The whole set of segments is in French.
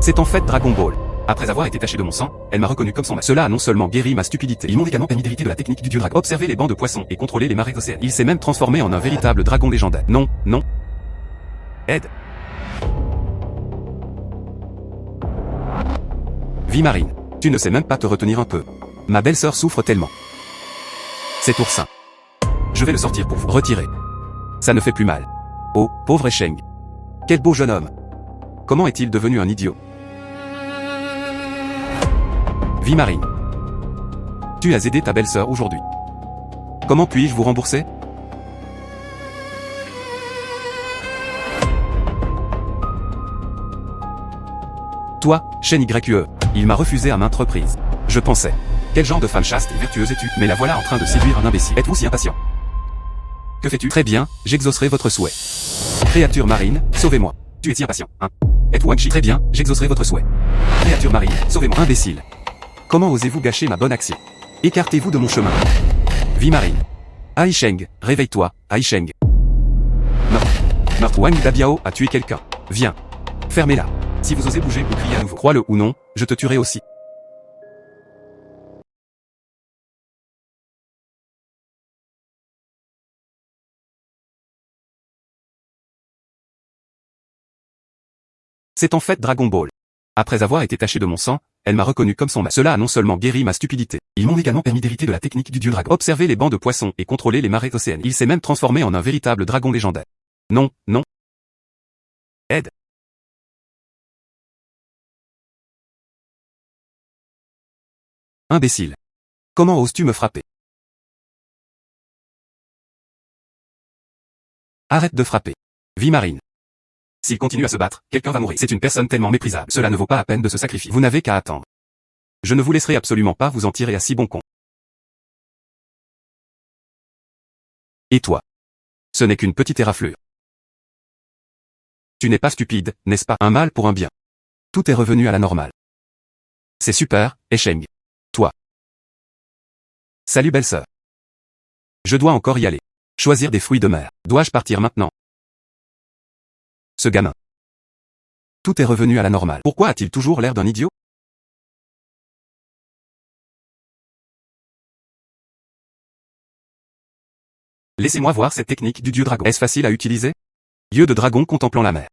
C'est en fait Dragon Ball. Après avoir été taché de mon sang, elle m'a reconnu comme son maître. Cela a non seulement guéri ma stupidité, ils m'ont également permis d'hériter de la technique du dieu dragon. Observer les bancs de poissons et contrôler les marées océaniques. Il s'est même transformé en un véritable dragon légendaire. Non, non. Aide. Vie marine. Tu ne sais même pas te retenir un peu. Ma belle-sœur souffre tellement. Cet oursin. Je vais le sortir pour vous. Retirer. Ça ne fait plus mal. Oh, pauvre Esheng. Quel beau jeune homme. Comment est-il devenu un idiot? Vie marine. Tu as aidé ta belle-sœur aujourd'hui. Comment puis-je vous rembourser? Toi, Shen YE, il m'a refusé à maintes reprises. Je pensais. Quel genre de femme chaste et vertueuse es-tu? Mais la voilà en train de séduire un imbécile. Êtes-vous si impatient? Que fais-tu? Très bien, j'exaucerai votre souhait. Créature marine, sauvez-moi. Tu es si impatient, hein? Êtes-vous Wangchi? Très bien, j'exaucerai votre souhait. Créature marine, sauvez-moi. Imbécile. Comment osez-vous gâcher ma bonne action? Écartez-vous de mon chemin. Vie marine. Aisheng, réveille-toi, Aisheng. Meurtre Wang Dabiao a tué quelqu'un. Viens. Fermez-la. Si vous osez bouger ou crier à nouveau, crois-le ou non, je te tuerai aussi. C'est en fait Dragon Ball. Après avoir été taché de mon sang, elle m'a reconnu comme son maître. Cela a non seulement guéri ma stupidité, ils m'ont également permis d'hériter de la technique du dieu dragon. Observer les bancs de poissons et contrôler les marées océaniques. Il s'est même transformé en un véritable dragon légendaire. Non, non. Aide. Imbécile. Comment oses-tu me frapper? Arrête de frapper. Vie marine. S'il continue à se battre, quelqu'un va mourir. C'est une personne tellement méprisable. Cela ne vaut pas la peine de se sacrifier. Vous n'avez qu'à attendre. Je ne vous laisserai absolument pas vous en tirer à si bon compte. Et toi? Ce n'est qu'une petite éraflure. Tu n'es pas stupide, n'est-ce pas? Un mal pour un bien. Tout est revenu à la normale. C'est super, Esheng. Toi. Salut belle-sœur. Je dois encore y aller. Choisir des fruits de mer. Dois-je partir maintenant? Ce gamin. Tout est revenu à la normale. Pourquoi a-t-il toujours l'air d'un idiot? Laissez-moi voir cette technique du dieu dragon. Est-ce facile à utiliser? Yeux de dragon contemplant la mer.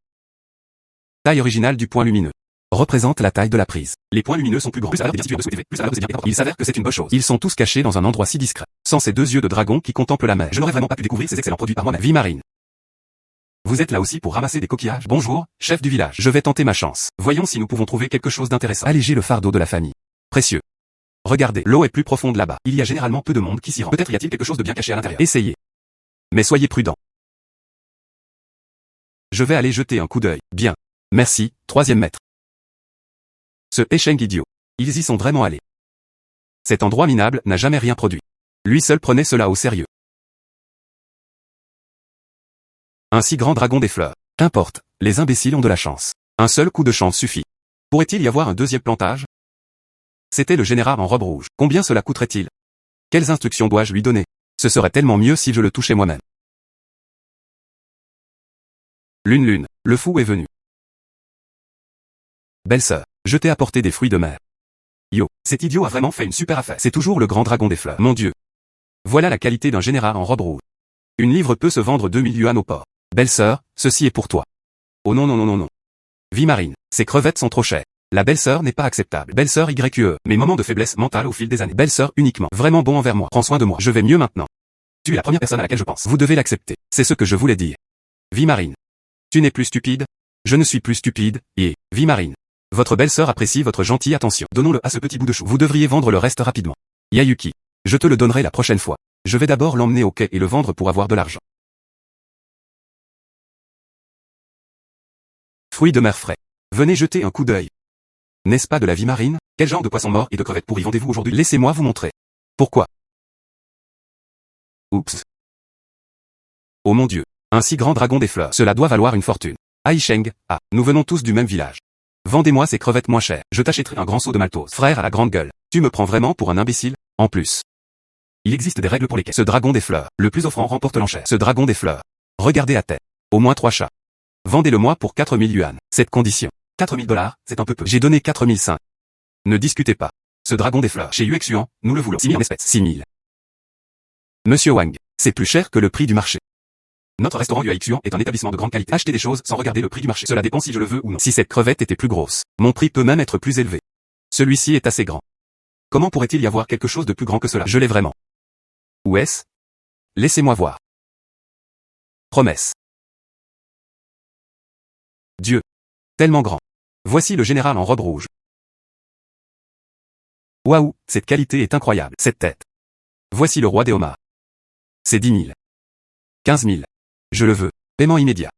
Taille originale du point lumineux. Représente la taille de la prise. Les points lumineux sont plus grands. Plus à l'heure de bien situé au-dessous, plus à l'heure de bien pénétrant. Il s'avère que c'est une bonne chose. Ils sont tous cachés dans un endroit si discret. Sans ces deux yeux de dragon qui contemplent la mer, je n'aurais vraiment pas pu découvrir ces excellents produits par moi-même. Vie marine. Vous êtes là aussi pour ramasser des coquillages? Bonjour, chef du village. Je vais tenter ma chance. Voyons si nous pouvons trouver quelque chose d'intéressant. Alléger le fardeau de la famille. Précieux. Regardez, l'eau est plus profonde là-bas. Il y a généralement peu de monde qui s'y rend. Peut-être y a-t-il quelque chose de bien caché à l'intérieur. Essayez. Mais soyez prudents. Je vais aller jeter un coup d'œil. Bien. Merci, troisième maître. Ce Esheng idiot. Ils y sont vraiment allés. Cet endroit minable n'a jamais rien produit. Lui seul prenait cela au sérieux. Un si grand dragon des fleurs. Qu'importe, les imbéciles ont de la chance. Un seul coup de chance suffit. Pourrait-il y avoir un deuxième plantage? C'était le général en robe rouge. Combien cela coûterait-il? Quelles instructions dois-je lui donner? Ce serait tellement mieux si je le touchais moi-même. Lune, le fou est venu. Belle-sœur, je t'ai apporté des fruits de mer. Yo, cet idiot a vraiment fait une super affaire. C'est toujours le grand dragon des fleurs. Mon Dieu. Voilà la qualité d'un général en robe rouge. Une livre peut se vendre 2000 yuan au port. Belle-sœur, ceci est pour toi. Oh non non non non non. Vie marine, ces crevettes sont trop chères. La belle-sœur n'est pas acceptable. Belle-sœur YE, mes moments de faiblesse mentale au fil des années. Belle-sœur uniquement. Vraiment bon envers moi. Prends soin de moi. Je vais mieux maintenant. Tu es la première personne à laquelle je pense. Vous devez l'accepter. C'est ce que je voulais dire. Vie marine. Tu n'es plus stupide? Je ne suis plus stupide, et, vie marine. Votre belle-sœur apprécie votre gentille attention. Donnons-le à ce petit bout de chou. Vous devriez vendre le reste rapidement. Yayuki. Je te le donnerai la prochaine fois. Je vais d'abord l'emmener au quai et le vendre pour avoir de l'argent. Fruits de mer frais. Venez jeter un coup d'œil. N'est-ce pas de la vie marine? Quel genre de poisson mort et de crevettes pourris vendez-vous aujourd'hui? Laissez-moi vous montrer. Pourquoi? Oups. Oh mon Dieu. Un si grand dragon des fleurs. Cela doit valoir une fortune. Aisheng, nous venons tous du même village. Vendez-moi ces crevettes moins chères. Je t'achèterai un grand seau de maltose. Frère à la grande gueule. Tu me prends vraiment pour un imbécile? En plus. Il existe des règles pour lesquelles ce dragon des fleurs, le plus offrant remporte l'enchère. Ce dragon des fleurs. Regardez à tête. Au moins 3 chats. Vendez-le-moi pour 4000 yuan. Cette condition. $4000, c'est un peu peu. J'ai donné 4005. Ne discutez pas. Ce dragon des fleurs, chez Yuexuan, nous le voulons. 6000 en espèces. 6000. Monsieur Wang, c'est plus cher que le prix du marché. Notre restaurant Yuexuan est un établissement de grande qualité. Achetez des choses sans regarder le prix du marché. Cela dépend si je le veux ou non. Si cette crevette était plus grosse, mon prix peut même être plus élevé. Celui-ci est assez grand. Comment pourrait-il y avoir quelque chose de plus grand que cela? Je l'ai vraiment. Où est-ce? Laissez-moi voir. Promesse. Dieu. Tellement grand. Voici le général en robe rouge. Waouh, cette qualité est incroyable. Cette tête. Voici le roi des homards. C'est 10 000. 15 000. Je le veux. Paiement immédiat.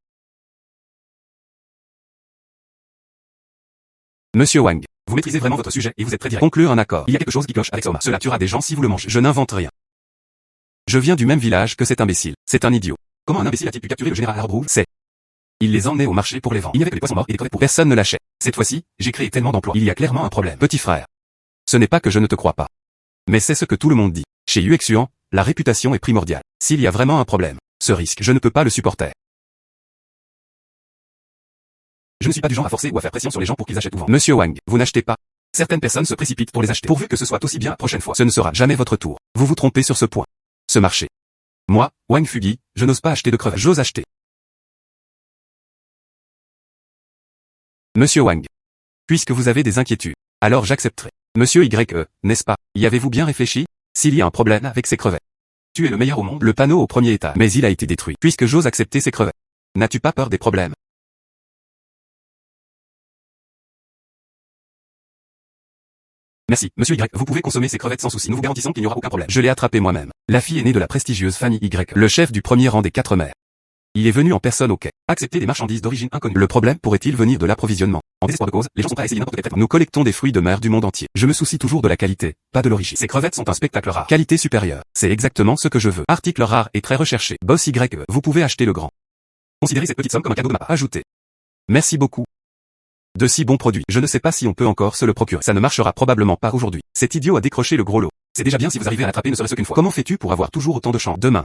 Monsieur Wang, vous maîtrisez vraiment votre sujet et vous êtes très direct. Conclure un accord. Il y a quelque chose qui cloche avec ce homard. Cela tuera des gens si vous le mangez. Je n'invente rien. Je viens du même village que cet imbécile. C'est un idiot. Comment un imbécile a-t-il pu capturer le général Arbrough? C'est. Il les emmenait au marché pour les vendre. Il n'y avait que des poissons morts et des crevettes pour. Personne ne l'achète. Cette fois-ci, j'ai créé tellement d'emplois. Il y a clairement un problème. Petit frère. Ce n'est pas que je ne te crois pas. Mais c'est ce que tout le monde dit. Chez Yuexuan, la réputation est primordiale. S'il y a vraiment un problème, ce risque, je ne peux pas le supporter. Je ne suis pas du genre à forcer ou à faire pression sur les gens pour qu'ils achètent ou vendent. Monsieur Wang, vous n'achetez pas. Certaines personnes se précipitent pour les acheter. Pourvu que ce soit aussi bien la prochaine fois. Ce ne sera jamais votre tour. Vous vous trompez sur ce point. Ce marché. Moi, Wang Fugi, je n'ose pas acheter de crevettes. J'ose acheter. Monsieur Wang. Puisque vous avez des inquiétudes, alors j'accepterai. Monsieur Y, n'est-ce pas? Y avez-vous bien réfléchi? S'il y a un problème avec ces crevettes. Tu es le meilleur au monde. Le panneau au premier étage. Mais il a été détruit. Puisque j'ose accepter ces crevettes. N'as-tu pas peur des problèmes? Merci, monsieur Y. Vous pouvez consommer ces crevettes sans souci. Nous vous garantissons qu'il n'y aura aucun problème. Je l'ai attrapé moi-même. La fille est née de la prestigieuse famille Y. Le chef du premier rang des 4 mères. Il est venu en personne au quai. Accepter des marchandises d'origine inconnue. Le problème pourrait-il venir de l'approvisionnement? En désespoir de cause, les gens sont prêts à essayer n'importe quel traitement. Nous collectons des fruits de mer du monde entier. Je me soucie toujours de la qualité, pas de l'origine. Ces crevettes sont un spectacle rare. Qualité supérieure. C'est exactement ce que je veux. Article rare et très recherché. Boss Y. Vous pouvez acheter le grand. Considérez cette petite somme comme un cadeau de ma part. Ajoutez. Merci beaucoup. De si bons produits. Je ne sais pas si on peut encore se le procurer. Ça ne marchera probablement pas aujourd'hui. Cet idiot a décroché le gros lot. C'est déjà bien si vous arrivez à l'attraper ne serait-ce qu'une fois. Comment fais-tu pour avoir toujours autant de chance? Demain.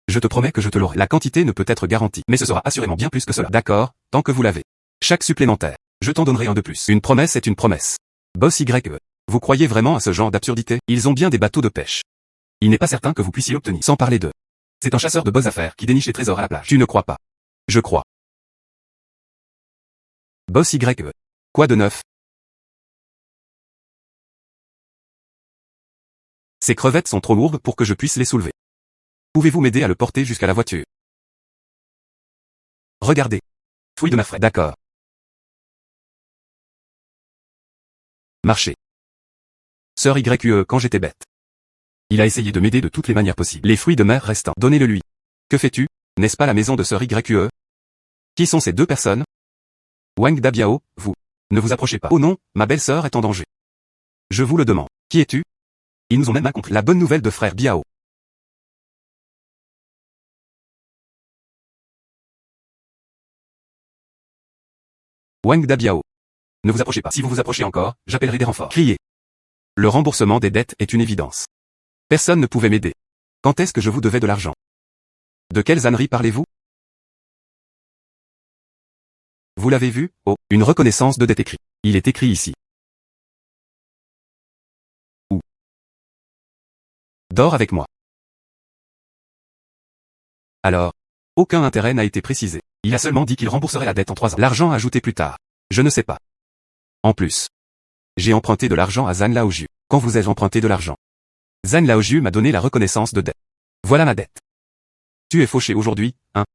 Je te promets que je te l'aurai. La quantité ne peut être garantie, mais ce sera assurément bien plus que cela. D'accord, tant que vous l'avez. Chaque supplémentaire. Je t'en donnerai un de plus. Une promesse est une promesse. Boss Y. Vous croyez vraiment à ce genre d'absurdité? Ils ont bien des bateaux de pêche. Il n'est pas certain que vous puissiez l'obtenir. Sans parler d'eux. C'est un chasseur de bonnes affaires qui déniche les trésors à la plage. Tu ne crois pas? Je crois. Boss Y. Quoi de neuf? Ces crevettes sont trop lourdes pour que je puisse les soulever. Pouvez-vous m'aider à le porter jusqu'à la voiture? Regardez. Fruits de mer frais. D'accord. Marché. Sœur YE quand j'étais bête. Il a essayé de m'aider de toutes les manières possibles. Les fruits de mer restants. Donnez-le lui. Que fais-tu? N'est-ce pas la maison de Sœur YE? Qui sont ces deux personnes? Wang Dabiao, vous. Ne vous approchez pas. Oh non, ma belle-sœur est en danger. Je vous le demande. Qui es-tu? Ils nous ont même accompli. La bonne nouvelle de frère Biao. Wang Dabiao. Ne vous approchez pas. Si vous vous approchez encore, j'appellerai des renforts. Criez. Le remboursement des dettes est une évidence. Personne ne pouvait m'aider. Quand est-ce que je vous devais de l'argent? De quelles âneries parlez-vous? Vous l'avez vu? Oh, une reconnaissance de dette écrite. Il est écrit ici. Où? Dors avec moi. Alors? Aucun intérêt n'a été précisé. Il a seulement dit qu'il rembourserait la dette en 3 ans. L'argent ajouté plus tard. Je ne sais pas. En plus. J'ai emprunté de l'argent à Zhan Laojiu. Quand vous ai-je emprunté de l'argent? Zhan Laojiu m'a donné la reconnaissance de dette. Voilà ma dette. Tu es fauché aujourd'hui, hein?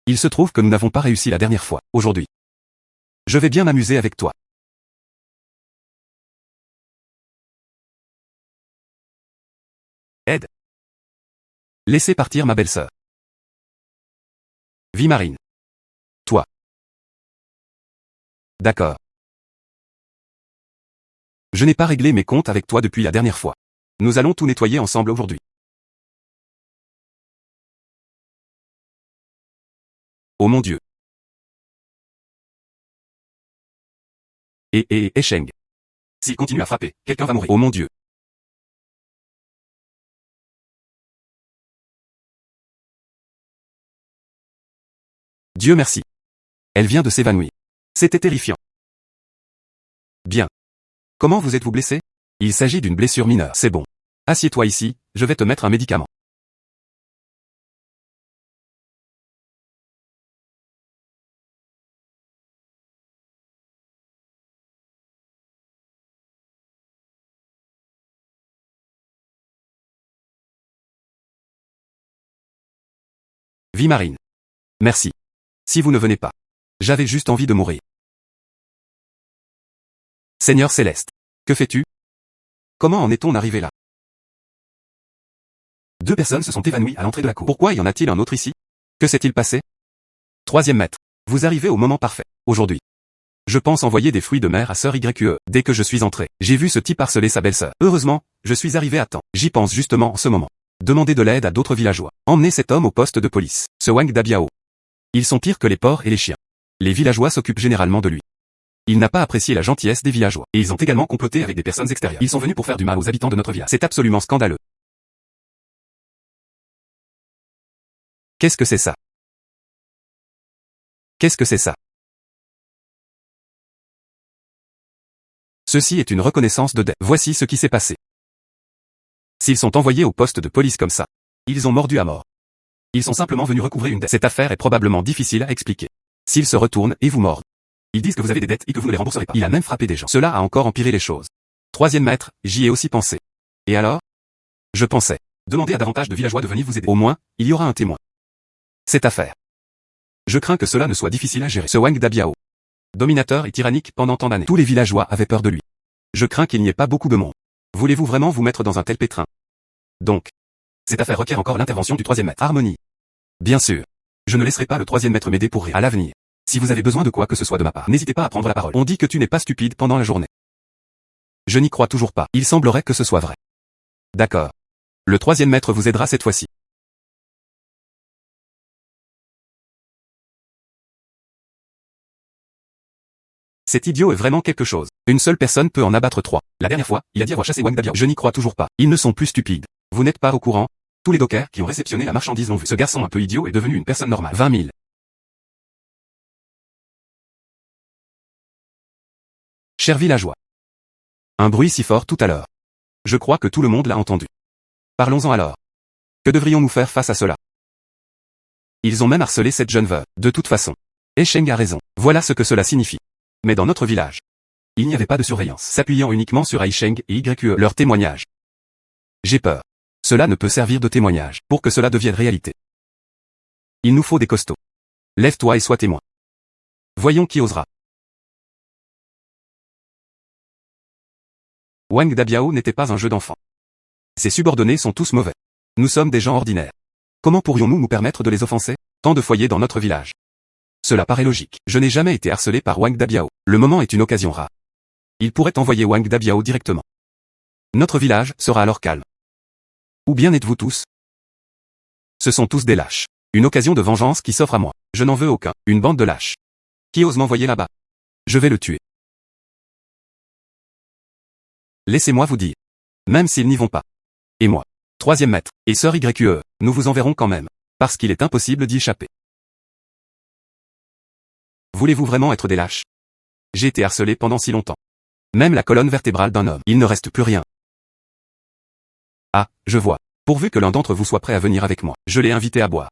Il se trouve que nous n'avons pas réussi la dernière fois, aujourd'hui. Je vais bien m'amuser avec toi. Aide. Laissez partir ma belle-sœur. Vie marine. Toi. D'accord. Je n'ai pas réglé mes comptes avec toi depuis la dernière fois. Nous allons tout nettoyer ensemble aujourd'hui. Oh mon Dieu. Et Sheng. S'il continue à frapper, quelqu'un va mourir. Oh mon Dieu. Dieu merci. Elle vient de s'évanouir. C'était terrifiant. Bien. Comment vous êtes-vous blessé? Il s'agit d'une blessure mineure. C'est bon. Assieds-toi ici, je vais te mettre un médicament. Vie marine. Merci. Si vous ne venez pas. J'avais juste envie de mourir. Seigneur Céleste. Que fais-tu? Comment en est-on arrivé là? Deux personnes se sont évanouies à l'entrée de la cour. Pourquoi y en a-t-il un autre ici? Que s'est-il passé? Troisième maître. Vous arrivez au moment parfait. Aujourd'hui. Je pense envoyer des fruits de mer à sœur YQE. Dès que je suis entré, j'ai vu ce type harceler sa belle-sœur. Heureusement, je suis arrivé à temps. J'y pense justement en ce moment. Demander de l'aide à d'autres villageois. Emmener cet homme au poste de police. Ce Wang Dabiao. Ils sont pires que les porcs et les chiens. Les villageois s'occupent généralement de lui. Il n'a pas apprécié la gentillesse des villageois. Et ils ont également comploté avec des personnes extérieures. Ils sont venus pour faire du mal aux habitants de notre village. C'est absolument scandaleux. Qu'est-ce que c'est ça? Qu'est-ce que c'est ça? Ceci est une reconnaissance de dette. Voici ce qui s'est passé. S'ils sont envoyés au poste de police comme ça, ils ont mordu à mort. Ils sont simplement venus recouvrer une dette. Cette affaire est probablement difficile à expliquer. S'ils se retournent et vous mordent, ils disent que vous avez des dettes et que vous ne les rembourserez pas. Il a même frappé des gens. Cela a encore empiré les choses. Troisième maître, j'y ai aussi pensé. Et alors? Je pensais. Demandez à davantage de villageois de venir vous aider. Au moins, il y aura un témoin. Cette affaire. Je crains que cela ne soit difficile à gérer. Ce Wang Dabiao. Dominateur et tyrannique pendant tant d'années. Tous les villageois avaient peur de lui. Je crains qu'il n'y ait pas beaucoup de monde. Voulez-vous vraiment vous mettre dans un tel pétrin? Donc. Cette affaire requiert encore l'intervention du troisième maître. Harmonie. Bien sûr. Je ne laisserai pas le troisième maître m'aider pour rien. À l'avenir. Si vous avez besoin de quoi que ce soit de ma part, n'hésitez pas à prendre la parole. On dit que tu n'es pas stupide pendant la journée. Je n'y crois toujours pas. Il semblerait que ce soit vrai. D'accord. Le troisième maître vous aidera cette fois-ci. Cet idiot est vraiment quelque chose. Une seule personne peut en abattre trois. La dernière fois, il a dit avoir chassé Wang Dabiao. Je n'y crois toujours pas. Ils ne sont plus stupides. Vous n'êtes pas au courant? Tous les dockers qui ont réceptionné la marchandise l'ont vu. Ce garçon un peu idiot est devenu une personne normale. 20 000. Chers villageois. Un bruit si fort tout à l'heure. Je crois que tout le monde l'a entendu. Parlons-en alors. Que devrions-nous faire face à cela? Ils ont même harcelé cette jeune veuve. De toute façon. Sheng a raison. Voilà ce que cela signifie. Mais dans notre village, il n'y avait pas de surveillance. S'appuyant uniquement sur Sheng et YQE, leur témoignage. J'ai peur. Cela ne peut servir de témoignage pour que cela devienne réalité. Il nous faut des costauds. Lève-toi et sois témoin. Voyons qui osera. Wang Dabiao n'était pas un jeu d'enfant. Ses subordonnés sont tous mauvais. Nous sommes des gens ordinaires. Comment pourrions-nous nous permettre de les offenser? Tant de foyers dans notre village. Cela paraît logique. Je n'ai jamais été harcelé par Wang Dabiao. Le moment est une occasion rare. Il pourrait envoyer Wang Dabiao directement. Notre village sera alors calme. Ou bien êtes-vous tous? Ce sont tous des lâches. Une occasion de vengeance qui s'offre à moi. Je n'en veux aucun. Une bande de lâches. Qui ose m'envoyer là-bas? Je vais le tuer. Laissez-moi vous dire. Même s'ils n'y vont pas. Et moi. Troisième maître, et sœur YQE, nous vous enverrons quand même. Parce qu'il est impossible d'y échapper. Voulez-vous vraiment être des lâches? J'ai été harcelé pendant si longtemps. Même la colonne vertébrale d'un homme. Il ne reste plus rien. Ah, je vois. Pourvu que l'un d'entre vous soit prêt à venir avec moi. Je l'ai invité à boire.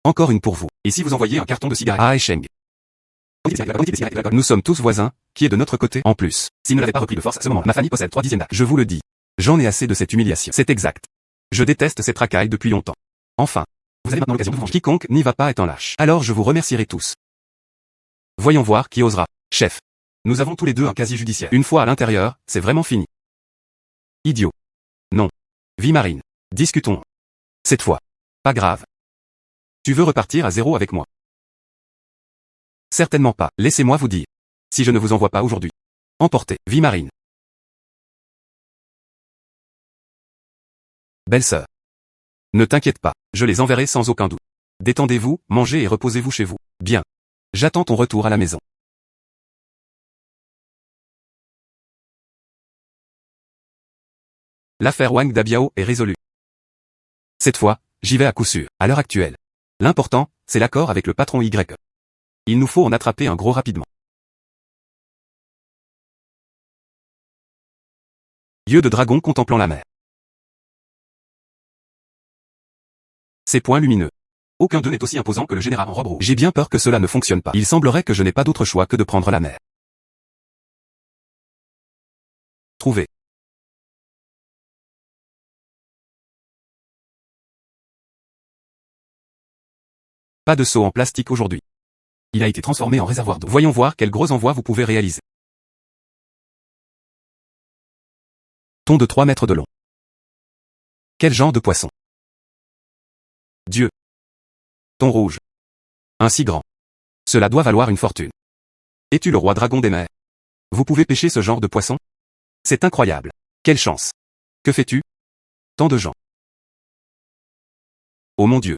Encore une pour vous. Et si vous envoyez un carton de cigarettes à Sheng? Nous sommes tous voisins, qui est de notre côté. En plus, s'il ne l'avait pas repris de force à ce moment, ma famille possède 3/10 d'actes. Je vous le dis. J'en ai assez de cette humiliation. C'est exact. Je déteste cette racaille depuis longtemps. Enfin. Vous avez maintenant l'occasion de vous venger. Quiconque n'y va pas est un lâche. Alors je vous remercierai tous. Voyons voir qui osera. Chef. Nous avons tous les deux un casier judiciaire. Une fois à l'intérieur, c'est vraiment fini. Idiot. Non. Vie marine. Discutons. Cette fois. Pas grave. Tu veux repartir à zéro avec moi? Certainement pas. Laissez-moi vous dire. Si je ne vous envoie pas aujourd'hui. Emportez. Vie marine. Belle-sœur. Ne t'inquiète pas. Je les enverrai sans aucun doute. Détendez-vous, mangez et reposez-vous chez vous. Bien. J'attends ton retour à la maison. L'affaire Wang Dabiao est résolue. Cette fois, j'y vais à coup sûr. À l'heure actuelle. L'important, c'est l'accord avec le patron Y. Il nous faut en attraper un gros rapidement. Yeux de dragon contemplant la mer. Ses poings lumineux. Aucun d'eux n'est aussi imposant que le général en robe rouge. J'ai bien peur que cela ne fonctionne pas. Il semblerait que je n'ai pas d'autre choix que de prendre la mer. Trouvé. Pas de seau en plastique aujourd'hui. Il a été transformé en réservoir d'eau. Voyons voir quel gros envoi vous pouvez réaliser. Thon de 3 mètres de long. Quel genre de poisson? Dieu. Thon rouge. Ainsi grand. Cela doit valoir une fortune. Es-tu le roi dragon des mers? Vous pouvez pêcher ce genre de poisson? C'est incroyable. Quelle chance. Que fais-tu? Tant de gens. Oh mon Dieu.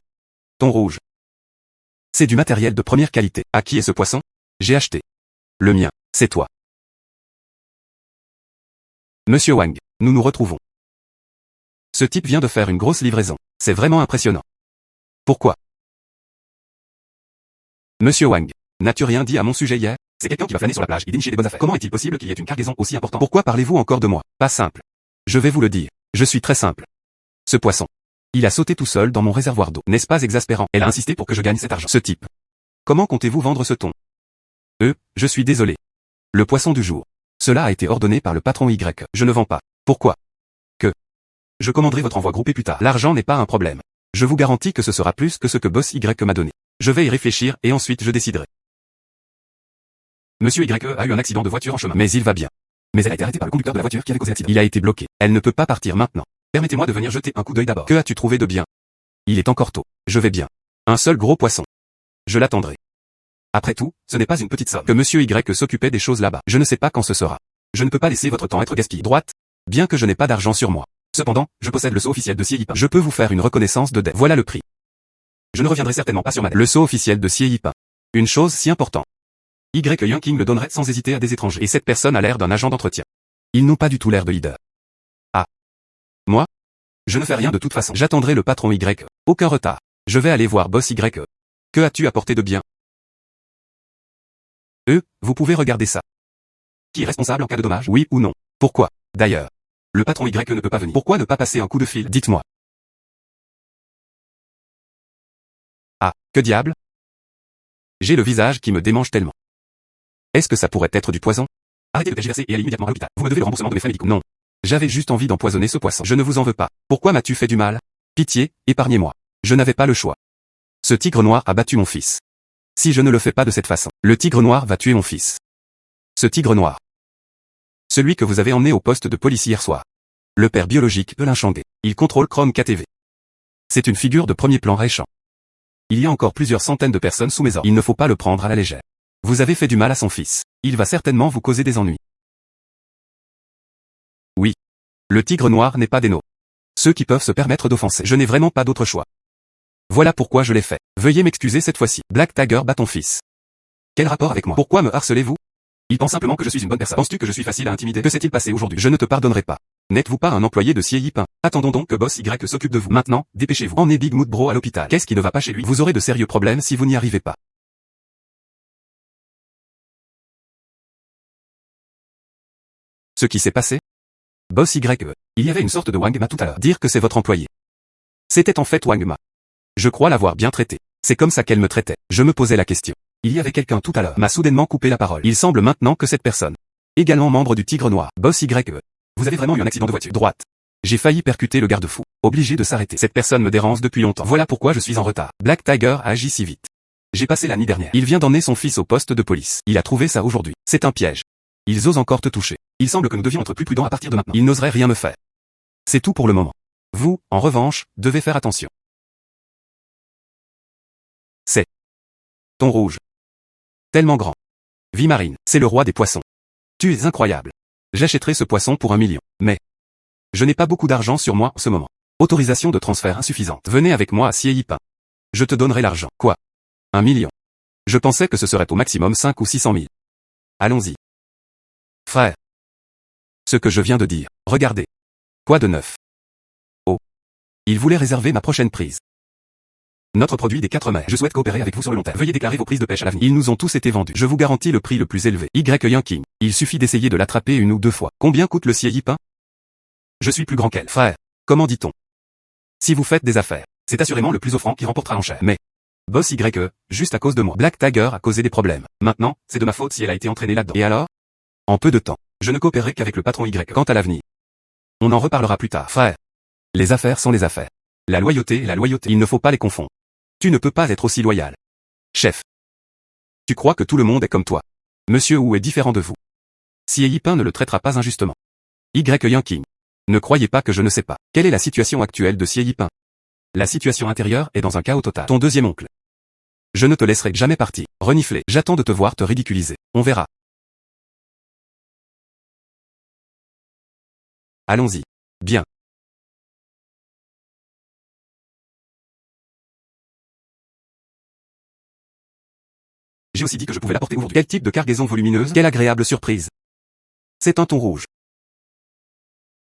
Thon rouge. C'est du matériel de première qualité. À qui est ce poisson? J'ai acheté. Le mien, c'est toi. Monsieur Wang, nous nous retrouvons. Ce type vient de faire une grosse livraison. C'est vraiment impressionnant. Pourquoi? Monsieur Wang, n'as-tu rien dit à mon sujet hier? C'est quelqu'un qui va flâner sur la plage et dénicher des bonnes affaires. Comment est-il possible qu'il y ait une cargaison aussi importante? Pourquoi parlez-vous encore de moi? Pas simple. Je vais vous le dire. Je suis très simple. Ce poisson. Il a sauté tout seul dans mon réservoir d'eau. N'est-ce pas exaspérant? Elle a insisté pour que je gagne cet argent. Ce type. Comment comptez-vous vendre ce thon? Je suis désolé. Le poisson du jour. Cela a été ordonné par le patron Y. Je ne vends pas. Pourquoi? Je commanderai votre envoi groupé plus tard. L'argent n'est pas un problème. Je vous garantis que ce sera plus que ce que Boss Y m'a donné. Je vais y réfléchir et ensuite je déciderai. Monsieur Y a eu un accident de voiture en chemin. Mais il va bien. Mais elle a été arrêtée par le conducteur de la voiture qui avait causé l'accident. Il a été bloqué. Elle ne peut pas partir maintenant. Permettez-moi de venir jeter un coup d'œil d'abord. Que as-tu trouvé de bien? Il est encore tôt. Je vais bien. Un seul gros poisson. Je l'attendrai. Après tout, ce n'est pas une petite somme. Que Monsieur Y s'occupait des choses là-bas. Je ne sais pas quand ce sera. Je ne peux pas laisser votre temps être gaspillé. Droite. Bien que je n'ai pas d'argent sur moi. Cependant, je possède le sceau officiel de Xie Yiping. Je peux vous faire une reconnaissance de dette. Voilà le prix. Je ne reviendrai certainement pas sur ma dette. Le sceau officiel de Xie Yiping. Une chose si importante. Y Yanking le donnerait sans hésiter à des étrangers. Et cette personne a l'air d'un agent d'entretien. Ils n'ont pas du tout l'air de leader. Ah. Moi? Je ne fais rien de toute façon. J'attendrai le patron Y. Aucun retard. Je vais aller voir Boss Y. Que as-tu apporté de bien? Vous pouvez regarder ça. Qui est responsable en cas de dommage? Oui ou non? Pourquoi? D'ailleurs. Le patron Y ne peut pas venir. Pourquoi ne pas passer un coup de fil? Dites-moi. Ah, que diable? J'ai le visage qui me démange tellement. Est-ce que ça pourrait être du poison? Arrêtez de tergiverser et allez immédiatement à l'hôpital. Vous me devez le remboursement de mes frais médicaux. Non. J'avais juste envie d'empoisonner ce poisson. Je ne vous en veux pas. Pourquoi m'as-tu fait du mal? Pitié, épargnez-moi. Je n'avais pas le choix. Ce tigre noir a battu mon fils. Si je ne le fais pas de cette façon, le tigre noir va tuer mon fils. Ce tigre noir. Celui que vous avez emmené au poste de police hier soir. Le père biologique de Linchangé. Il contrôle Chrome KTV. C'est une figure de premier plan réchant. Il y a encore plusieurs centaines de personnes sous mes ordres. Il ne faut pas le prendre à la légère. Vous avez fait du mal à son fils. Il va certainement vous causer des ennuis. Oui. Le tigre noir n'est pas des nôtres. Ceux qui peuvent se permettre d'offenser. Je n'ai vraiment pas d'autre choix. Voilà pourquoi je l'ai fait. Veuillez m'excuser cette fois-ci. Black Tiger bat ton fils. Quel rapport avec moi? Pourquoi me harcelez-vous? Il pense simplement que je suis une bonne personne. Penses-tu que je suis facile à intimider? Que s'est-il passé aujourd'hui? Je ne te pardonnerai pas. N'êtes-vous pas un employé de Xie Yiping? Attendons donc que Boss Y s'occupe de vous. Maintenant, dépêchez-vous. Emmenez Big Mood Bro à l'hôpital. Qu'est-ce qui ne va pas chez lui? Vous aurez de sérieux problèmes si vous n'y arrivez pas. Ce qui s'est passé? Boss Y. Il y avait une sorte de Wang Ma tout à l'heure. Dire que c'est votre employé. C'était en fait Wang Ma. Je crois l'avoir bien traité. C'est comme ça qu'elle me traitait. Je me posais la question. Il y avait quelqu'un tout à l'heure. M'a soudainement coupé la parole. Il semble maintenant que cette personne. Également membre du Tigre Noir. Boss Y. Vous avez vraiment eu un accident de voiture. Droite. J'ai failli percuter le garde-fou. Obligé de s'arrêter. Cette personne me dérange depuis longtemps. Voilà pourquoi je suis en retard. Black Tiger a agi si vite. J'ai passé la nuit dernière. Il vient d'emmener son fils au poste de police. Il a trouvé ça aujourd'hui. C'est un piège. Ils osent encore te toucher. Il semble que nous devions être plus prudents à partir de maintenant. Ils n'oseraient rien me faire. C'est tout pour le moment. Vous, en revanche, devez faire attention. C'est thon rouge. Tellement grand. Vie marine, c'est le roi des poissons. Tu es incroyable. J'achèterai ce poisson pour 1 million. Mais je n'ai pas beaucoup d'argent sur moi en ce moment. Autorisation de transfert insuffisante. Venez avec moi à Xie Yiping. Je te donnerai l'argent. Quoi? 1 million. Je pensais que ce serait au maximum 5 ou 600 000. Allons-y. Frère. Ce que je viens de dire. Regardez. Quoi de neuf? Oh. Il voulait réserver ma prochaine prise. Notre produit des 4 mers. Je souhaite coopérer avec vous sur le long terme. Veuillez déclarer vos prises de pêche à l'avenir. Ils nous ont tous été vendus. Je vous garantis le prix le plus élevé. Y Yanking. Il suffit d'essayer de l'attraper 1 ou 2 fois. Combien coûte le CIP? Je suis plus grand qu'elle. Frère. Comment dit-on? Si vous faites des affaires, c'est assurément le plus offrant qui remportera l'enchère. Mais, Boss YE, juste à cause de moi. Black Tiger a causé des problèmes. Maintenant, c'est de ma faute si elle a été entraînée là-dedans. Et alors? En peu de temps, je ne coopérerai qu'avec le patron Y. Quant à l'avenir, on en reparlera plus tard. Frère. Les affaires sont les affaires. La loyauté est la loyauté. Il ne faut pas les confondre. Tu ne peux pas être aussi loyal. Chef. Tu crois que tout le monde est comme toi. Monsieur Wu est différent de vous. Si Yipin ne le traitera pas injustement. Y Yanking. Ne croyez pas que je ne sais pas. Quelle est la situation actuelle de Xie Yipin? La situation intérieure est dans un chaos total. Ton deuxième oncle. Je ne te laisserai jamais partir. Renifler. J'attends de te voir te ridiculiser. On verra. Allons-y. Bien. J'ai aussi dit que je pouvais l'apporter aujourd'hui. Quel type de cargaison volumineuse? Quelle agréable surprise. C'est un thon rouge.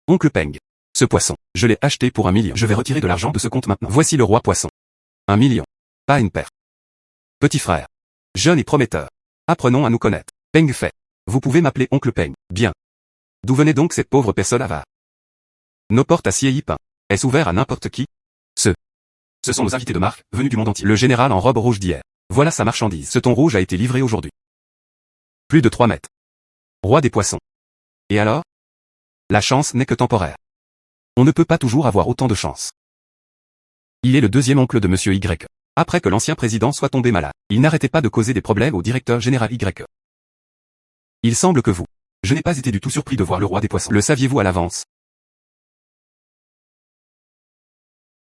Oncle Peng. Ce poisson, je l'ai acheté pour 1 million. Je vais retirer de l'argent de ce compte maintenant. Voici le roi poisson. 1 million. Pas une perte. Petit frère. Jeune et prometteur. Apprenons à nous connaître. Peng fait. Vous pouvez m'appeler Oncle Peng. Bien. D'où venait donc cette pauvre personne avare? Nos portes à Xie Yipin. Est-ce ouvert à n'importe qui? Ce sont nos invités de marque, venus du monde entier. Le général en robe rouge d'hier. Voilà sa marchandise. Ce thon rouge a été livré aujourd'hui. Plus de 3 mètres. Roi des poissons. Et alors? La chance n'est que temporaire. On ne peut pas toujours avoir autant de chance. Il est le deuxième oncle de Monsieur Y. Après que l'ancien président soit tombé malade, il n'arrêtait pas de causer des problèmes au directeur général Y. Il semble que vous. Je n'ai pas été du tout surpris de voir le roi des poissons. Le saviez-vous à l'avance?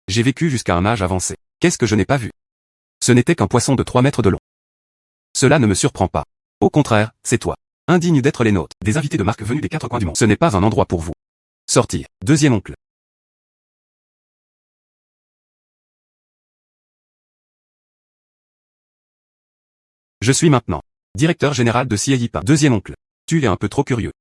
J'ai vécu jusqu'à un âge avancé. Qu'est-ce que je n'ai pas vu? Ce n'était qu'un poisson de 3 mètres de long. Cela ne me surprend pas. Au contraire, c'est toi. Indigne d'être les nôtres, des invités de marque venus des 4 coins du monde. Ce n'est pas un endroit pour vous. Sortir. Deuxième oncle. Je suis maintenant directeur général de Xie Yipin. Deuxième oncle. Tu es un peu trop curieux.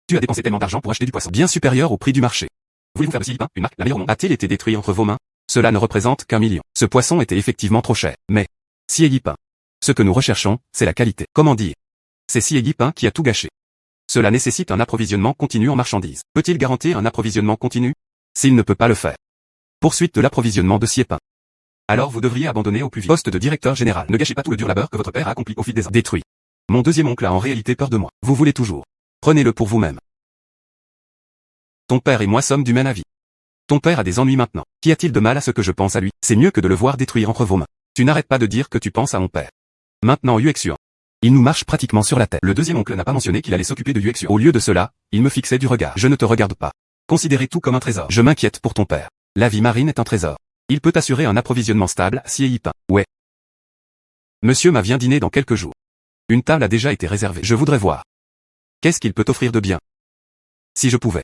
Tu as dépensé tellement d'argent pour acheter du poisson bien supérieur au prix du marché. Voulez-vous faire de Xie Yipin une marque, la meilleure au monde? A-t-il été détruit entre vos mains? Cela ne représente qu'1 million. Ce poisson était effectivement trop cher. Mais, Xie Yipin. Ce que nous recherchons, c'est la qualité. Comment dire? C'est Xie Yipin qui a tout gâché. Cela nécessite un approvisionnement continu en marchandises. Peut-il garantir un approvisionnement continu? S'il ne peut pas le faire. Poursuite de l'approvisionnement de Xie Yipin. Alors vous devriez abandonner au plus vite. Poste de directeur général. Ne gâchez pas tout le dur labeur que votre père a accompli au fil des ans. Détruit. Mon deuxième oncle a en réalité peur de moi. Vous voulez toujours. Prenez-le pour vous-même. Ton père et moi sommes du même avis. Ton père a des ennuis maintenant. Qu'y a-t-il de mal à ce que je pense à lui? C'est mieux que de le voir détruire entre vos mains. Tu n'arrêtes pas de dire que tu penses à mon père. Maintenant Yuexuan. Il nous marche pratiquement sur la tête. Le deuxième oncle n'a pas mentionné qu'il allait s'occuper de Yuexuan. Au lieu de cela, il me fixait du regard. Je ne te regarde pas. Considérez tout comme un trésor. Je m'inquiète pour ton père. La vie marine est un trésor. Il peut assurer un approvisionnement stable à Xie Yipin. Ouais. Monsieur m'a vient dîner dans quelques jours. Une table a déjà été réservée. Je voudrais voir. Qu'est-ce qu'il peut t'offrir de bien? Si je pouvais.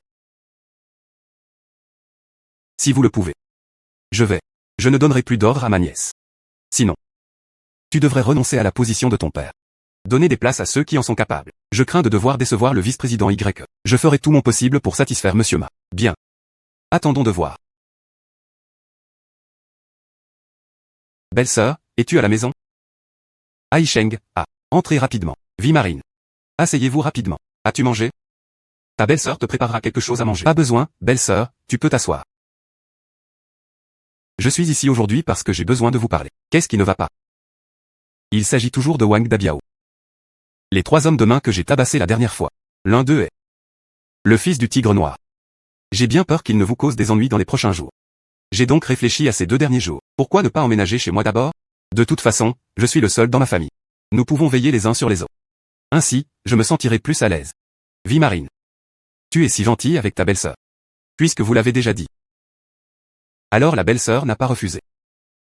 Si vous le pouvez. Je vais. Je ne donnerai plus d'ordre à ma nièce. Sinon. Tu devrais renoncer à la position de ton père. Donner des places à ceux qui en sont capables. Je crains de devoir décevoir le vice-président Y. Je ferai tout mon possible pour satisfaire Monsieur Ma. Bien. Attendons de voir. Belle-sœur, es-tu à la maison? Aisheng, entrez rapidement. Vie marine. Asseyez-vous rapidement. As-tu mangé? Ta belle-sœur te préparera quelque chose à manger. Pas besoin, belle-sœur, tu peux t'asseoir. Je suis ici aujourd'hui parce que j'ai besoin de vous parler. Qu'est-ce qui ne va pas? Il s'agit toujours de Wang Dabiao. Les 3 hommes de main que j'ai tabassés la dernière fois. L'un d'eux est le fils du tigre noir. J'ai bien peur qu'il ne vous cause des ennuis dans les prochains jours. J'ai donc réfléchi à ces 2 derniers jours. Pourquoi ne pas emménager chez moi d'abord? De toute façon, je suis le seul dans ma famille. Nous pouvons veiller les uns sur les autres. Ainsi, je me sentirai plus à l'aise. Vie marine. Tu es si gentil avec ta belle-sœur. Puisque vous l'avez déjà dit. Alors la belle-sœur n'a pas refusé.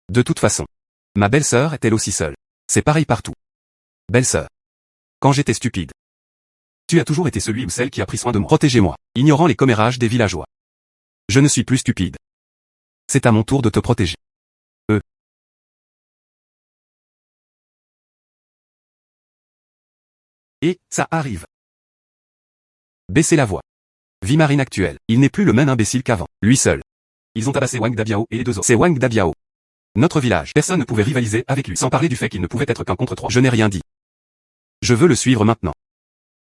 De toute façon. Ma belle-sœur est elle aussi seule. C'est pareil partout. Belle-sœur. Quand j'étais stupide. Tu as toujours été celui ou celle qui a pris soin de moi. Protégez-moi, ignorant les commérages des villageois. Je ne suis plus stupide. C'est à mon tour de te protéger. Et, ça arrive. Baissez la voix. Vie marine actuelle. Il n'est plus le même imbécile qu'avant. Lui seul. Ils ont tabassé Wang Dabiao et les 2 autres. C'est Wang Dabiao. Notre village. Personne ne pouvait rivaliser avec lui, sans parler du fait qu'il ne pouvait être qu'un contre 3. Je n'ai rien dit. Je veux le suivre maintenant.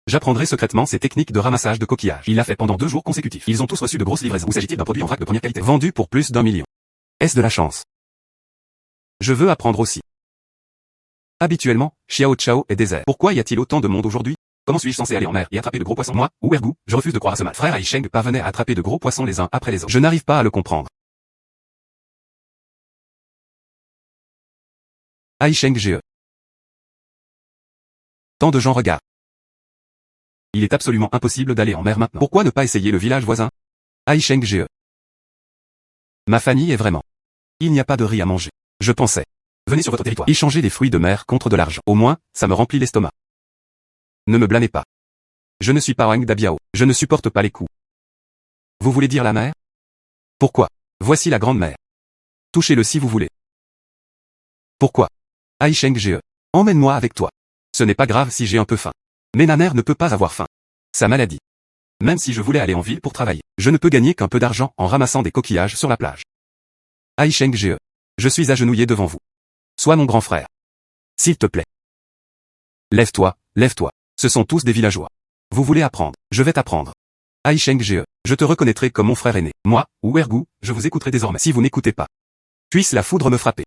J'apprendrai secrètement ses techniques de ramassage de coquillages. Il l'a fait pendant 2 jours consécutifs. Ils ont tous reçu de grosses livraisons. Ou s'agit-il d'un produit en vrac de première qualité, vendu pour plus d'1 million? Est-ce de la chance? Je veux apprendre aussi. Habituellement, Xiao Chao est désert. Pourquoi y a-t-il autant de monde aujourd'hui? Comment suis-je censé aller en mer et attraper de gros poissons? Moi, ou Ergu, je refuse de croire à ce mal. Frère Aisheng parvenait à attraper de gros poissons les uns après les autres. Je n'arrive pas à le comprendre. Aisheng GE. Tant de gens regardent. Il est absolument impossible d'aller en mer maintenant. Pourquoi ne pas essayer le village voisin? Aisheng GE. Ma famille est vraiment. Il n'y a pas de riz à manger. Je pensais. Venez sur votre territoire. Échanger des fruits de mer contre de l'argent. Au moins, ça me remplit l'estomac. Ne me blâmez pas. Je ne suis pas Wang Dabiao. Je ne supporte pas les coups. Vous voulez dire la mer? Pourquoi? Voici la grande mer. Touchez-le si vous voulez. Pourquoi? Aisheng GE. Emmène-moi avec toi. Ce n'est pas grave si j'ai un peu faim. Mais Naner ne peut pas avoir faim. Sa maladie. Même si je voulais aller en ville pour travailler, je ne peux gagner qu'un peu d'argent en ramassant des coquillages sur la plage. Aisheng GE. Je suis agenouillé devant vous. Sois mon grand frère. S'il te plaît. Lève-toi, lève-toi. Ce sont tous des villageois. Vous voulez apprendre, je vais t'apprendre. Aisheng GE. Je te reconnaîtrai comme mon frère aîné. Moi, ou Ergu, je vous écouterai désormais. Si vous n'écoutez pas, puisse la foudre me frapper.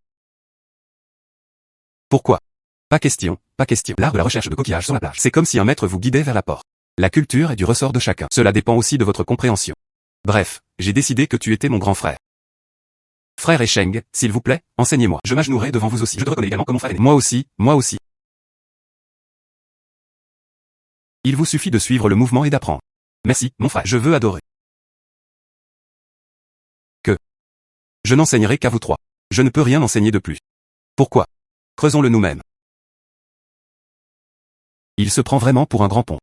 Pourquoi? Pas question, pas question. L'art de la recherche de coquillages sur la plage. C'est comme si un maître vous guidait vers la porte. La culture est du ressort de chacun. Cela dépend aussi de votre compréhension. Bref, j'ai décidé que tu étais mon grand frère. Frère Aisheng, s'il vous plaît, enseignez-moi. Je m'agenouillerai devant vous aussi. Je te reconnais également comme mon frère aîné. Moi aussi, moi aussi. Il vous suffit de suivre le mouvement et d'apprendre. Merci, mon frère. Je veux adorer. Que? Je n'enseignerai qu'à vous trois. Je ne peux rien enseigner de plus. Pourquoi? Creusons-le nous-mêmes. Il se prend vraiment pour un grand pont.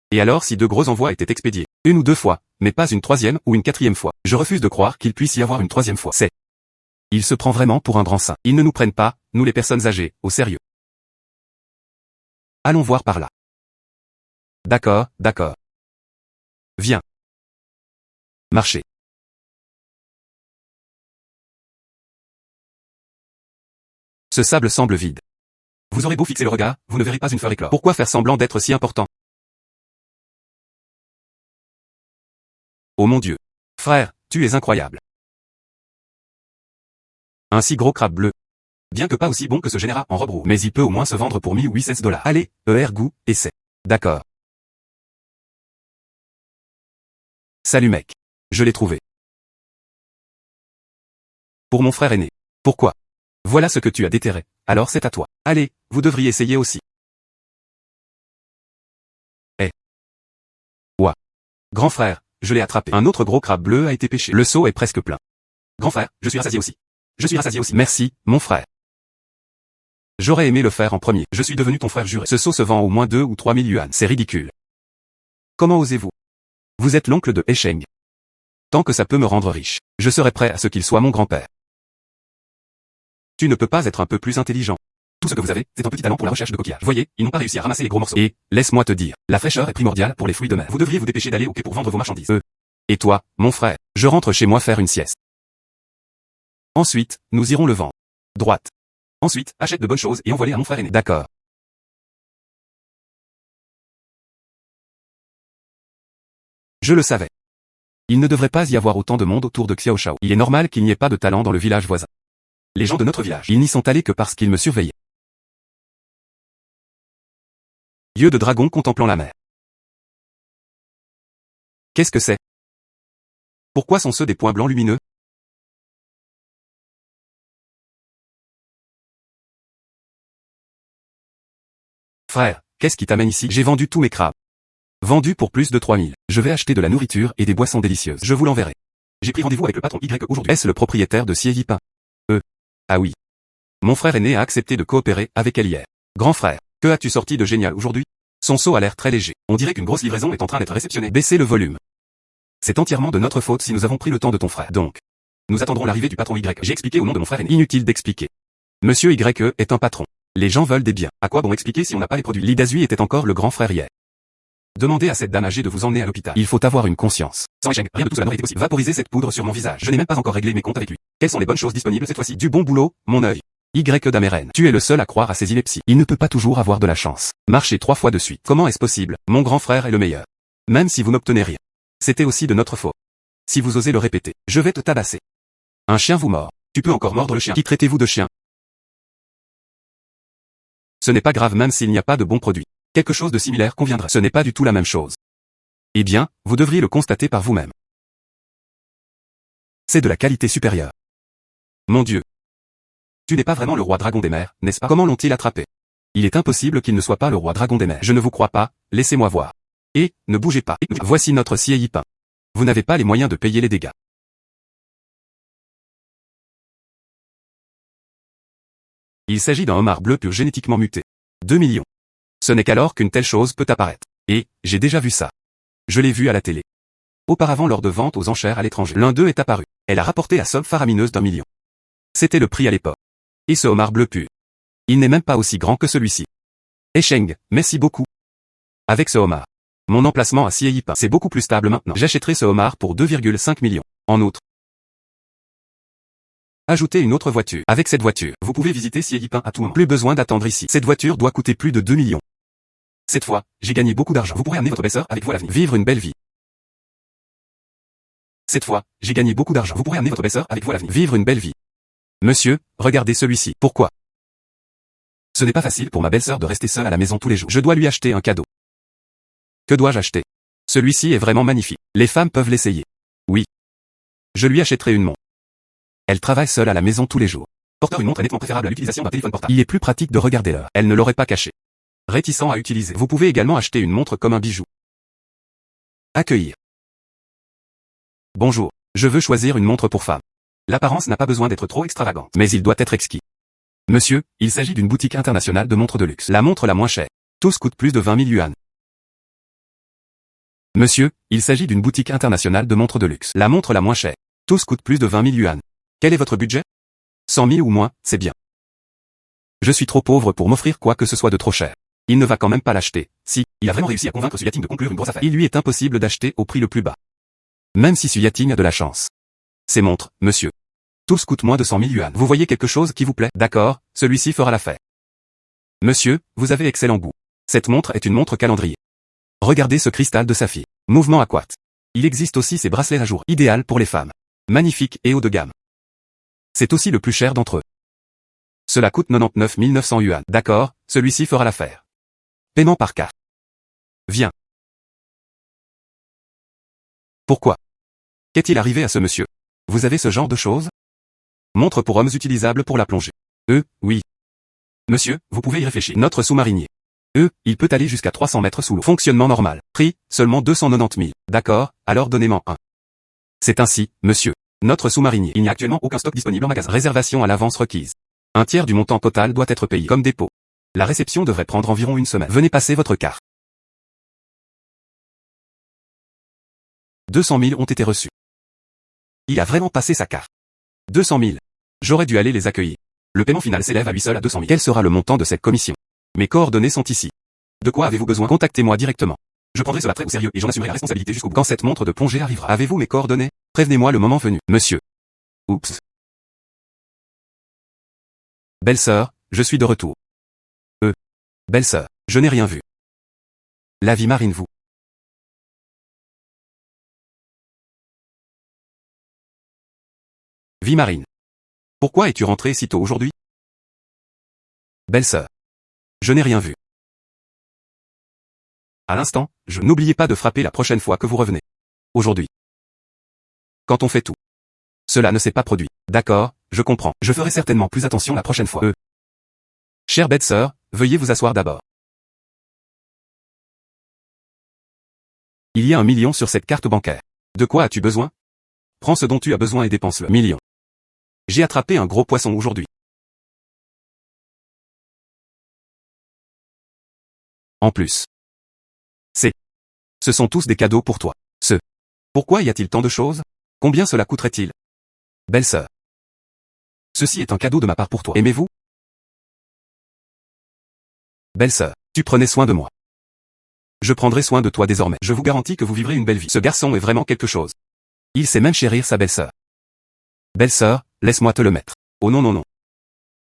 Et alors si 2 gros envois étaient expédiés, 1 ou 2 fois, mais pas une 3e ou une 4e fois, je refuse de croire qu'il puisse y avoir une 3e fois. C'est. Il se prend vraiment pour un grand saint. Ils ne nous prennent pas, nous les personnes âgées, au sérieux. Allons voir par là. D'accord, d'accord. Viens. Marchez. Ce sable semble vide. Vous aurez beau fixer le regard, vous ne verrez pas une fleur éclore. Pourquoi faire semblant d'être si important? Oh mon Dieu. Frère, tu es incroyable. Un si gros crabe bleu. Bien que pas aussi bon que ce général en robe rouge. Mais il peut au moins se vendre pour 1800 $. Allez, Ergu, essaie. D'accord. Salut mec. Je l'ai trouvé. Pour mon frère aîné. Pourquoi? Voilà ce que tu as déterré. Alors c'est à toi. Allez, vous devriez essayer aussi. Eh. Ouah. Grand frère, je l'ai attrapé. Un autre gros crabe bleu a été pêché. Le seau est presque plein. Grand frère, je suis rassasié aussi. Je suis rassasié aussi. Merci, mon frère. J'aurais aimé le faire en premier. Je suis devenu ton frère juré. Ce seau se vend au moins 2 ou 3 000 yuan. C'est ridicule. Comment osez-vous? Vous êtes l'oncle de Aisheng. Tant que ça peut me rendre riche, je serai prêt à ce qu'il soit mon grand-père. Tu ne peux pas être un peu plus intelligent. Tout ce que vous avez, c'est un petit talent pour la recherche de coquillages. Voyez, ils n'ont pas réussi à ramasser les gros morceaux. Et, laisse-moi te dire, la fraîcheur est primordiale pour les fruits de mer. Vous devriez vous dépêcher d'aller au quai pour vendre vos marchandises. Et toi, mon frère, je rentre chez moi faire une sieste. Ensuite, nous irons le vendre. Droite. Ensuite, achète de bonnes choses et envoie-les à mon frère aîné. D'accord. Je le savais. Il ne devrait pas y avoir autant de monde autour de Xiao Shao. Il est normal qu'il n'y ait pas de talent dans le village voisin. Les gens de notre village, ils n'y sont allés que parce qu'ils me surveillaient. Yeux de dragon contemplant la mer. Qu'est-ce que c'est? Pourquoi sont-ce des points blancs lumineux? Frère, qu'est-ce qui t'amène ici? J'ai vendu tous mes crabes. Vendu pour plus de 3000. Je vais acheter de la nourriture et des boissons délicieuses. Je vous l'enverrai. J'ai pris rendez-vous avec le patron Y aujourd'hui. Est-ce le propriétaire de Sieyipin? Ah oui. Mon frère aîné a accepté de coopérer avec elle hier. Grand frère, que as-tu sorti de génial aujourd'hui? Son seau a l'air très léger. On dirait qu'une grosse livraison est en train d'être réceptionnée. Baissez le volume. C'est entièrement de notre faute si nous avons pris le temps de ton frère. Donc, nous attendrons l'arrivée du patron Y. J'ai expliqué au nom de mon frère aîné. Inutile d'expliquer. Monsieur Y est un patron. Les gens veulent des biens. À quoi bon expliquer si on n'a pas les produits? Li Dazui était encore le grand frère hier. Demandez à cette dame âgée de vous emmener à l'hôpital. Il faut avoir une conscience. Sans échec, rien de tout cela n'aurait été possible. Vaporisez cette poudre sur mon visage. Je n'ai même pas encore réglé mes comptes avec lui. Quelles sont les bonnes choses disponibles cette fois-ci? Du bon boulot, mon œil. Y d'Amérène. Tu es le seul à croire à ces inepties. Il ne peut pas toujours avoir de la chance. Marcher 3 fois de suite. Comment est-ce possible? Mon grand frère est le meilleur. Même si vous n'obtenez rien. C'était aussi de notre faute. Si vous osez le répéter, je vais te tabasser. Un chien vous mord. Tu peux encore mordre le chien. Qui traitez-vous de chien? Ce n'est pas grave même s'il n'y a pas de bons produits. Quelque chose de similaire conviendrait. Ce n'est pas du tout la même chose. Eh bien, vous devriez le constater par vous-même. C'est de la qualité supérieure. Mon Dieu. Tu n'es pas vraiment le roi dragon des mers, n'est-ce pas? Comment l'ont-ils attrapé? Il est impossible qu'il ne soit pas le roi dragon des mers. Je ne vous crois pas, laissez-moi voir. Et, ne bougez pas. Voici notre CIP. Vous n'avez pas les moyens de payer les dégâts. Il s'agit d'un homard bleu pur génétiquement muté. 2 millions. Ce n'est qu'alors qu'une telle chose peut apparaître. Et, j'ai déjà vu ça. Je l'ai vu à la télé. Auparavant lors de ventes aux enchères à l'étranger. L'un d'eux est apparu. Elle a rapporté la somme faramineuse d'1 million. C'était le prix à l'époque. Et ce homard bleu pur. Il n'est même pas aussi grand que celui-ci. Esheng, merci beaucoup. Avec ce homard. Mon emplacement à CIP, c'est beaucoup plus stable maintenant. J'achèterai ce homard pour 2,5 millions. En outre. Ajoutez une autre voiture. Avec cette voiture, vous pouvez visiter CIP à tout moment. Plus besoin d'attendre ici. Cette voiture doit coûter plus de 2 millions. Cette fois, j'ai gagné beaucoup d'argent. Vous pourrez amener votre belle-sœur avec vous à l'avenir. Vivre une belle vie. Cette fois, j'ai gagné beaucoup d'argent. Vous pourrez amener votre belle-sœur avec vous à l'avenir. Vivre une belle vie. Monsieur, regardez celui-ci. Pourquoi? Ce n'est pas facile pour ma belle-sœur de rester seule à la maison tous les jours. Je dois lui acheter un cadeau. Que dois-je acheter? Celui-ci est vraiment magnifique. Les femmes peuvent l'essayer. Oui. Je lui achèterai une montre. Elle travaille seule à la maison tous les jours. Porteur une montre est nettement préférable à l'utilisation d'un téléphone portable. Il est plus pratique de regarder l'heure. Elle ne l'aurait pas caché. Réticent à utiliser. Vous pouvez également acheter une montre comme un bijou. Accueillir. Bonjour. Je veux choisir une montre pour femme. L'apparence n'a pas besoin d'être trop extravagante, mais il doit être exquis. Monsieur, il s'agit d'une boutique internationale de montres de luxe. La montre la moins chère. Tous coûtent plus de 20 000 yuan. Monsieur, il s'agit d'une boutique internationale de montres de luxe. La montre la moins chère. Tous coûtent plus de 20 000 yuan. Quel est votre budget? 100 000 ou moins, c'est bien. Je suis trop pauvre pour m'offrir quoi que ce soit de trop cher. Il ne va quand même pas l'acheter. Si, il a vraiment réussi à convaincre Su Yating de conclure une grosse affaire. Il lui est impossible d'acheter au prix le plus bas. Même si Su Yating a de la chance. Ces montres, monsieur. Tous coûtent moins de 100 000 yuan. Vous voyez quelque chose qui vous plaît? D'accord, celui-ci fera l'affaire. Monsieur, vous avez excellent goût. Cette montre est une montre calendrier. Regardez ce cristal de saphir. Mouvement à quart. Il existe aussi ces bracelets à jour, idéal pour les femmes. Magnifique et haut de gamme. C'est aussi le plus cher d'entre eux. Cela coûte 99 900 yuan. D'accord, celui-ci fera l'affaire. Paiement par carte. Viens. Pourquoi? Qu'est-il arrivé à ce monsieur? Vous avez ce genre de choses? Montre pour hommes utilisable pour la plongée. Oui. Monsieur, vous pouvez y réfléchir. Notre sous-marinier. Il peut aller jusqu'à 300 mètres sous l'eau. Fonctionnement normal. Prix, seulement 290 000. D'accord, alors donnez-moi un. C'est ainsi, monsieur. Notre sous-marinier. Il n'y a actuellement aucun stock disponible en magasin. Réservation à l'avance requise. Un tiers du montant total doit être payé comme dépôt. La réception devrait prendre environ une semaine. Venez passer votre carte. 200 000 ont été reçus. Il a vraiment passé sa carte. 200 000. J'aurais dû aller les accueillir. Le paiement final s'élève à lui seul à 200 000. Quel sera le montant de cette commission? Mes coordonnées sont ici. De quoi avez-vous besoin? Contactez-moi directement. Je prendrai cela très au sérieux et j'en assumerai la responsabilité jusqu'au bout. Quand cette montre de plongée arrivera, avez-vous mes coordonnées? Prévenez-moi le moment venu. Monsieur. Oups. Belle-sœur, je suis de retour. Belle-sœur, je n'ai rien vu. La vie marine vous. Vie marine. Pourquoi es-tu rentrée si tôt aujourd'hui? Belle-sœur. Je n'ai rien vu. À l'instant, n'oubliez pas de frapper la prochaine fois que vous revenez. Aujourd'hui. Quand on fait tout. Cela ne s'est pas produit. D'accord, je comprends. Je ferai certainement plus attention la prochaine fois. Chère belle-sœur, veuillez vous asseoir d'abord. Il y a 1 million sur cette carte bancaire. De quoi as-tu besoin? Prends ce dont tu as besoin et dépense-le. Million. J'ai attrapé un gros poisson aujourd'hui. En plus. Ce sont tous des cadeaux pour toi. Pourquoi y a-t-il tant de choses? Combien cela coûterait-il? Belle-sœur. Ceci est un cadeau de ma part pour toi. Aimez-vous? Belle-sœur, tu prenais soin de moi. Je prendrai soin de toi désormais. Je vous garantis que vous vivrez une belle vie. Ce garçon est vraiment quelque chose. Il sait même chérir sa belle-sœur. Belle-sœur, laisse-moi te le mettre. Oh non non non.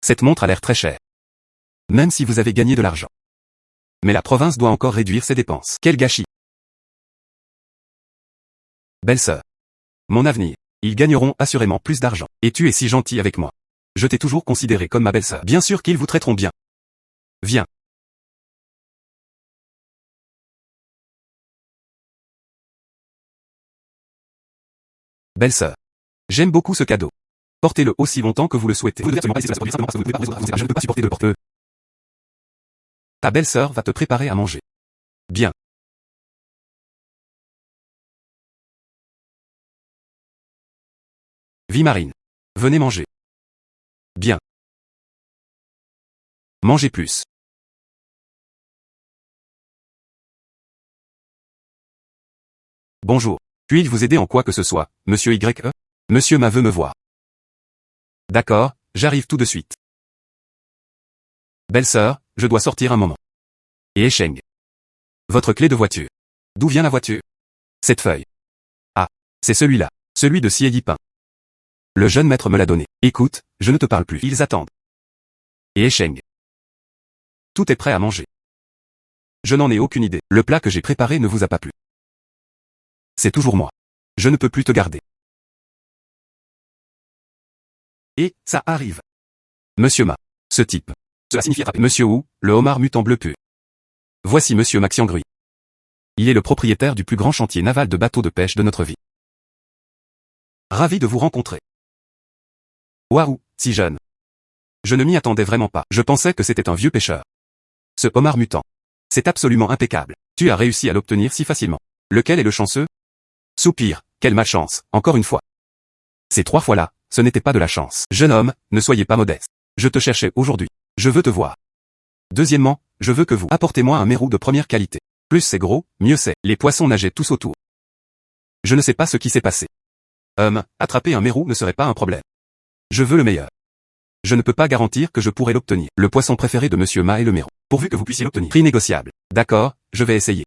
Cette montre a l'air très chère. Même si vous avez gagné de l'argent. Mais la province doit encore réduire ses dépenses. Quel gâchis. Belle-sœur. Mon avenir. Ils gagneront assurément plus d'argent. Et tu es si gentil avec moi. Je t'ai toujours considéré comme ma belle-sœur. Bien sûr qu'ils vous traiteront bien. Viens. Belle-sœur. J'aime beaucoup ce cadeau. Portez-le aussi longtemps que vous le souhaitez. Vous ne devez absolument pas laisser cela se produire simplement parce que vous ne pouvez pas résoudre. Je ne peux pas supporter de le porter. Ta belle-sœur va te préparer à manger. Bien. Vie Marine. Venez manger. Bien. Mangez plus. Bonjour. Puis-je vous aider en quoi que ce soit, monsieur Y.E. Monsieur Ma veut me voir. D'accord, j'arrive tout de suite. Belle-sœur, je dois sortir un moment. Et Esheng. Votre clé de voiture. D'où vient la voiture? Cette feuille. Ah, c'est celui-là. Celui de Sieyipin. Le jeune maître me l'a donné. Écoute, je ne te parle plus. Ils attendent. Et Esheng. Tout est prêt à manger. Je n'en ai aucune idée. Le plat que j'ai préparé ne vous a pas plu. C'est toujours moi. Je ne peux plus te garder. Et, ça arrive. Monsieur Ma. Ce type. Cela signifie attraper. Monsieur Wu, le homard mutant bleu pur. Voici Monsieur Maxiangru. Il est le propriétaire du plus grand chantier naval de bateaux de pêche de notre vie. Ravi de vous rencontrer. Waouh, si jeune. Je ne m'y attendais vraiment pas. Je pensais que c'était un vieux pêcheur. Ce homard mutant. C'est absolument impeccable. Tu as réussi à l'obtenir si facilement. Lequel est le chanceux? Soupir, quelle malchance, encore une fois. Ces 3 fois-là, ce n'était pas de la chance. Jeune homme, ne soyez pas modeste. Je te cherchais aujourd'hui. Je veux te voir. Deuxièmement, je veux que vous apportez-moi un mérou de première qualité. Plus c'est gros, mieux c'est. Les poissons nageaient tous autour. Je ne sais pas ce qui s'est passé. Attraper un mérou ne serait pas un problème. Je veux le meilleur. Je ne peux pas garantir que je pourrai l'obtenir. Le poisson préféré de Monsieur Ma est le mérou. Pourvu que vous puissiez l'obtenir. Prix négociable. D'accord, je vais essayer.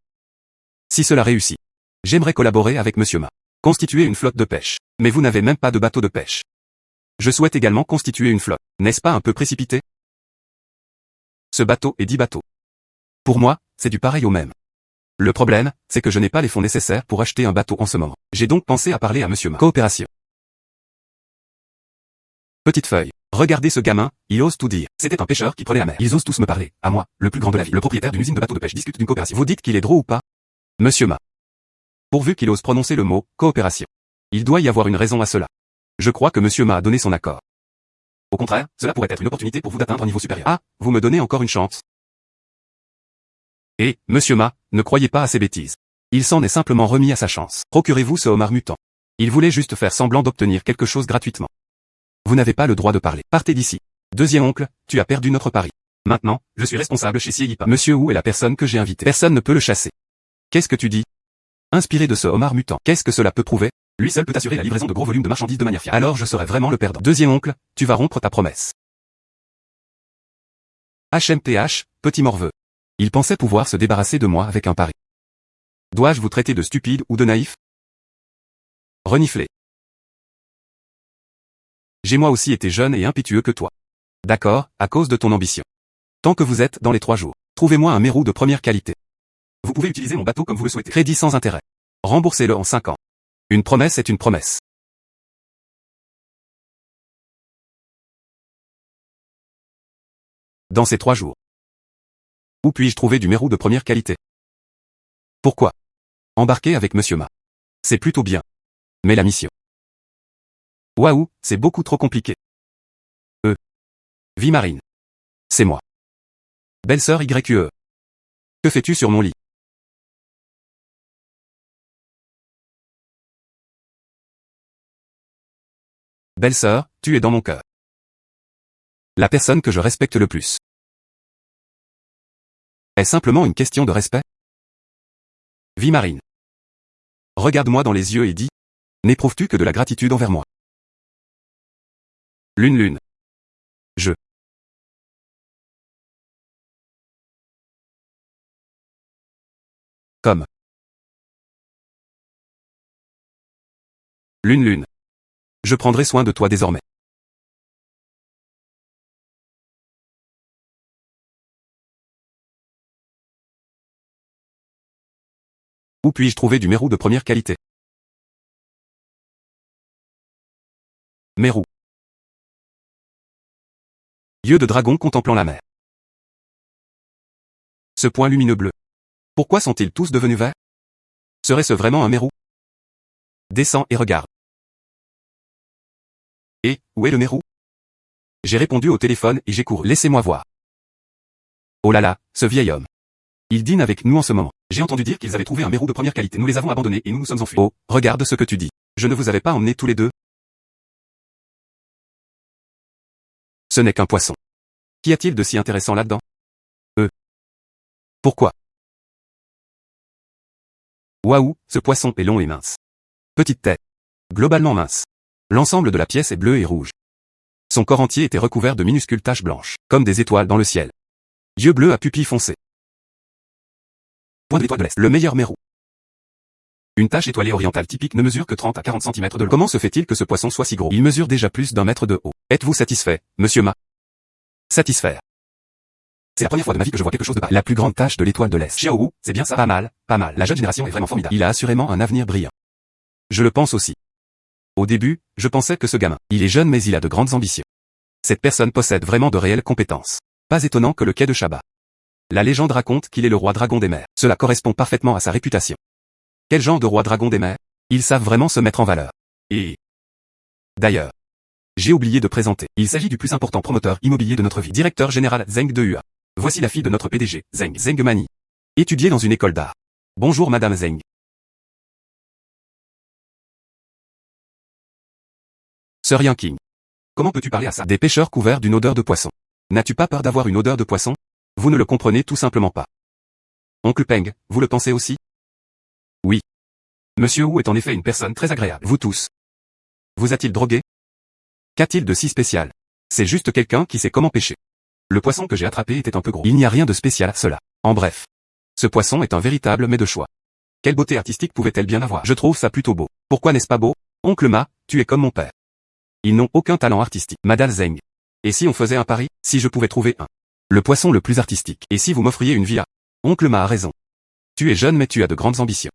Si cela réussit. J'aimerais collaborer avec Monsieur Ma. Constituer une flotte de pêche. Mais vous n'avez même pas de bateau de pêche. Je souhaite également constituer une flotte. N'est-ce pas un peu précipité? Ce bateau est 10 bateaux. Pour moi, c'est du pareil au même. Le problème, c'est que je n'ai pas les fonds nécessaires pour acheter un bateau en ce moment. J'ai donc pensé à parler à Monsieur Ma. Coopération. Petite feuille. Regardez ce gamin, il ose tout dire. C'était un pêcheur qui prenait la mer. Ils osent tous me parler, à moi, le plus grand de la ville. Le propriétaire d'une usine de bateaux de pêche discute d'une coopération. Vous dites qu'il est drôle ou pas? Monsieur Ma. Pourvu qu'il ose prononcer le mot, coopération. Il doit y avoir une raison à cela. Je crois que Monsieur Ma a donné son accord. Au contraire, cela pourrait être une opportunité pour vous d'atteindre un niveau supérieur. Ah, vous me donnez encore une chance. Et, Monsieur Ma, ne croyez pas à ces bêtises. Il s'en est simplement remis à sa chance. Procurez-vous ce homard mutant. Il voulait juste faire semblant d'obtenir quelque chose gratuitement. Vous n'avez pas le droit de parler. Partez d'ici. Deuxième oncle, tu as perdu notre pari. Maintenant, je suis responsable chez Sieyipin. Monsieur Wu est la personne que j'ai invitée. Personne ne peut le chasser. Qu'est-ce que tu dis? Inspiré de ce homard mutant. Qu'est-ce que cela peut prouver? Lui seul peut assurer la livraison de gros volumes de marchandises de manière fiable. Alors je serai vraiment le perdant. Deuxième oncle, tu vas rompre ta promesse. HMTH, petit morveux. Il pensait pouvoir se débarrasser de moi avec un pari. Dois-je vous traiter de stupide ou de naïf? Renifler. J'ai moi aussi été jeune et impétueux que toi. D'accord, à cause de ton ambition. Tant que vous êtes dans les 3 jours, trouvez-moi un mérou de première qualité. Vous pouvez utiliser mon bateau comme vous le souhaitez. Crédit sans intérêt. Remboursez-le en 5 ans. Une promesse est une promesse. Dans ces 3 jours. Où puis-je trouver du mérou de première qualité? Pourquoi? Embarquer avec Monsieur Ma. C'est plutôt bien. Mais la mission. Waouh, c'est beaucoup trop compliqué. Vie Marine. C'est moi. Belle-sœur YQE. Que fais-tu sur mon lit? Belle-sœur, tu es dans mon cœur. La personne que je respecte le plus. Est simplement une question de respect? Vie Marine. Regarde-moi dans les yeux et dis, n'éprouves-tu que de la gratitude envers moi? Lune. Je. Comme Lune. Je prendrai soin de toi désormais. Où puis-je trouver du mérou de première qualité? Mérou. Yeux de dragon contemplant la mer. Ce point lumineux bleu. Pourquoi sont-ils tous devenus verts? Serait-ce vraiment un mérou? Descends et regarde. Et, où est le mérou? J'ai répondu au téléphone et j'ai couru. Laissez-moi voir. Oh là là, ce vieil homme. Il dîne avec nous en ce moment. J'ai entendu dire qu'ils avaient trouvé un mérou de première qualité. Nous les avons abandonnés et nous nous sommes enfuis. Oh, regarde ce que tu dis. Je ne vous avais pas emmenés tous les deux? Ce n'est qu'un poisson. Qu'y a-t-il de si intéressant là-dedans? Pourquoi? Waouh, ce poisson est long et mince. Petite tête. Globalement mince. L'ensemble de la pièce est bleu et rouge. Son corps entier était recouvert de minuscules taches blanches, comme des étoiles dans le ciel. Yeux bleus à pupilles foncées. Point de l'étoile de l'Est. Le meilleur mérou. Une tache étoilée orientale typique ne mesure que 30 à 40 cm de long. Comment se fait-il que ce poisson soit si gros? Il mesure déjà plus d'1 mètre de haut. Êtes-vous satisfait, monsieur Ma? Satisfaire. C'est la première fois de ma vie que je vois quelque chose de pareil. La plus grande tache de l'étoile de l'Est. Xiaowu, c'est bien ça? Pas mal, pas mal. La jeune génération est vraiment formidable. Il a assurément un avenir brillant. Je le pense aussi. Au début, je pensais que ce gamin, il est jeune mais il a de grandes ambitions. Cette personne possède vraiment de réelles compétences. Pas étonnant que le quai de Shaba. La légende raconte qu'il est le roi dragon des mers. Cela correspond parfaitement à sa réputation. Quel genre de roi dragon des mers? Ils savent vraiment se mettre en valeur. Et... D'ailleurs, j'ai oublié de présenter. Il s'agit du plus important promoteur immobilier de notre vie. Directeur général Zeng de Hua. Voici la fille de notre PDG, Zeng Mani. Étudiée dans une école d'art. Bonjour madame Zeng. Sir Yanking. Comment peux-tu parler à ça? Des pêcheurs couverts d'une odeur de poisson. N'as-tu pas peur d'avoir une odeur de poisson? Vous ne le comprenez tout simplement pas. Oncle Peng, vous le pensez aussi? Oui. Monsieur Wu est en effet une personne très agréable. Vous tous. Vous a-t-il drogué? Qu'a-t-il de si spécial? C'est juste quelqu'un qui sait comment pêcher. Le poisson que j'ai attrapé était un peu gros. Il n'y a rien de spécial à cela. En bref. Ce poisson est un véritable mets de choix. Quelle beauté artistique pouvait-elle bien avoir? Je trouve ça plutôt beau. Pourquoi n'est-ce pas beau? Oncle Ma, tu es comme mon père. Ils n'ont aucun talent artistique. Madame Zeng. Et si on faisait un pari? Si je pouvais trouver le poisson le plus artistique. Et si vous m'offriez une villa? Oncle Ma a raison. Tu es jeune mais tu as de grandes ambitions.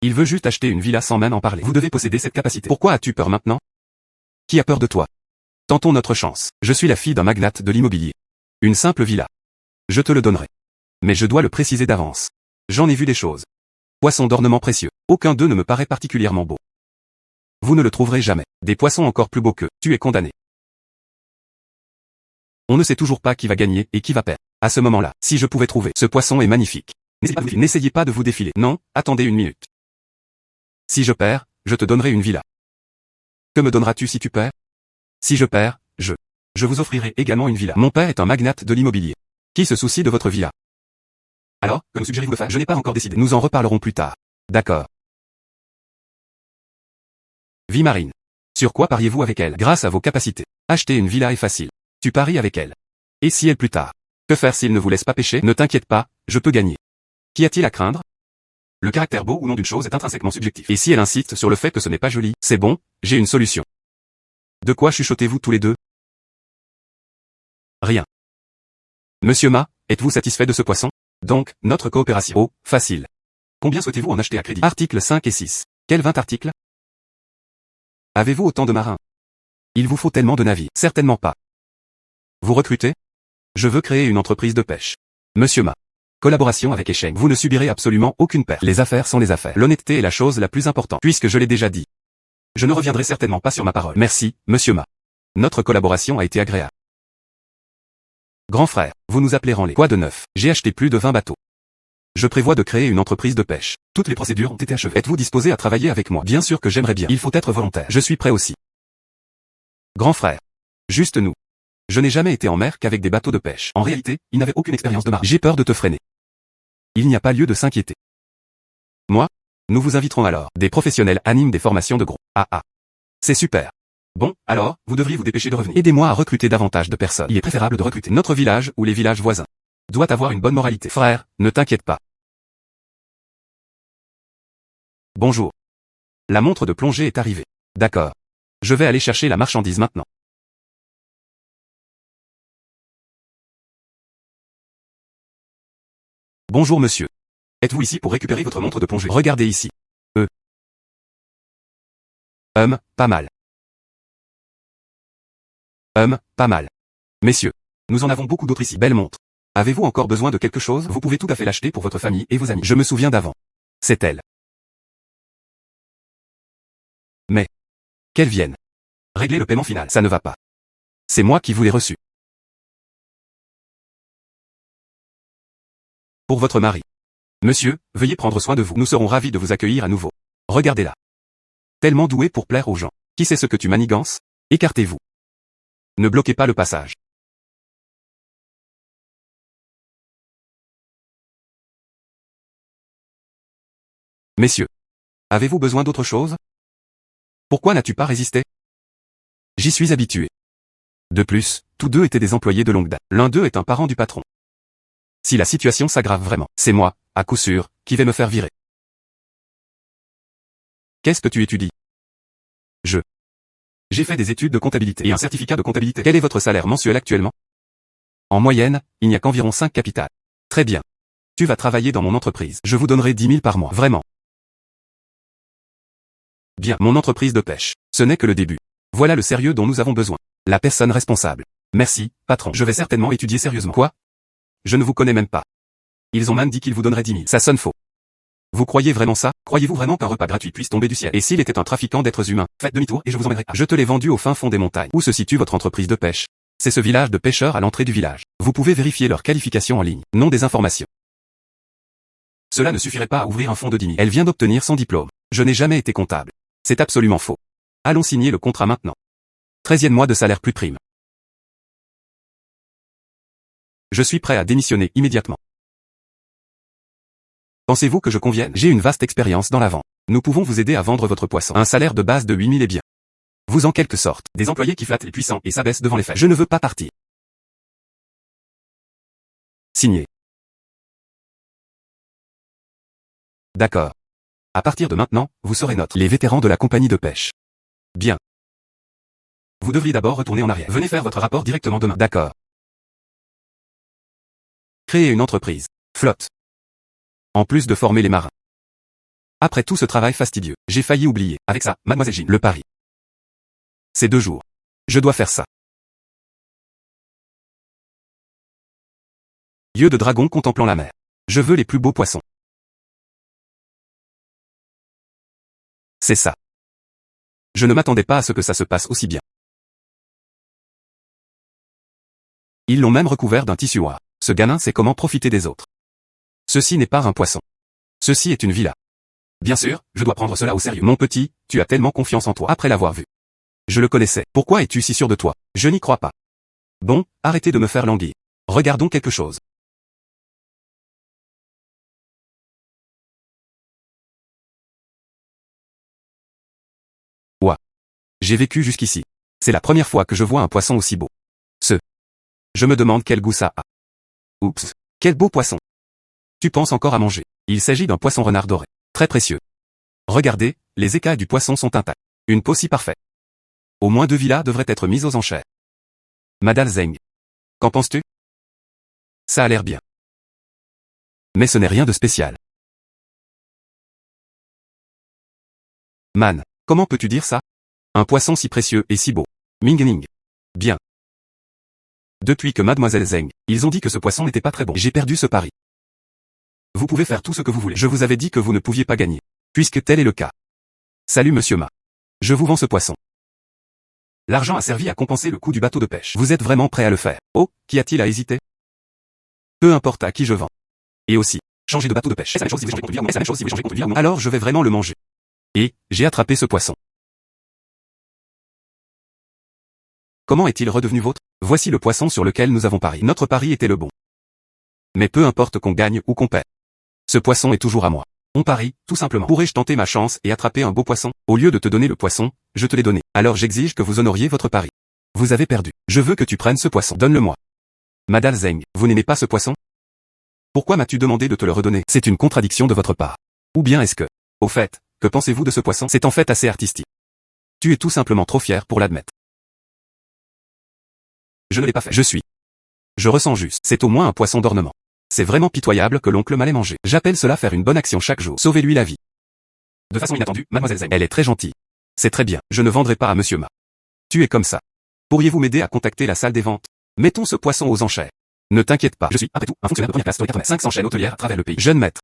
Il veut juste acheter une villa sans même en parler. Vous devez posséder cette capacité. Pourquoi as-tu peur maintenant? Qui a peur de toi? Tentons notre chance. Je suis la fille d'un magnate de l'immobilier. Une simple villa. Je te le donnerai. Mais je dois le préciser d'avance. J'en ai vu des choses. Poissons d'ornement précieux. Aucun d'eux ne me paraît particulièrement beau. Vous ne le trouverez jamais. Des poissons encore plus beaux que tu es condamné. On ne sait toujours pas qui va gagner et qui va perdre. À ce moment-là, si je pouvais trouver ce poisson est magnifique. N'essayez pas de vous défiler. Non, attendez une minute. Si je perds, je te donnerai une villa. Que me donneras-tu si tu perds? Si je perds, je vous offrirai également une villa. Mon père est un magnate de l'immobilier. Qui se soucie de votre villa? Alors, que me suggérez-vous de faire? Je n'ai pas encore décidé. Nous en reparlerons plus tard. D'accord. Vie marine. Sur quoi pariez-vous avec elle? Grâce à vos capacités. Acheter une villa est facile. Tu paries avec elle. Et si elle plus tard? Que faire s'il ne vous laisse pas pêcher? Ne t'inquiète pas, je peux gagner. Qu'y a-t-il à craindre? Le caractère beau ou non d'une chose est intrinsèquement subjectif. Et si elle insiste sur le fait que ce n'est pas joli, c'est bon, j'ai une solution. De quoi chuchotez-vous tous les deux? Rien. Monsieur Ma, êtes-vous satisfait de ce poisson? Donc, notre coopération. Oh, facile. Combien souhaitez-vous en acheter à crédit? Articles 5 et 6. Quels 20 articles? Avez-vous autant de marins? Il vous faut tellement de navires. Certainement pas. Vous recrutez? Je veux créer une entreprise de pêche. Monsieur Ma. Collaboration avec Esheng. Vous ne subirez absolument aucune perte. Les affaires sont les affaires. L'honnêteté est la chose la plus importante. Puisque je l'ai déjà dit. Je ne reviendrai certainement pas sur ma parole. Merci, monsieur Ma. Notre collaboration a été agréable. Grand frère, vous nous appellerez les quoi de neuf? J'ai acheté plus de 20 bateaux. Je prévois de créer une entreprise de pêche. Toutes les procédures ont été achevées. Êtes-vous disposé à travailler avec moi? Bien sûr que j'aimerais bien. Il faut être volontaire. Je suis prêt aussi. Grand frère. Juste nous. Je n'ai jamais été en mer qu'avec des bateaux de pêche. En réalité, il n'avait aucune expérience de marin. J'ai peur de te freiner. Il n'y a pas lieu de s'inquiéter. Moi? Nous vous inviterons alors. Des professionnels animent des formations de gros. Ah ah. C'est super. Bon, alors, vous devriez vous dépêcher de revenir. Aidez-moi à recruter davantage de personnes. Il est préférable de recruter notre village ou les villages voisins. Doit avoir une bonne moralité. Frère, ne t'inquiète pas. Bonjour. La montre de plongée est arrivée. D'accord. Je vais aller chercher la marchandise maintenant. Bonjour monsieur. Êtes-vous ici pour récupérer votre montre de plongée? Regardez ici. Pas mal. Pas mal. Messieurs. Nous en avons beaucoup d'autres ici. Belle montre. Avez-vous encore besoin de quelque chose? Vous pouvez tout à fait l'acheter pour votre famille et vos amis. Je me souviens d'avant. C'est elle. Mais. Qu'elle vienne. Régler le paiement final. Ça ne va pas. C'est moi qui vous l'ai reçu. Pour votre mari. Monsieur, veuillez prendre soin de vous. Nous serons ravis de vous accueillir à nouveau. Regardez-la. Tellement douée pour plaire aux gens. Qui sait ce que tu manigances? Écartez-vous. Ne bloquez pas le passage. Messieurs. Avez-vous besoin d'autre chose? Pourquoi n'as-tu pas résisté? J'y suis habitué. De plus, tous deux étaient des employés de longue date. L'un d'eux est un parent du patron. Si la situation s'aggrave vraiment, c'est moi, à coup sûr, qui vais me faire virer. Qu'est-ce que tu étudies? J'ai fait des études de comptabilité et un certificat de comptabilité. Quel est votre salaire mensuel actuellement? En moyenne, il n'y a qu'environ 5 capitales. Très bien. Tu vas travailler dans mon entreprise. Je vous donnerai 10 000 par mois. Vraiment. Bien, mon entreprise de pêche. Ce n'est que le début. Voilà le sérieux dont nous avons besoin. La personne responsable. Merci, patron. Je vais certainement étudier sérieusement. Quoi? Je ne vous connais même pas. Ils ont même dit qu'ils vous donneraient 10 000. Ça sonne faux. Vous croyez vraiment ça? Croyez-vous vraiment qu'un repas gratuit puisse tomber du ciel? Et s'il était un trafiquant d'êtres humains? Faites demi-tour et je vous emmènerai. Je te l'ai vendu au fin fond des montagnes. Où se situe votre entreprise de pêche? C'est ce village de pêcheurs à l'entrée du village. Vous pouvez vérifier leur qualification en ligne. Non des informations. Cela ne suffirait pas à ouvrir un fonds de 10 000. Elle vient d'obtenir son diplôme. Je n'ai jamais été comptable. C'est absolument faux. Allons signer le contrat maintenant. 13e mois de salaire plus prime. Je suis prêt à démissionner immédiatement. Pensez-vous que je convienne? J'ai une vaste expérience dans la vente. Nous pouvons vous aider à vendre votre poisson. Un salaire de base de 8 000 est bien. Vous en quelque sorte, des employés qui flattent les puissants et s'abaissent devant les faits. Je ne veux pas partir. Signé. D'accord. À partir de maintenant, vous serez notre. Les vétérans de la compagnie de pêche. Bien. Vous devriez d'abord retourner en arrière. Venez faire votre rapport directement demain. D'accord. Créer une entreprise. Flotte. En plus de former les marins. Après tout ce travail fastidieux, j'ai failli oublier, avec ça, Mademoiselle Jean, le pari. C'est 2 jours. Je dois faire ça. Yeux de dragon contemplant la mer. Je veux les plus beaux poissons. C'est ça. Je ne m'attendais pas à ce que ça se passe aussi bien. Ils l'ont même recouvert d'un tissu noir. Ce gamin sait comment profiter des autres. Ceci n'est pas un poisson. Ceci est une villa. Bien sûr, je dois prendre cela au sérieux. Mon petit, tu as tellement confiance en toi après l'avoir vu. Je le connaissais. Pourquoi es-tu si sûr de toi? Je n'y crois pas. Bon, arrêtez de me faire languir. Regardons quelque chose. Ouah. J'ai vécu jusqu'ici. C'est la première fois que je vois un poisson aussi beau. Je me demande quel goût ça a. Oups. Quel beau poisson. Tu penses encore à manger. Il s'agit d'un poisson renard doré. Très précieux. Regardez, les écailles du poisson sont intactes. Une peau si parfaite. Au moins 2 villas devraient être mises aux enchères. Madame Zeng. Qu'en penses-tu? Ça a l'air bien. Mais ce n'est rien de spécial. Man, comment peux-tu dire ça? Un poisson si précieux et si beau. Ming Ning. Bien. Depuis que Mademoiselle Zeng, ils ont dit que ce poisson n'était pas très bon. J'ai perdu ce pari. Vous pouvez faire tout ce que vous voulez. Je vous avais dit que vous ne pouviez pas gagner. Puisque tel est le cas. Salut Monsieur Ma. Je vous vends ce poisson. L'argent a servi à compenser le coût du bateau de pêche. Vous êtes vraiment prêt à le faire? Oh, qu'y a-t-il à hésiter? Peu importe à qui je vends. Et aussi, changer de bateau de pêche. Est-ce la même chose si vous changez contre le virement? Est-ce la même chose si vous changez contre le virement? Alors je vais vraiment le manger. Et, j'ai attrapé ce poisson. Comment est-il redevenu vôtre? Voici le poisson sur lequel nous avons parié. Notre pari était le bon. Mais peu importe qu'on gagne ou qu'on perd. Ce poisson est toujours à moi. On parie, tout simplement. Pourrais-je tenter ma chance et attraper un beau poisson? Au lieu de te donner le poisson, je te l'ai donné. Alors j'exige que vous honoriez votre pari. Vous avez perdu. Je veux que tu prennes ce poisson. Donne-le-moi. Madame Zeng, vous n'aimez pas ce poisson? Pourquoi m'as-tu demandé de te le redonner? C'est une contradiction de votre part. Ou bien est-ce que, au fait, Que pensez-vous de ce poisson? C'est en fait assez artistique. Tu es tout simplement trop fier pour l'admettre. Je ne l'ai pas fait. Je ressens juste. C'est au moins un poisson d'ornement. C'est vraiment pitoyable que l'oncle m'allait manger. J'appelle cela faire une bonne action chaque jour. Sauvez-lui la vie. De façon inattendue, mademoiselle Zeng. Elle est très gentille. C'est très bien. Je ne vendrai pas à monsieur Ma. Tu es comme ça. Pourriez-vous m'aider à contacter la salle des ventes? Mettons ce poisson aux enchères. Ne t'inquiète pas. Je suis, après tout, un fonctionnaire de première classe dans les 500 chaînes hôtelières à travers le pays. Jeune maître.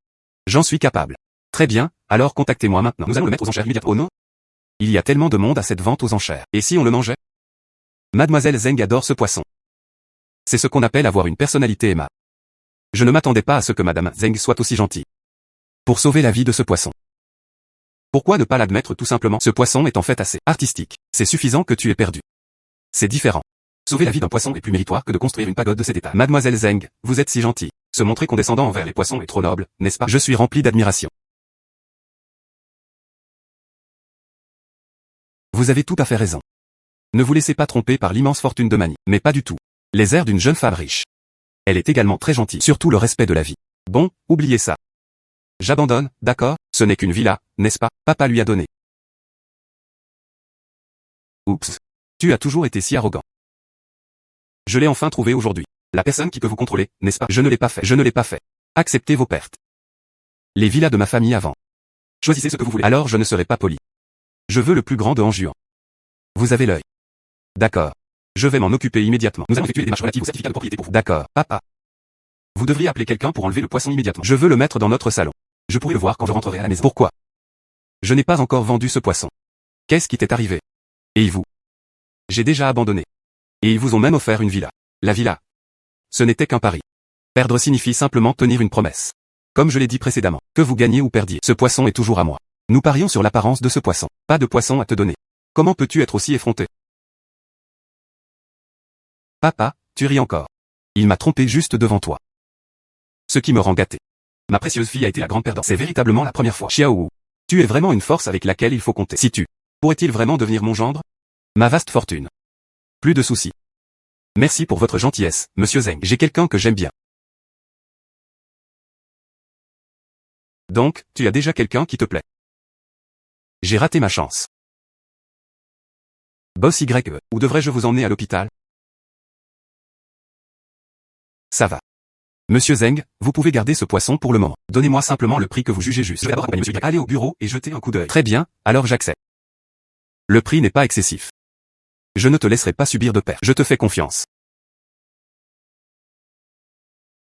J'en suis capable. Très bien, alors contactez-moi maintenant. Nous allons le mettre aux enchères immédiatement. Oh non? Il y a tellement de monde à cette vente aux enchères. Et si on le mangeait? Mademoiselle Zeng adore ce poisson. C'est ce qu'on appelle avoir une personnalité aimable. Je ne m'attendais pas à ce que Madame Zeng soit aussi gentille. Pour sauver la vie de ce poisson. Pourquoi ne pas l'admettre tout simplement? Ce poisson est en fait assez artistique. C'est suffisant que tu aies perdu. C'est différent. Sauver la vie d'un poisson est plus méritoire que de construire une pagode de cet état. Mademoiselle Zeng, vous êtes si gentille. Se montrer condescendant envers les poissons est trop noble, n'est-ce pas? Je suis rempli d'admiration. Vous avez tout à fait raison. Ne vous laissez pas tromper par l'immense fortune de Manny, mais pas du tout. Les airs d'une jeune femme riche. Elle est également très gentille, surtout le respect de la vie. Bon, oubliez ça. J'abandonne, d'accord? Ce n'est qu'une villa, n'est-ce pas? Papa lui a donné. Oups. Tu as toujours été si arrogant. Je l'ai enfin trouvé aujourd'hui. La personne qui peut vous contrôler, n'est-ce pas? Je ne l'ai pas fait. Je ne l'ai pas fait. Acceptez vos pertes. Les villas de ma famille avant. Choisissez ce que vous voulez. Alors je ne serai pas poli. Je veux le plus grand de Anjouan. Vous avez l'œil. D'accord. Je vais m'en occuper immédiatement. Nous allons effectuer des démarches relatives au certificat de propriété pour vous. D'accord, papa. Vous devriez appeler quelqu'un pour enlever le poisson immédiatement. Je veux le mettre dans notre salon. Je pourrai le voir quand je rentrerai à la maison. Pourquoi? Je n'ai pas encore vendu ce poisson. Qu'est-ce qui t'est arrivé? Et vous? J'ai déjà abandonné. Et ils vous ont même offert une villa. La villa. Ce n'était qu'un pari. Perdre signifie simplement tenir une promesse. Comme je l'ai dit précédemment, que vous gagnez ou perdiez, ce poisson est toujours à moi. Nous parions sur l'apparence de ce poisson. Pas de poisson à te donner. Comment peux-tu être aussi effronté? Papa, tu ris encore. Il m'a trompé juste devant toi. Ce qui me rend gâté. Ma précieuse fille a été la grande perdante. C'est véritablement la première fois. Xiao Wu. Tu es vraiment une force avec laquelle il faut compter. Si tu pourrais-il vraiment devenir mon gendre? Ma vaste fortune. Plus de soucis. Merci pour votre gentillesse, monsieur Zeng. J'ai quelqu'un que j'aime bien. Donc, tu as déjà quelqu'un qui te plaît. J'ai raté ma chance. Boss YE, où devrais-je vous emmener à l'hôpital? Ça va. Monsieur Zeng, vous pouvez garder ce poisson pour le moment. Donnez-moi simplement le prix que vous jugez juste. Je vais d'abord accompagner monsieur Y. Allez au bureau et jetez un coup d'œil. Très bien, alors j'accepte. Le prix n'est pas excessif. Je ne te laisserai pas subir de perte. Je te fais confiance.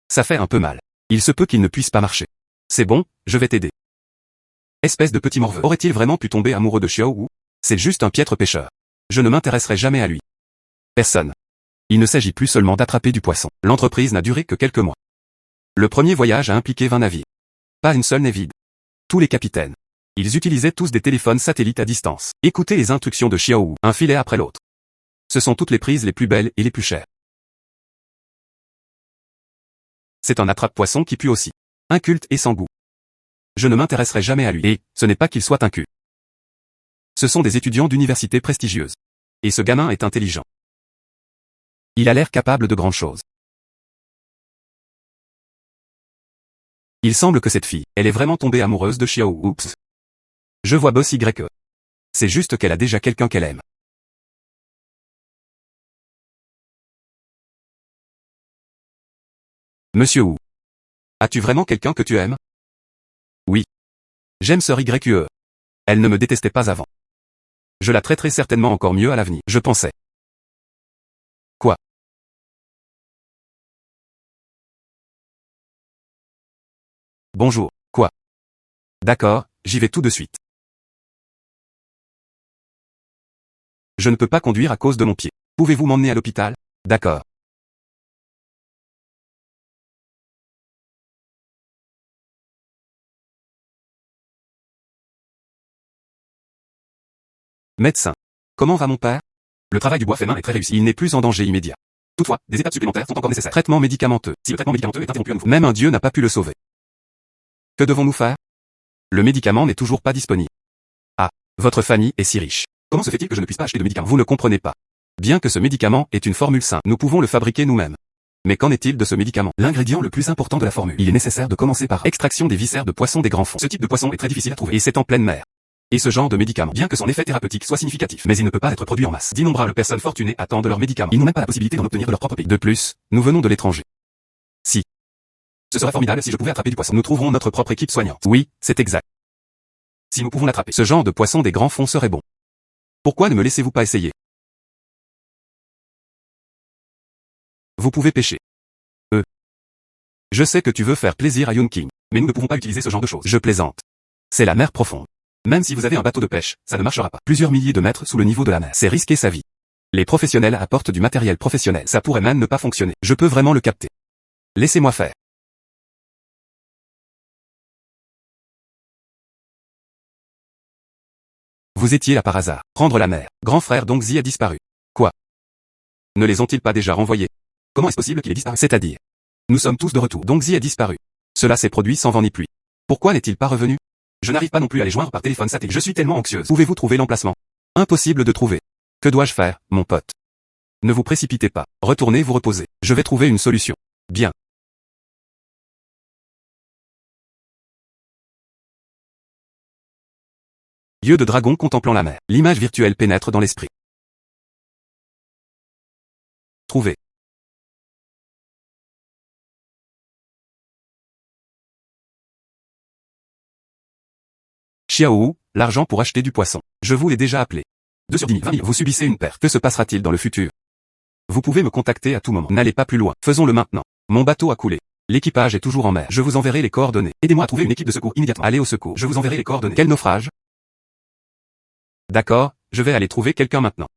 Ça fait un peu mal. Il se peut qu'il ne puisse pas marcher. C'est bon, je vais t'aider. Espèce de petit morveux. Aurait-il vraiment pu tomber amoureux de Xiao Wu? C'est juste un piètre pêcheur. Je ne m'intéresserai jamais à lui. Personne. Il ne s'agit plus seulement d'attraper du poisson. L'entreprise n'a duré que quelques mois. Le premier voyage a impliqué 20 navires. Pas une seule n'est vide. Tous les capitaines. Ils utilisaient tous des téléphones satellites à distance. Écoutez les instructions de Xiao Wu, un filet après l'autre. Ce sont toutes les prises les plus belles et les plus chères. C'est un attrape-poisson qui pue aussi. Inculte et sans goût. Je ne m'intéresserai jamais à lui. Et, ce n'est pas qu'il soit inculte. Ce sont des étudiants d'université prestigieuse. Et ce gamin est intelligent. Il a l'air capable de grandes choses. Il semble que cette fille, elle est vraiment tombée amoureuse de Xiao Wu. Oups. Je vois Boss YE. C'est juste qu'elle a déjà quelqu'un qu'elle aime. Monsieur Wu. As-tu vraiment quelqu'un que tu aimes? Oui. J'aime sœur YE. Elle ne me détestait pas avant. Je la traiterai certainement encore mieux à l'avenir. Je pensais. Quoi? Bonjour. Quoi? D'accord, j'y vais tout de suite. Je ne peux pas conduire à cause de mon pied. Pouvez-vous m'emmener à l'hôpital? D'accord. Médecin. Comment va mon père? Le travail du bois fait main est très réussi. Il n'est plus en danger immédiat. Toutefois, des étapes supplémentaires sont encore nécessaires. Traitement médicamenteux. Si le traitement médicamenteux est interrompu à nouveau, même un dieu n'a pas pu le sauver. Que devons-nous faire? Le médicament n'est toujours pas disponible. Ah, votre famille est si riche. Comment se fait-il que je ne puisse pas acheter de médicaments? Vous ne comprenez pas. Bien que ce médicament est une formule simple, nous pouvons le fabriquer nous-mêmes. Mais qu'en est-il de ce médicament? L'ingrédient le plus important de la formule. Il est nécessaire de commencer par extraction des viscères de poissons des grands fonds. Ce type de poisson est très difficile à trouver et c'est en pleine mer. Et ce genre de médicament, bien que son effet thérapeutique soit significatif, mais il ne peut pas être produit en masse. D'innombrables personnes fortunées attendent leurs médicaments. Ils n'ont même pas la possibilité d'en obtenir de leur propre pays. De plus, nous venons de l'étranger. Si. Ce serait formidable si je pouvais attraper du poisson. Nous trouverons notre propre équipe soignante. Oui, c'est exact. Si nous pouvons l'attraper, ce genre de poisson des grands fonds serait bon. Pourquoi ne me laissez-vous pas essayer? Vous pouvez pêcher. Je sais que tu veux faire plaisir à Yun King, mais nous ne pouvons pas utiliser ce genre de choses. Je plaisante. C'est la mer profonde. Même si vous avez un bateau de pêche, ça ne marchera pas. Plusieurs milliers de mètres sous le niveau de la mer. C'est risquer sa vie. Les professionnels apportent du matériel professionnel. Ça pourrait même ne pas fonctionner. Je peux vraiment le capter. Laissez-moi faire. Vous étiez là par hasard. Prendre la mer. Grand frère Dongzi a disparu. Quoi? Ne les ont-ils pas déjà renvoyés? Comment est-ce possible qu'il ait disparu? C'est-à-dire? Nous sommes tous de retour. Dongzi a disparu. Cela s'est produit sans vent ni pluie. Pourquoi n'est-il pas revenu? Je n'arrive pas non plus à les joindre par téléphone satellite. Je suis tellement anxieuse. Pouvez-vous trouver l'emplacement? Impossible de trouver. Que dois-je faire, mon pote? Ne vous précipitez pas. Retournez vous reposer. Je vais trouver une solution. Bien. Yeux de dragon contemplant la mer. L'image virtuelle pénètre dans l'esprit. Trouver. Xiaowu, l'argent pour acheter du poisson. Je vous l'ai déjà appelé. 2 sur 10 000, 20 000. Vous subissez une perte. Que se passera-t-il dans le futur? Vous pouvez me contacter à tout moment. N'allez pas plus loin. Faisons-le maintenant. Mon bateau a coulé. L'équipage est toujours en mer. Je vous enverrai les coordonnées. Aidez-moi à trouver une équipe de secours immédiatement. Allez au secours. Je vous enverrai les coordonnées. Quel naufrage? D'accord, je vais aller trouver quelqu'un maintenant.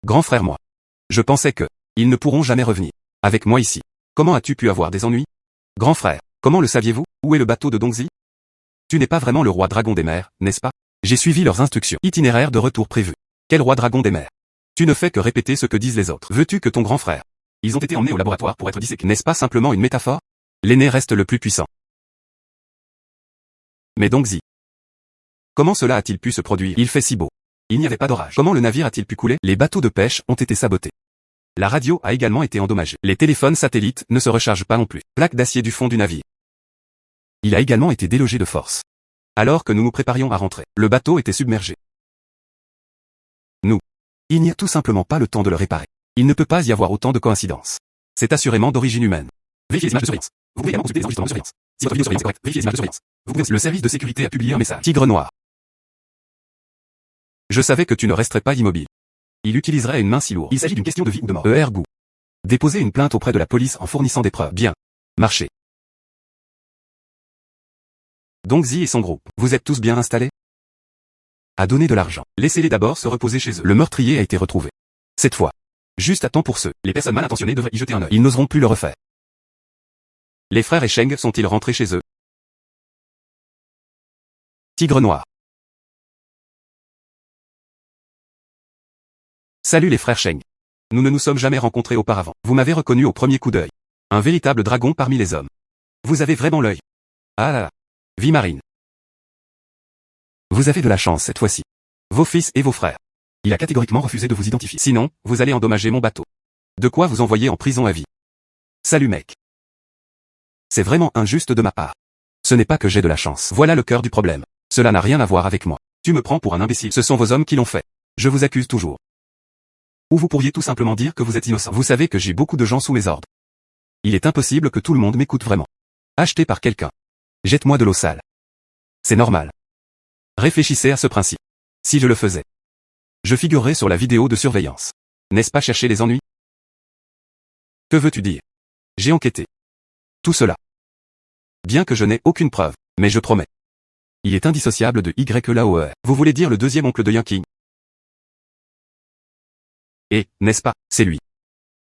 Grand frère moi. Je pensais que, ils ne pourront jamais revenir. Avec moi ici. Comment as-tu pu avoir des ennuis? Grand frère, comment le saviez-vous? Où est le bateau de Dongzi? Tu n'es pas vraiment le roi dragon des mers, n'est-ce pas? J'ai suivi leurs instructions. Itinéraire de retour prévu. Quel roi dragon des mers? Tu ne fais que répéter ce que disent les autres. Veux-tu que ton grand frère? Ils ont été emmenés au laboratoire pour être disséqués. N'est-ce pas simplement une métaphore? L'aîné reste le plus puissant. Mais Dongzi. Comment cela a-t-il pu se produire? Il fait si beau. Il n'y avait pas d'orage. Comment le navire a-t-il pu couler? Les bateaux de pêche ont été sabotés. La radio a également été endommagée. Les téléphones satellites ne se rechargent pas non plus. Plaque d'acier du fond du navire. Il a également été délogé de force. Alors que nous nous préparions à rentrer, le bateau était submergé. Il n'y a tout simplement pas le temps de le réparer. Il ne peut pas y avoir autant de coïncidences. C'est assurément d'origine humaine. Vérifiez les images de surveillance. Vous pouvez également consulter les enregistrements de surveillance. Si votre vidéo de surveillance est correcte, vérifiez les images de surveillance. Vous pouvez aussi. Le service de sécurité a publié un message. Tigre noir. Je savais que tu ne resterais pas immobile. Il utiliserait une main si lourde. Il s'agit d'une question de vie ou de mort. Ergo. Déposer une plainte auprès de la police en fournissant des preuves. Bien. Marchez. Dongzi et son groupe. Vous êtes tous bien installés? À donner de l'argent. Laissez-les d'abord se reposer chez eux. Le meurtrier a été retrouvé. Cette fois. Juste à temps pour ceux. Les personnes mal intentionnées devraient y jeter un œil. Ils n'oseront plus le refaire. Les frères et Sheng sont-ils rentrés chez eux? Tigre noir. Salut les frères Sheng. Nous ne nous sommes jamais rencontrés auparavant. Vous m'avez reconnu au premier coup d'œil. Un véritable dragon parmi les hommes. Vous avez vraiment l'œil. Ah là là. Vie marine. Vous avez de la chance cette fois-ci. Vos fils et vos frères. Il a catégoriquement refusé de vous identifier. Sinon, vous allez endommager mon bateau. De quoi vous envoyer en prison à vie. Salut mec. C'est vraiment injuste de ma part. Ce n'est pas que j'ai de la chance. Voilà le cœur du problème. Cela n'a rien à voir avec moi. Tu me prends pour un imbécile. Ce sont vos hommes qui l'ont fait. Je vous accuse toujours. Ou vous pourriez tout simplement dire que vous êtes innocent. Vous savez que j'ai beaucoup de gens sous mes ordres. Il est impossible que tout le monde m'écoute vraiment. Acheté par quelqu'un. Jette-moi de l'eau sale. C'est normal. Réfléchissez à ce principe. Si je le faisais. Je figurerais sur la vidéo de surveillance. N'est-ce pas chercher les ennuis? Que veux-tu dire? J'ai enquêté. Tout cela. Bien que je n'ai aucune preuve, mais je promets. Il est indissociable de YLAOE. Vous voulez dire le deuxième oncle de Yanking? Et, n'est-ce pas, c'est lui.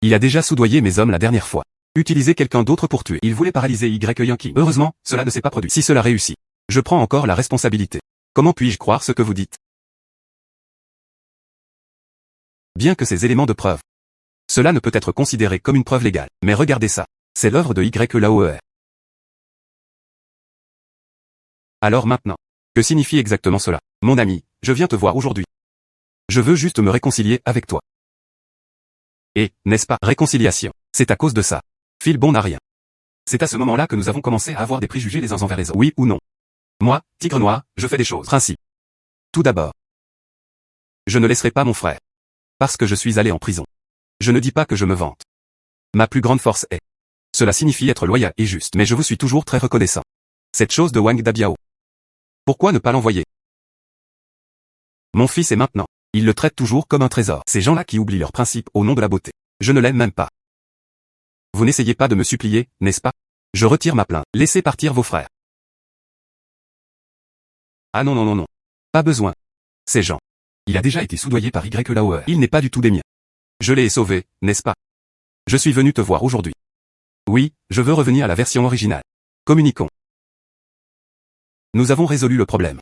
Il a déjà soudoyé mes hommes la dernière fois. Utilisé quelqu'un d'autre pour tuer. Il voulait paralyser Yanking. Heureusement, cela ne s'est pas produit. Si cela réussit, je prends encore la responsabilité. Comment puis-je croire ce que vous dites? Bien que ces éléments de preuve. Cela ne peut être considéré comme une preuve légale. Mais regardez ça. C'est l'œuvre de YLAOE. Alors maintenant. Que signifie exactement cela? Mon ami, je viens te voir aujourd'hui. Je veux juste me réconcilier avec toi. Et, n'est-ce pas, réconciliation. C'est à cause de ça. Philbon n'a rien. C'est à ce moment-là que nous avons commencé à avoir des préjugés les uns envers les autres. Oui ou non? Moi, Tigre Noir, je fais des choses. Principe. Tout d'abord. Je ne laisserai pas mon frère. Parce que je suis allé en prison. Je ne dis pas que je me vante. Ma plus grande force est. Cela signifie être loyal et juste, mais je vous suis toujours très reconnaissant. Cette chose de Wang Dabiao. Pourquoi ne pas l'envoyer? Mon fils est maintenant. Il le traite toujours comme un trésor. Ces gens-là qui oublient leurs principes au nom de la beauté. Je ne l'aime même pas. Vous n'essayez pas de me supplier, n'est-ce pas? Je retire ma plainte. Laissez partir vos frères. Ah non non non non. Pas besoin. Ces gens. Il a déjà été soudoyé par Y. Il n'est pas du tout des miens. Je l'ai sauvé, n'est-ce pas? Je suis venu te voir aujourd'hui. Oui, je veux revenir à la version originale. Communiquons. Nous avons résolu le problème.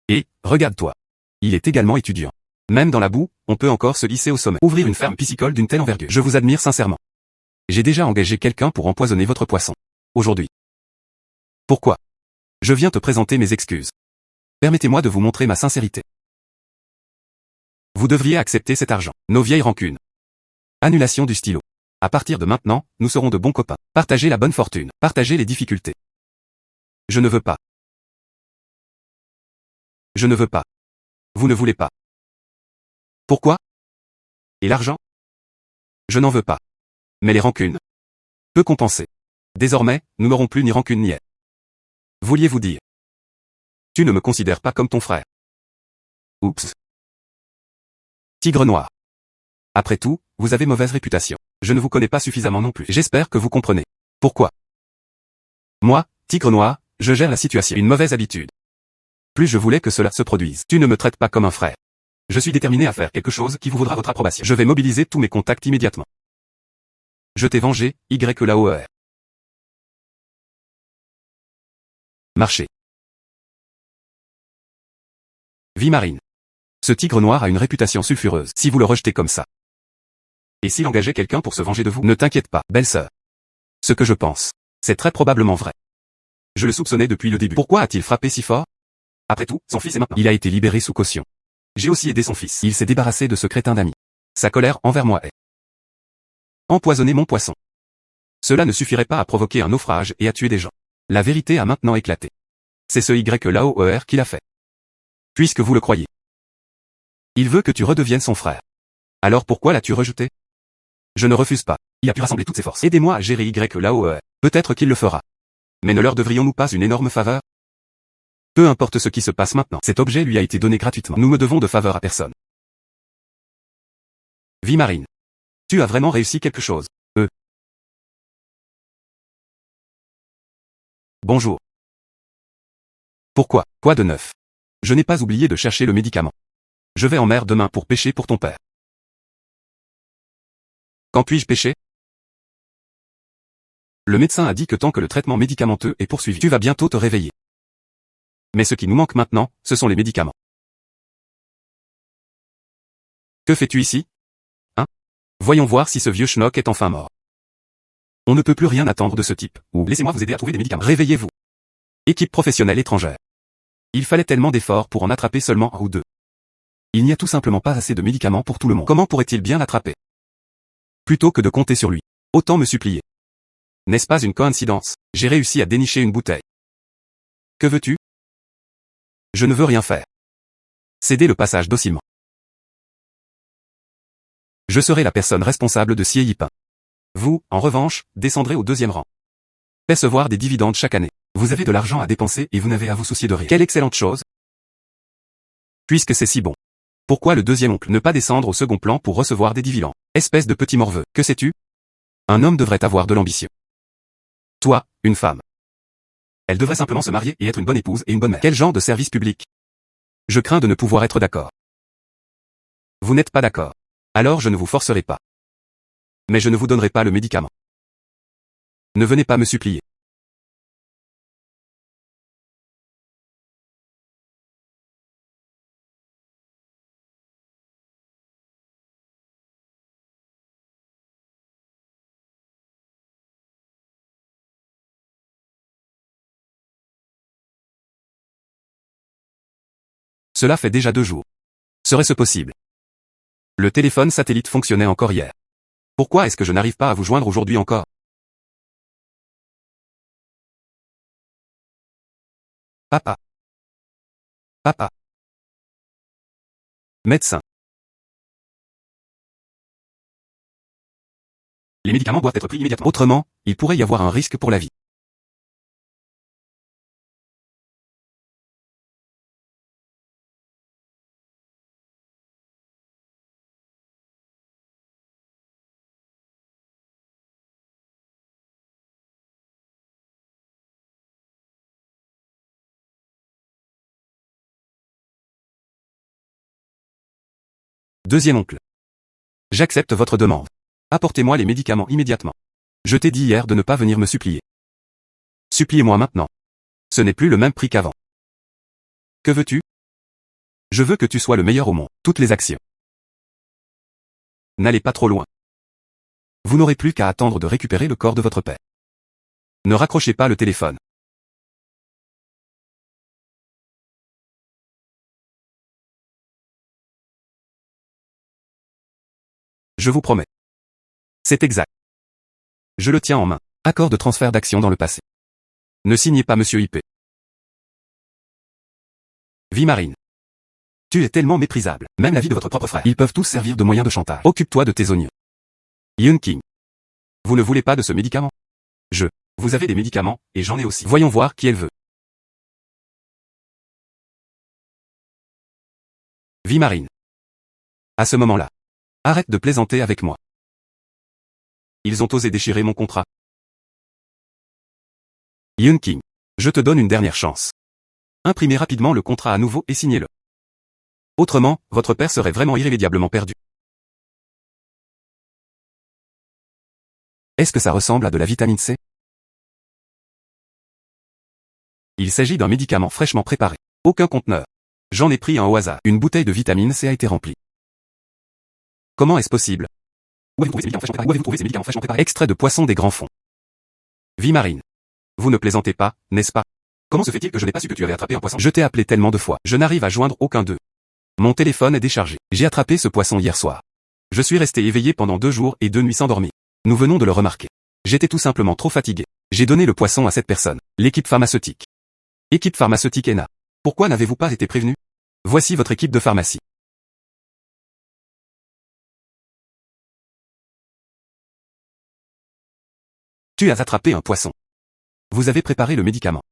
Et, regarde-toi. Il est également étudiant. Même dans la boue, on peut encore se hisser au sommet. Ouvrir une ferme piscicole d'une telle envergure. Je vous admire sincèrement. J'ai déjà engagé quelqu'un pour empoisonner votre poisson. Aujourd'hui. Pourquoi? Je viens te présenter mes excuses. Permettez-moi de vous montrer ma sincérité. Vous devriez accepter cet argent. Nos vieilles rancunes. Annulation du stylo. À partir de maintenant, nous serons de bons copains. Partagez la bonne fortune. Partagez les difficultés. Je ne veux pas. Je ne veux pas. Vous ne voulez pas. Pourquoi? Et l'argent? Je n'en veux pas. Mais les rancunes? Peu compenser. Désormais, nous n'aurons plus ni rancune ni haine. Vouliez-vous dire? Tu ne me considères pas comme ton frère. Oups. Tigre Noir. Après tout, vous avez mauvaise réputation. Je ne vous connais pas suffisamment non plus. J'espère que vous comprenez. Pourquoi? Moi, Tigre Noir, je gère la situation. Une mauvaise habitude. Plus je voulais que cela se produise. Tu ne me traites pas comme un frère. Je suis déterminé à faire quelque chose qui vous vaudra votre approbation. Je vais mobiliser tous mes contacts immédiatement. Je t'ai vengé, YLAOER. Marché. Vie marine. Ce tigre noir a une réputation sulfureuse. Si vous le rejetez comme ça. Et s'il engageait quelqu'un pour se venger de vous? Ne t'inquiète pas, belle-sœur. Ce que je pense, c'est très probablement vrai. Je le soupçonnais depuis le début. Pourquoi a-t-il frappé si fort? Après tout, son fils est maintenant. Il a été libéré sous caution. J'ai aussi aidé son fils. Il s'est débarrassé de ce crétin d'ami. Sa colère envers moi est empoisonner mon poisson. Cela ne suffirait pas à provoquer un naufrage et à tuer des gens. La vérité a maintenant éclaté. C'est ce YLAOER qui l'a fait. Puisque vous le croyez. Il veut que tu redeviennes son frère. Alors pourquoi l'as-tu rejeté? Je ne refuse pas. Il a pu rassembler toutes ses forces. Aidez-moi à gérer YLAOER. Peut-être qu'il le fera. Mais ne leur devrions-nous pas une énorme faveur? Peu importe ce qui se passe maintenant, cet objet lui a été donné gratuitement. Nous me devons de faveur à personne. Vie marine. Tu as vraiment réussi quelque chose. Bonjour. Pourquoi? Quoi de neuf? Je n'ai pas oublié de chercher le médicament. Je vais en mer demain pour pêcher pour ton père. Quand puis-je pêcher? Le médecin a dit que tant que le traitement médicamenteux est poursuivi, tu vas bientôt te réveiller. Mais ce qui nous manque maintenant, ce sont les médicaments. Que fais-tu ici? Hein? Voyons voir si ce vieux schnock est enfin mort. On ne peut plus rien attendre de ce type, ou laissez-moi vous aider à trouver des médicaments. Réveillez-vous. Équipe professionnelle étrangère. Il fallait tellement d'efforts pour en attraper seulement un ou deux. Il n'y a tout simplement pas assez de médicaments pour tout le monde. Comment pourrait-il bien l'attraper? Plutôt que de compter sur lui. Autant me supplier. N'est-ce pas une coïncidence? J'ai réussi à dénicher une bouteille. Que veux-tu? Je ne veux rien faire. Céder le passage docilement. Je serai la personne responsable de Xie Yipin. Vous, en revanche, descendrez au 2e rang. Percevoir des dividendes chaque année. Vous avez de l'argent à dépenser et vous n'avez à vous soucier de rien. Quelle excellente chose! Puisque c'est si bon. Pourquoi le deuxième oncle ne pas descendre au second plan pour recevoir des dividendes? Espèce de petit morveux, que sais-tu? Un homme devrait avoir de l'ambition. Toi, une femme. Elle devrait simplement se marier et être une bonne épouse et une bonne mère. Quel genre de service public? Je crains de ne pouvoir être d'accord. Vous n'êtes pas d'accord. Alors je ne vous forcerai pas. Mais je ne vous donnerai pas le médicament. Ne venez pas me supplier. Cela fait déjà 2 jours. Serait-ce possible? Le téléphone satellite fonctionnait encore hier. Pourquoi est-ce que je n'arrive pas à vous joindre aujourd'hui encore? Papa. Papa. Médecin. Les médicaments doivent être pris immédiatement. Autrement, il pourrait y avoir un risque pour la vie. Deuxième oncle. J'accepte votre demande. Apportez-moi les médicaments immédiatement. Je t'ai dit hier de ne pas venir me supplier. Suppliez-moi maintenant. Ce n'est plus le même prix qu'avant. Que veux-tu? Je veux que tu sois le meilleur au monde. Toutes les actions. N'allez pas trop loin. Vous n'aurez plus qu'à attendre de récupérer le corps de votre père. Ne raccrochez pas le téléphone. Je vous promets. C'est exact. Je le tiens en main. Accord de transfert d'action dans le passé. Ne signez pas Monsieur IP. Vie marine. Tu es tellement méprisable. Même la vie de votre propre frère. Ils peuvent tous servir de moyen de chantage. Occupe-toi de tes oignons. Yun King. Vous ne voulez pas de ce médicament? Vous avez des médicaments, et j'en ai aussi. Voyons voir qui elle veut. Vie marine. À ce moment-là. Arrête de plaisanter avec moi. Ils ont osé déchirer mon contrat. Yun King. Je te donne une dernière chance. Imprimez rapidement le contrat à nouveau et signez-le. Autrement, votre père serait vraiment irrémédiablement perdu. Est-ce que ça ressemble à de la vitamine C? Il s'agit d'un médicament fraîchement préparé. Aucun conteneur. J'en ai pris un au hasard. Une bouteille de vitamine C a été remplie. Comment est-ce possible? Où avez-vous trouvé ces médicaments fraîchement préparés? Extrait de poisson des grands fonds. Vie marine. Vous ne plaisantez pas, n'est-ce pas? Comment se fait-il que je n'ai pas su que tu avais attrapé un poisson? Je t'ai appelé tellement de fois. Je n'arrive à joindre aucun d'eux. Mon téléphone est déchargé. J'ai attrapé ce poisson hier soir. Je suis resté éveillé pendant 2 jours et 2 nuits sans dormir. Nous venons de le remarquer. J'étais tout simplement trop fatigué. J'ai donné le poisson à cette personne. L'équipe pharmaceutique. Équipe pharmaceutique ENA. Pourquoi n'avez-vous pas été prévenu? Voici votre équipe de pharmacie. Tu as attrapé un poisson. Vous avez préparé le médicament.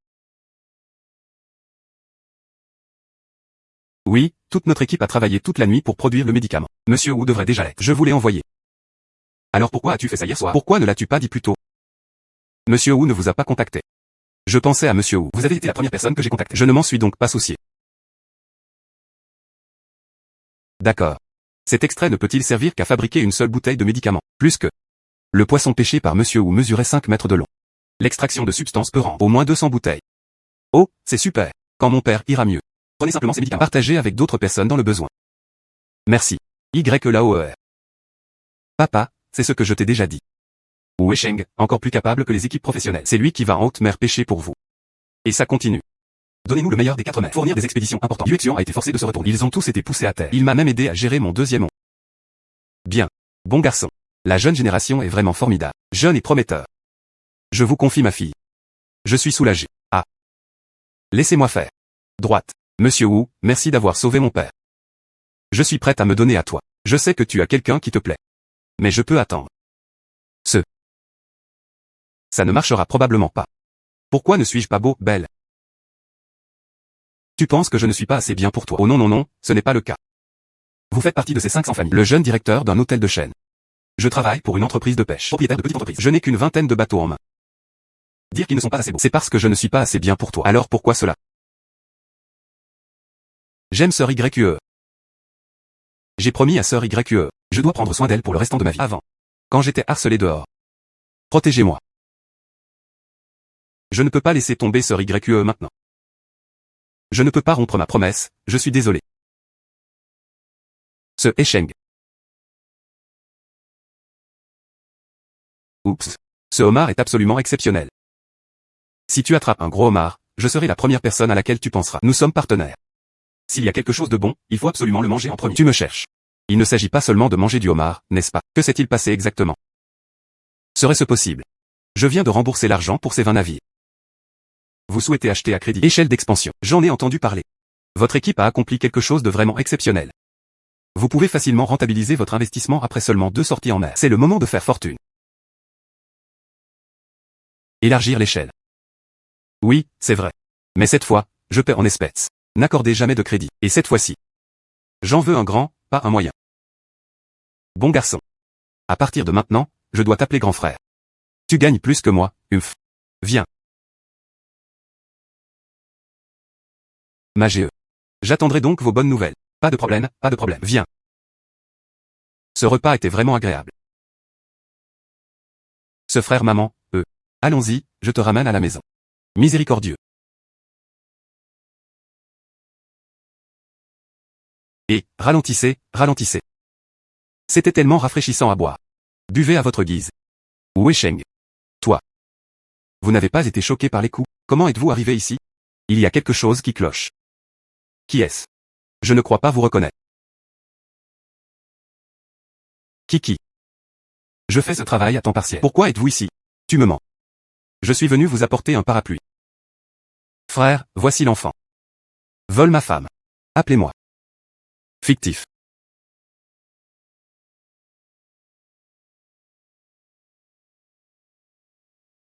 Oui, toute notre équipe a travaillé toute la nuit pour produire le médicament. Monsieur Wu devrait déjà l'être. Je vous l'ai envoyé. Alors pourquoi as-tu fait ça hier soir? Pourquoi ne l'as-tu pas dit plus tôt? Monsieur Wu ne vous a pas contacté. Je pensais à Monsieur Wu. Vous avez été la première personne que j'ai contactée. Je ne m'en suis donc pas soucié. D'accord. Cet extrait ne peut-il servir qu'à fabriquer une seule bouteille de médicament? Plus que. Le poisson pêché par Monsieur Wu mesurait 5 mètres de long. L'extraction de substances peut rendre au moins 200 bouteilles. Oh, c'est super. Quand mon père ira mieux. Prenez simplement ces médicaments. Partagez avec d'autres personnes dans le besoin. Merci. YLAOER. Papa, c'est ce que je t'ai déjà dit. Wu Sheng, encore plus capable que les équipes professionnelles. C'est lui qui va en haute mer pêcher pour vous. Et ça continue. Donnez-nous le meilleur des 4 mers. Fournir des expéditions importantes. Yuexian a été forcé de se retourner. Ils ont tous été poussés à terre. Il m'a même aidé à gérer mon deuxième oncle. Bien. Bon garçon. La jeune génération est vraiment formidable. Jeune et prometteur. Je vous confie ma fille. Je suis soulagé. Ah. Laissez-moi faire. Droite. Monsieur Wu, merci d'avoir sauvé mon père. Je suis prête à me donner à toi. Je sais que tu as quelqu'un qui te plaît. Mais je peux attendre. Ça ne marchera probablement pas. Pourquoi ne suis-je pas beau, belle? Tu penses que je ne suis pas assez bien pour toi? Oh non non non, ce n'est pas le cas. Vous faites partie de ces 500 familles. Le jeune directeur d'un hôtel de chaîne. Je travaille pour une entreprise de pêche. Propriétaire de petite entreprise. Je n'ai qu'une vingtaine de bateaux en main. Dire qu'ils ne sont pas assez beaux. C'est parce que je ne suis pas assez bien pour toi. Alors pourquoi cela? J'aime Sœur YQE. J'ai promis à Sœur YQE. Je dois prendre soin d'elle pour le restant de ma vie. Avant. Quand j'étais harcelé dehors. Protégez-moi. Je ne peux pas laisser tomber Sœur YQE maintenant. Je ne peux pas rompre ma promesse, je suis désolé. Ce Sheng. Oups. Ce homard est absolument exceptionnel. Si tu attrapes un gros homard, je serai la première personne à laquelle tu penseras. Nous sommes partenaires. S'il y a quelque chose de bon, il faut absolument le manger en premier. Tu me cherches. Il ne s'agit pas seulement de manger du homard, n'est-ce pas? Que s'est-il passé exactement? Serait-ce possible? Je viens de rembourser l'argent pour ces 20 navires. Vous souhaitez acheter à crédit. Échelle d'expansion. J'en ai entendu parler. Votre équipe a accompli quelque chose de vraiment exceptionnel. Vous pouvez facilement rentabiliser votre investissement après seulement 2 sorties en mer. C'est le moment de faire fortune. Élargir l'échelle. Oui, c'est vrai. Mais cette fois, je paie en espèces. N'accordez jamais de crédit. Et cette fois-ci, j'en veux un grand, pas un moyen. Bon garçon. À partir de maintenant, je dois t'appeler grand frère. Tu gagnes plus que moi, Humph. Viens. Ma GE. J'attendrai donc vos bonnes nouvelles. Pas de problème, pas de problème. Viens. Ce repas était vraiment agréable. Ce frère maman, allons-y, je te ramène à la maison. Miséricordieux. Et, ralentissez, ralentissez. C'était tellement rafraîchissant à boire. Buvez à votre guise. Wei Sheng. Toi. Vous n'avez pas été choqué par les coups? Comment êtes-vous arrivé ici? Il y a quelque chose qui cloche. Qui est-ce? Je ne crois pas vous reconnaître. Qui? Je fais ce travail à temps partiel. Pourquoi êtes-vous ici? Tu me mens. Je suis venu vous apporter un parapluie. Frère, voici l'enfant. Vole ma femme. Appelez-moi. Fictif.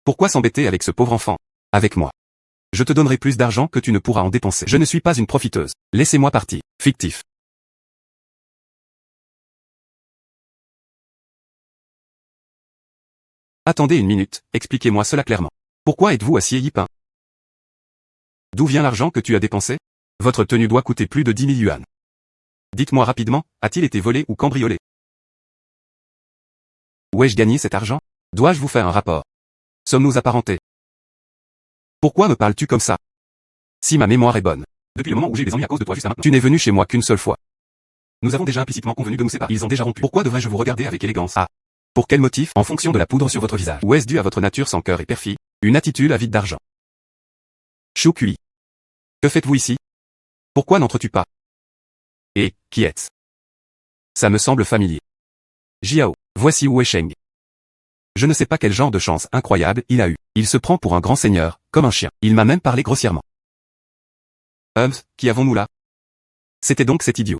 Pourquoi s'embêter avec ce pauvre enfant? Avec moi. Je te donnerai plus d'argent que tu ne pourras en dépenser. Je ne suis pas une profiteuse. Laissez-moi partir. Fictif. Attendez une minute, expliquez-moi cela clairement. Pourquoi êtes-vous à Xie-Yi-Pin? D'où vient l'argent que tu as dépensé? Votre tenue doit coûter plus de 10 000 yuan. Dites-moi rapidement, a-t-il été volé ou cambriolé? Où ai-je gagné cet argent? Dois-je vous faire un rapport? Sommes-nous apparentés? Pourquoi me parles-tu comme ça? Si ma mémoire est bonne. Depuis le moment où j'ai des ennuis à cause de toi jusqu'à maintenant. Tu n'es venu chez moi qu'une seule fois. Nous avons déjà implicitement convenu de nous séparer. Ils ont déjà rompu. Pourquoi devrais-je vous regarder avec élégance? Ah. Pour quel motif? En fonction de la poudre sur votre visage. Ou est-ce dû à votre nature sans cœur et perfide? Une attitude avide d'argent. Chou culi. Que faites-vous ici? Pourquoi n'entres-tu pas? Et, qui êtes-ce? Ça me semble familier. Jiao, voici Wei Sheng. Je ne sais pas quel genre de chance incroyable il a eu. Il se prend pour un grand seigneur, comme un chien. Il m'a même parlé grossièrement. Qui avons-nous là? C'était donc cet idiot.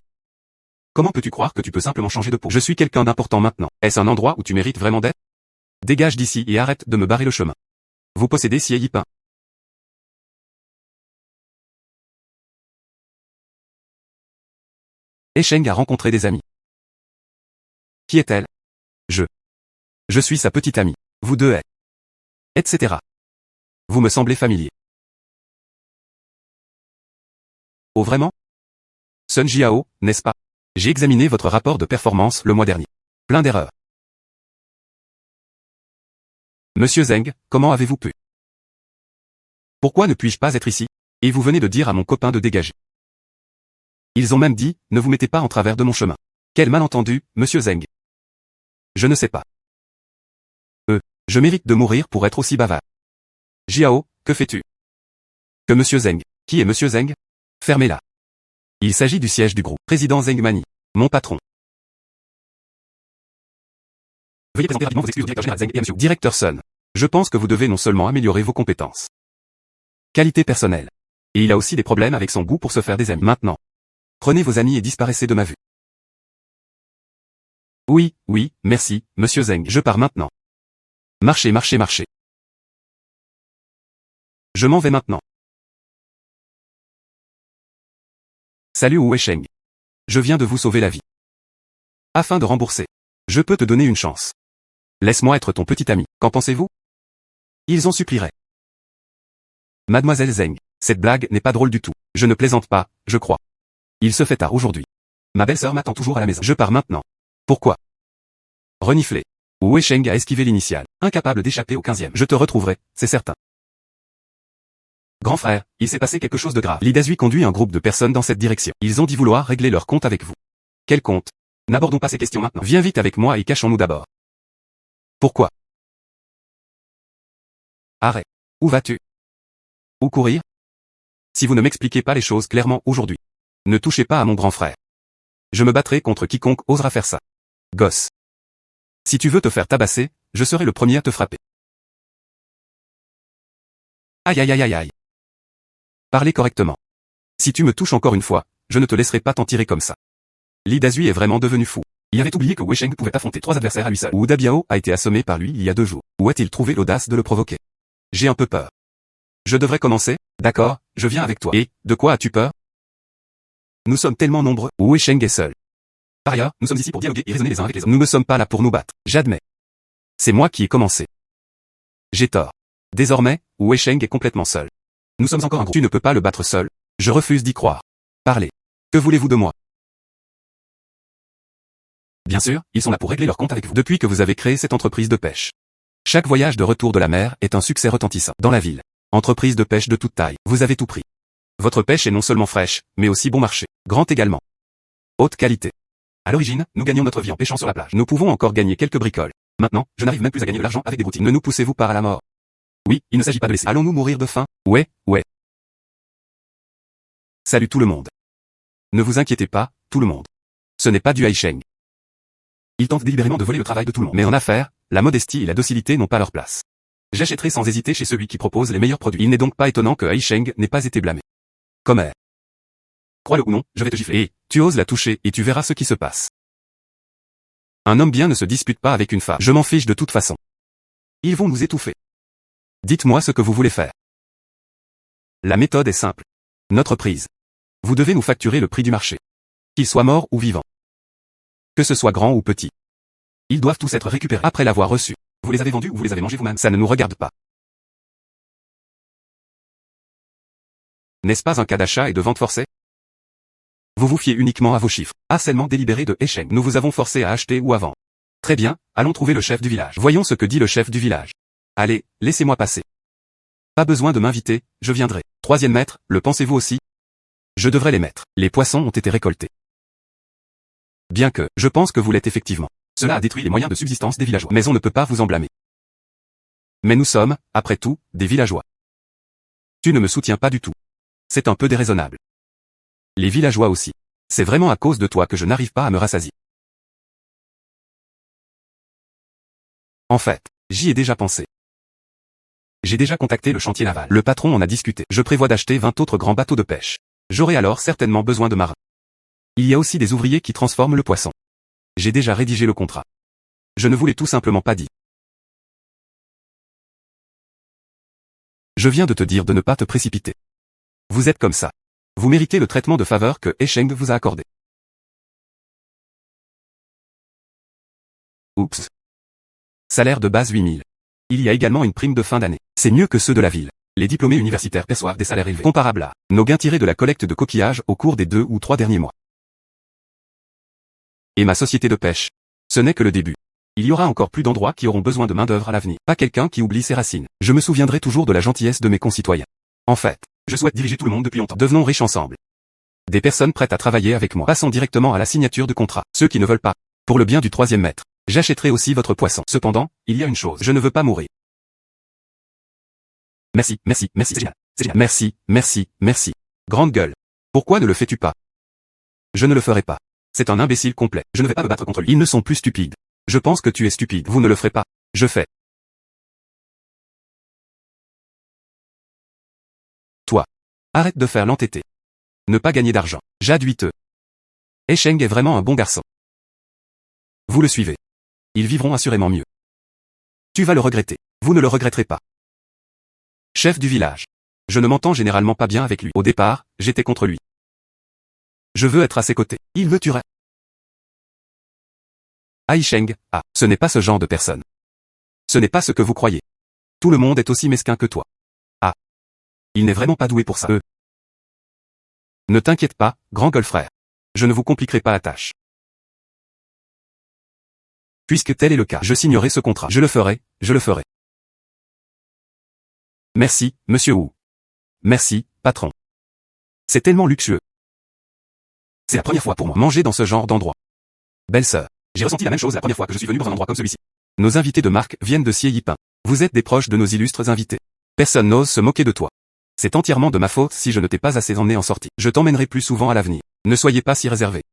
Comment peux-tu croire que tu peux simplement changer de peau? Je suis quelqu'un d'important maintenant. Est-ce un endroit où tu mérites vraiment d'être? Dégage d'ici et arrête de me barrer le chemin. Vous possédez Xie-Yi-Pin. Et Sheng a rencontré des amis. Qui est-elle? Je suis sa petite amie. Vous deux êtes. Etc. Vous me semblez familier. Oh vraiment? Sun Jiao, n'est-ce pas? J'ai examiné votre rapport de performance le mois dernier. Plein d'erreurs. Monsieur Zeng, comment avez-vous pu? Pourquoi ne puis-je pas être ici? Et vous venez de dire à mon copain de dégager. Ils ont même dit, ne vous mettez pas en travers de mon chemin. Quel malentendu, monsieur Zeng. Je ne sais pas. Je mérite de mourir pour être aussi bavard. Jiao, que fais-tu? Que monsieur Zeng. Qui est monsieur Zeng? Fermez-la. Il s'agit du siège du groupe. Président Zeng Mani. Mon patron. Veuillez présenter rapidement vos excuses au directeur général Zeng et à monsieur. Directeur Sun. Je pense que vous devez non seulement améliorer vos compétences. Qualité personnelle. Et il a aussi des problèmes avec son goût pour se faire des amis. Maintenant. Prenez vos amis et disparaissez de ma vue. Oui, merci, monsieur Zeng. Je pars maintenant. Marchez. Je m'en vais maintenant. Salut Wei Sheng. Je viens de vous sauver la vie. Afin de rembourser. Je peux te donner une chance. Laisse-moi être ton petit ami. Qu'en pensez-vous? Ils en supplieraient. Mademoiselle Zeng, cette blague n'est pas drôle du tout. Je ne plaisante pas, je crois. Il se fait tard aujourd'hui. Ma belle-sœur m'attend toujours à la maison. Je pars maintenant. Pourquoi? Renifler. Wei Sheng a esquivé l'initiale, incapable d'échapper au 15e. Je te retrouverai, c'est certain. Grand frère, il s'est passé quelque chose de grave. L'Idazui conduit un groupe de personnes dans cette direction. Ils ont dit vouloir régler leur compte avec vous. Quel compte? N'abordons pas ces questions maintenant. Viens vite avec moi et cachons-nous d'abord. Pourquoi? Arrête. Où vas-tu? Où courir? Si vous ne m'expliquez pas les choses clairement aujourd'hui. Ne touchez pas à mon grand frère. Je me battrai contre quiconque osera faire ça. Gosse. Si tu veux te faire tabasser, je serai le premier à te frapper. Aïe aïe aïe aïe aïe. Parlez correctement. Si tu me touches encore une fois, je ne te laisserai pas t'en tirer comme ça. Li Dazui est vraiment devenu fou. Il avait oublié que Wei Sheng pouvait affronter 3 adversaires à lui seul. Wu Dabiao a été assommé par lui il y a 2 jours. Où a-t-il trouvé l'audace de le provoquer? J'ai un peu peur. Je devrais commencer? D'accord, je viens avec toi. Et, de quoi as-tu peur? Nous sommes tellement nombreux. Wei Sheng est seul. Par ailleurs, nous sommes ici pour dialoguer et raisonner les uns avec les autres. Nous ne sommes pas là pour nous battre. J'admets. C'est moi qui ai commencé. J'ai tort. Désormais, Wei Sheng est complètement seul. Nous sommes encore un groupe. Tu ne peux pas le battre seul. Je refuse d'y croire. Parlez. Que voulez-vous de moi? Bien sûr, ils sont là pour régler leur compte avec vous. Depuis que vous avez créé cette entreprise de pêche. Chaque voyage de retour de la mer est un succès retentissant. Dans la ville. Entreprise de pêche de toute taille. Vous avez tout pris. Votre pêche est non seulement fraîche, mais aussi bon marché. Grande également. Haute qualité. À l'origine, nous gagnons notre vie en pêchant sur la plage. Nous pouvons encore gagner quelques bricoles. Maintenant, je n'arrive même plus à gagner de l'argent avec des boutiques. Ne nous poussez-vous pas à la mort. Oui, il ne s'agit pas de laisser. Allons-nous mourir de faim? Ouais. Salut tout le monde. Ne vous inquiétez pas, tout le monde. Ce n'est pas du Wei Sheng. Il tente délibérément de voler le travail de tout le monde. Mais en affaires, la modestie et la docilité n'ont pas leur place. J'achèterai sans hésiter chez celui qui propose les meilleurs produits. Il n'est donc pas étonnant que Wei Sheng n'ait pas été blâmé. Comme crois-le ou non, je vais te gifler. Et, tu oses la toucher et tu verras ce qui se passe. Un homme bien ne se dispute pas avec une femme. Je m'en fiche de toute façon. Ils vont nous étouffer. Dites-moi ce que vous voulez faire. La méthode est simple. Notre prise. Vous devez nous facturer le prix du marché. Qu'il soit mort ou vivant. Que ce soit grand ou petit. Ils doivent tous être récupérés après l'avoir reçu. Vous les avez vendus ou vous les avez mangés vous-même. Ça ne nous regarde pas. N'est-ce pas un cas d'achat et de vente forcée? Vous vous fiez uniquement à vos chiffres. Harcèlement délibéré de Wei Sheng. Nous vous avons forcé à acheter ou à vendre. Très bien, allons trouver le chef du village. Voyons ce que dit le chef du village. Allez, laissez-moi passer. Pas besoin de m'inviter, je viendrai. 3e maître, le pensez-vous aussi? Je devrais les mettre. Les poissons ont été récoltés. Bien que, je pense que vous l'êtes effectivement. Cela a détruit les moyens de subsistance des villageois. Mais on ne peut pas vous en blâmer. Mais nous sommes, après tout, des villageois. Tu ne me soutiens pas du tout. C'est un peu déraisonnable. Les villageois aussi. C'est vraiment à cause de toi que je n'arrive pas à me rassasier. En fait, j'y ai déjà pensé. J'ai déjà contacté le chantier naval. Le patron en a discuté. Je prévois d'acheter 20 autres grands bateaux de pêche. J'aurai alors certainement besoin de marins. Il y a aussi des ouvriers qui transforment le poisson. J'ai déjà rédigé le contrat. Je ne vous l'ai tout simplement pas dit. Je viens de te dire de ne pas te précipiter. Vous êtes comme ça. Vous méritez le traitement de faveur que Wei Sheng vous a accordé. Oups. Salaire de base 8000. Il y a également une prime de fin d'année. C'est mieux que ceux de la ville. Les diplômés universitaires perçoivent des salaires élevés comparables à nos gains tirés de la collecte de coquillages au cours des 2 ou 3 derniers mois. Et ma société de pêche. Ce n'est que le début. Il y aura encore plus d'endroits qui auront besoin de main-d'œuvre à l'avenir. Pas quelqu'un qui oublie ses racines. Je me souviendrai toujours de la gentillesse de mes concitoyens. En fait, je souhaite diriger tout le monde depuis longtemps. Devenons riches ensemble. Des personnes prêtes à travailler avec moi. Passons directement à la signature de contrat. Ceux qui ne veulent pas. Pour le bien du 3e maître. J'achèterai aussi votre poisson. Cependant, il y a une chose. Je ne veux pas mourir. Merci, c'est génial. Merci. Grande gueule. Pourquoi ne le fais-tu pas? Je ne le ferai pas. C'est un imbécile complet. Je ne vais pas me battre contre lui. Ils ne sont plus stupides. Je pense que tu es stupide. Vous ne le ferez pas. Je fais. Toi. Arrête de faire l'entêté. Ne pas gagner d'argent. J'adduite. Wei Sheng est vraiment un bon garçon. Vous le suivez. Ils vivront assurément mieux. Tu vas le regretter. Vous ne le regretterez pas. Chef du village. Je ne m'entends généralement pas bien avec lui. Au départ, j'étais contre lui. Je veux être à ses côtés. Il me tuerait. Wei Sheng, ce n'est pas ce genre de personne. Ce n'est pas ce que vous croyez. Tout le monde est aussi mesquin que toi. Il n'est vraiment pas doué pour ça. Ne t'inquiète pas, grand gueule frère. Je ne vous compliquerai pas la tâche. Puisque tel est le cas, je signerai ce contrat. Je le ferai. Merci, monsieur Wu. Merci, patron. C'est tellement luxueux. C'est la première fois pour moi. Manger dans ce genre d'endroit. Belle sœur. J'ai ressenti la même chose la première fois que je suis venu dans un endroit comme celui-ci. Nos invités de marque viennent de Xie Yiping. Vous êtes des proches de nos illustres invités. Personne n'ose se moquer de toi. C'est entièrement de ma faute si je ne t'ai pas assez emmené en sortie. Je t'emmènerai plus souvent à l'avenir. Ne soyez pas si réservé.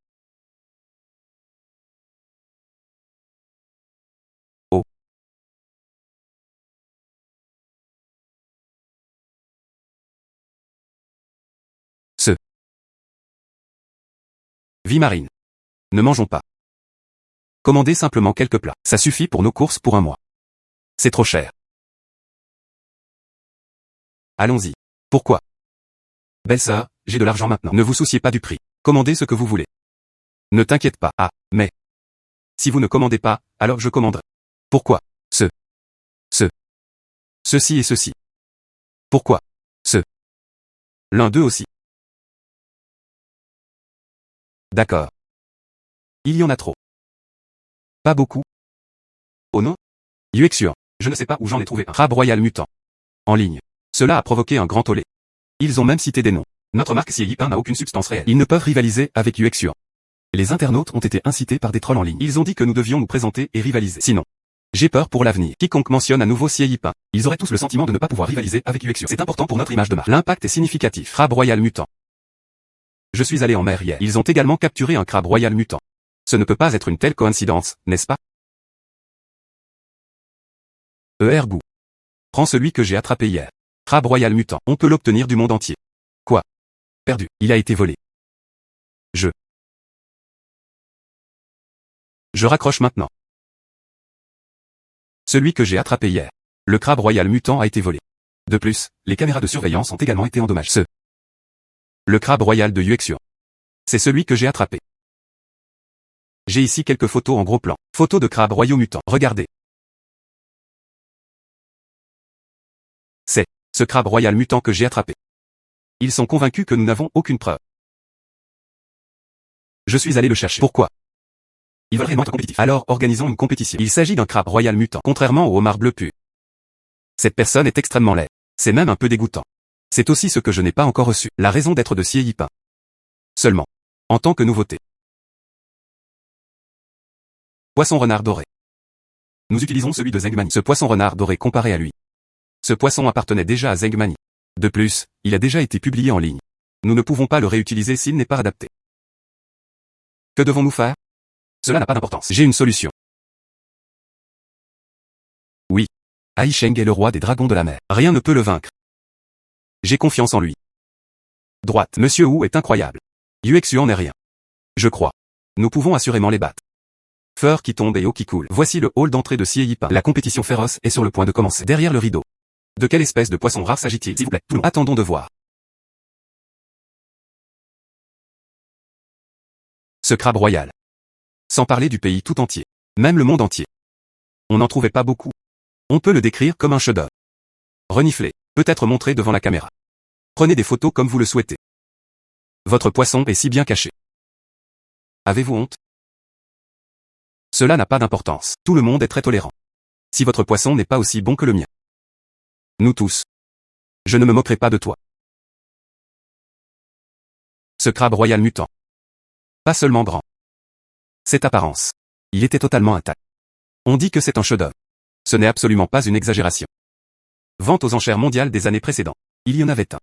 Vie marine. Ne mangeons pas. Commandez simplement quelques plats. Ça suffit pour nos courses pour un mois. C'est trop cher. Allons-y. Pourquoi? Belle-sœur, j'ai de l'argent maintenant. Ne vous souciez pas du prix. Commandez ce que vous voulez. Ne t'inquiète pas. Ah, mais... Si vous ne commandez pas, alors je commanderai. Pourquoi? Ceci et ceci. Pourquoi? L'un d'eux aussi. D'accord. Il y en a trop. Pas beaucoup. Oh non? Yuexuan. Je ne sais pas où j'en ai trouvé un. Crabe royal mutant. En ligne. Cela a provoqué un grand tollé. Ils ont même cité des noms. Notre marque Sieyipin n'a aucune substance réelle. Ils ne peuvent rivaliser avec Yuexuan. Les internautes ont été incités par des trolls en ligne. Ils ont dit que nous devions nous présenter et rivaliser. Sinon, j'ai peur pour l'avenir. Quiconque mentionne à nouveau Sieyipin, ils auraient tous le sentiment de ne pas pouvoir rivaliser avec Yuexuan. C'est important pour notre image de marque. L'impact est significatif. Crabe royal mutant. Je suis allé en mer hier. Ils ont également capturé un crabe royal mutant. Ce ne peut pas être une telle coïncidence, n'est-ce pas? Ergou. Prends celui que j'ai attrapé hier. Crabe royal mutant. On peut l'obtenir du monde entier. Quoi? Perdu. Il a été volé. Je raccroche maintenant. Celui que j'ai attrapé hier. Le crabe royal mutant a été volé. De plus, les caméras de surveillance ont également été endommagées. Le crabe royal de Yuexuan. C'est celui que j'ai attrapé. J'ai ici quelques photos en gros plan. Photos de crabes royaux mutants. Regardez. C'est ce crabe royal mutant que j'ai attrapé. Ils sont convaincus que nous n'avons aucune preuve. Je suis allé le chercher. Pourquoi? Ils veulent vraiment être compétitifs. Alors organisons une compétition. Il s'agit d'un crabe royal mutant, contrairement au homard bleu pur. Cette personne est extrêmement laide. C'est même un peu dégoûtant. C'est aussi ce que je n'ai pas encore reçu. La raison d'être de Sieyipin. Seulement. En tant que nouveauté. Poisson renard doré. Nous utilisons celui de Zengmani. Ce poisson renard doré comparé à lui. Ce poisson appartenait déjà à Zengmani. De plus, il a déjà été publié en ligne. Nous ne pouvons pas le réutiliser s'il n'est pas adapté. Que devons-nous faire? Cela n'a pas d'importance. J'ai une solution. Oui. Aisheng est le roi des dragons de la mer. Rien ne peut le vaincre. J'ai confiance en lui. Droite. Monsieur Wu est incroyable. Yuexuan n'est rien. Je crois. Nous pouvons assurément les battre. Feur qui tombe et eau qui coule. Voici le hall d'entrée de Sieyipin. La compétition féroce est sur le point de commencer. Derrière le rideau. De quelle espèce de poisson rare s'agit-il, s'il vous plaît? Attendons de voir. Ce crabe royal. Sans parler du pays tout entier. Même le monde entier. On n'en trouvait pas beaucoup. On peut le décrire comme un chef-d'œuvre. Reniflé. Peut-être montré devant la caméra. Prenez des photos comme vous le souhaitez. Votre poisson est si bien caché. Avez-vous honte? Cela n'a pas d'importance. Tout le monde est très tolérant. Si votre poisson n'est pas aussi bon que le mien. Nous tous. Je ne me moquerai pas de toi. Ce crabe royal mutant. Pas seulement grand. Cette apparence. Il était totalement intact. On dit que c'est un chef-d'œuvre. Ce n'est absolument pas une exagération. Vente aux enchères mondiales des années précédentes. Il y en avait un.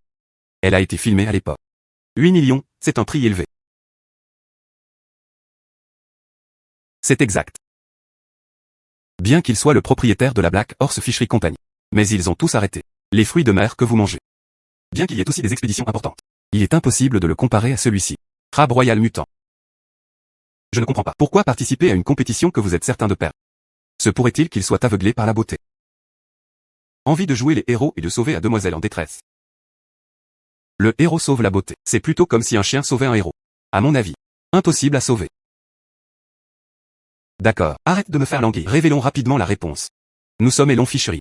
Elle a été filmée à l'époque. 8 millions, c'est un prix élevé. C'est exact. Bien qu'il soit le propriétaire de la Black Horse Fishery Company. Mais ils ont tous arrêté. Les fruits de mer que vous mangez. Bien qu'il y ait aussi des expéditions importantes. Il est impossible de le comparer à celui-ci. Crabe royal mutant. Je ne comprends pas. Pourquoi participer à une compétition que vous êtes certain de perdre? Se pourrait-il qu'il soit aveuglé par la beauté? Envie de jouer les héros et de sauver la demoiselle en détresse. Le héros sauve la beauté. C'est plutôt comme si un chien sauvait un héros. À mon avis. Impossible à sauver. D'accord. Arrête de me faire languir. Révélons rapidement la réponse. Nous sommes Elon Fishery.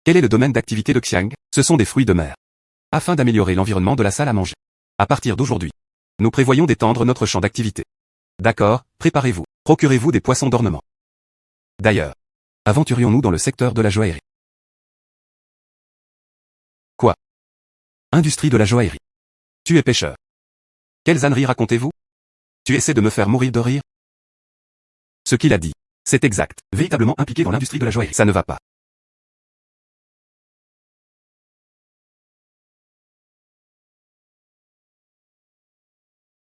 Quel est le domaine d'activité de Xiang? Ce sont des fruits de mer. Afin d'améliorer l'environnement de la salle à manger. À partir d'aujourd'hui, nous prévoyons d'étendre notre champ d'activité. D'accord, préparez-vous. Procurez-vous des poissons d'ornement. D'ailleurs, aventurions-nous dans le secteur de la joaillerie. Quoi? Industrie de la joaillerie. Tu es pêcheur. Quelles âneries racontez-vous? Tu essaies de me faire mourir de rire? Ce qu'il a dit, c'est exact. Véritablement impliqué dans l'industrie de la joaillerie. Ça ne va pas.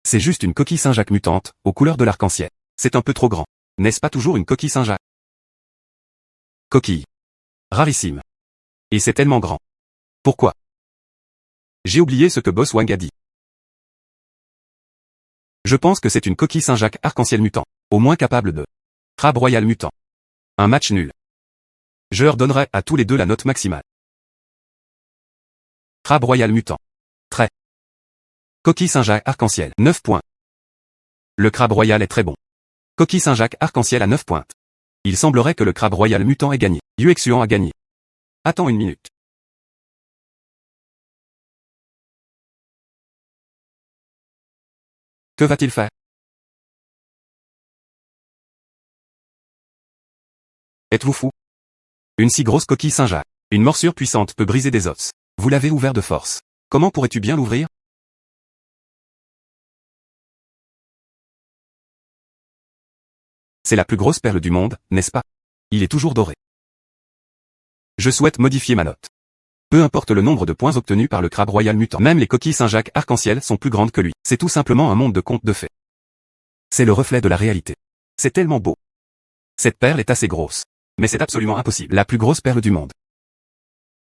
C'est juste une coquille Saint-Jacques mutante, aux couleurs de l'arc-en-ciel. C'est un peu trop grand. N'est-ce pas toujours une coquille Saint-Jacques? Coquille. Rarissime. Et c'est tellement grand. Pourquoi? J'ai oublié ce que Boss Wang a dit. Je pense que c'est une coquille Saint-Jacques arc-en-ciel mutant. Au moins capable de crabe royal mutant. Un match nul. Je leur donnerai à tous les deux la note maximale. Crabe royal mutant. Très. Coquille Saint-Jacques arc-en-ciel, 9 points. Le crabe royal est très bon. Coquille Saint-Jacques arc-en-ciel à 9 points. Il semblerait que le crabe royal mutant ait gagné. Yuexuan a gagné. Attends une minute. Que va-t-il faire? Êtes-vous fou? Une si grosse coquille Saint-Jacques. Une morsure puissante peut briser des os. Vous l'avez ouvert de force. Comment pourrais-tu bien l'ouvrir? C'est la plus grosse perle du monde, n'est-ce pas? Il est toujours doré. Je souhaite modifier ma note. Peu importe le nombre de points obtenus par le crabe royal mutant. Même les coquilles Saint-Jacques arc-en-ciel sont plus grandes que lui. C'est tout simplement un monde de contes de fées. C'est le reflet de la réalité. C'est tellement beau. Cette perle est assez grosse. Mais c'est absolument impossible. La plus grosse perle du monde.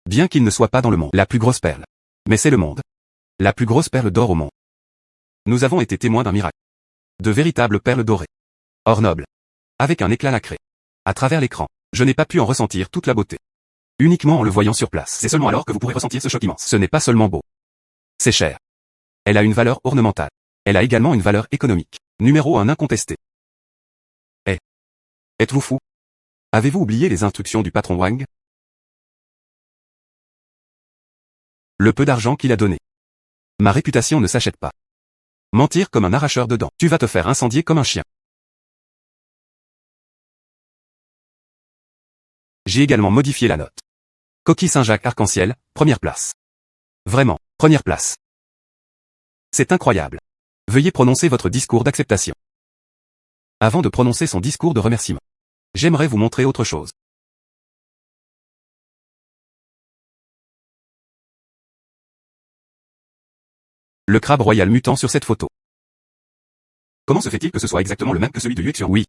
Bien qu'il ne soit pas dans le monde. La plus grosse perle. Mais c'est le monde. La plus grosse perle d'or au monde. Nous avons été témoins d'un miracle. De véritables perles dorées. Or nobles. Avec un éclat nacré. À travers l'écran, je n'ai pas pu en ressentir toute la beauté. Uniquement en le voyant sur place. C'est seulement alors que vous pourrez ressentir ce choc immense. Ce n'est pas seulement beau. C'est cher. Elle a une valeur ornementale. Elle a également une valeur économique. Numéro 1 incontesté. Êtes-vous fou? Avez-vous oublié les instructions du patron Wang? Le peu d'argent qu'il a donné. Ma réputation ne s'achète pas. Mentir comme un arracheur de dents. Tu vas te faire incendier comme un chien. J'ai également modifié la note. Coquille Saint-Jacques arc-en-ciel, première place. Vraiment, première place. C'est incroyable. Veuillez prononcer votre discours d'acceptation. Avant de prononcer son discours de remerciement, j'aimerais vous montrer autre chose. Le crabe royal mutant sur cette photo. Comment se fait-il que ce soit exactement le même que celui de Yuexuan? Oui.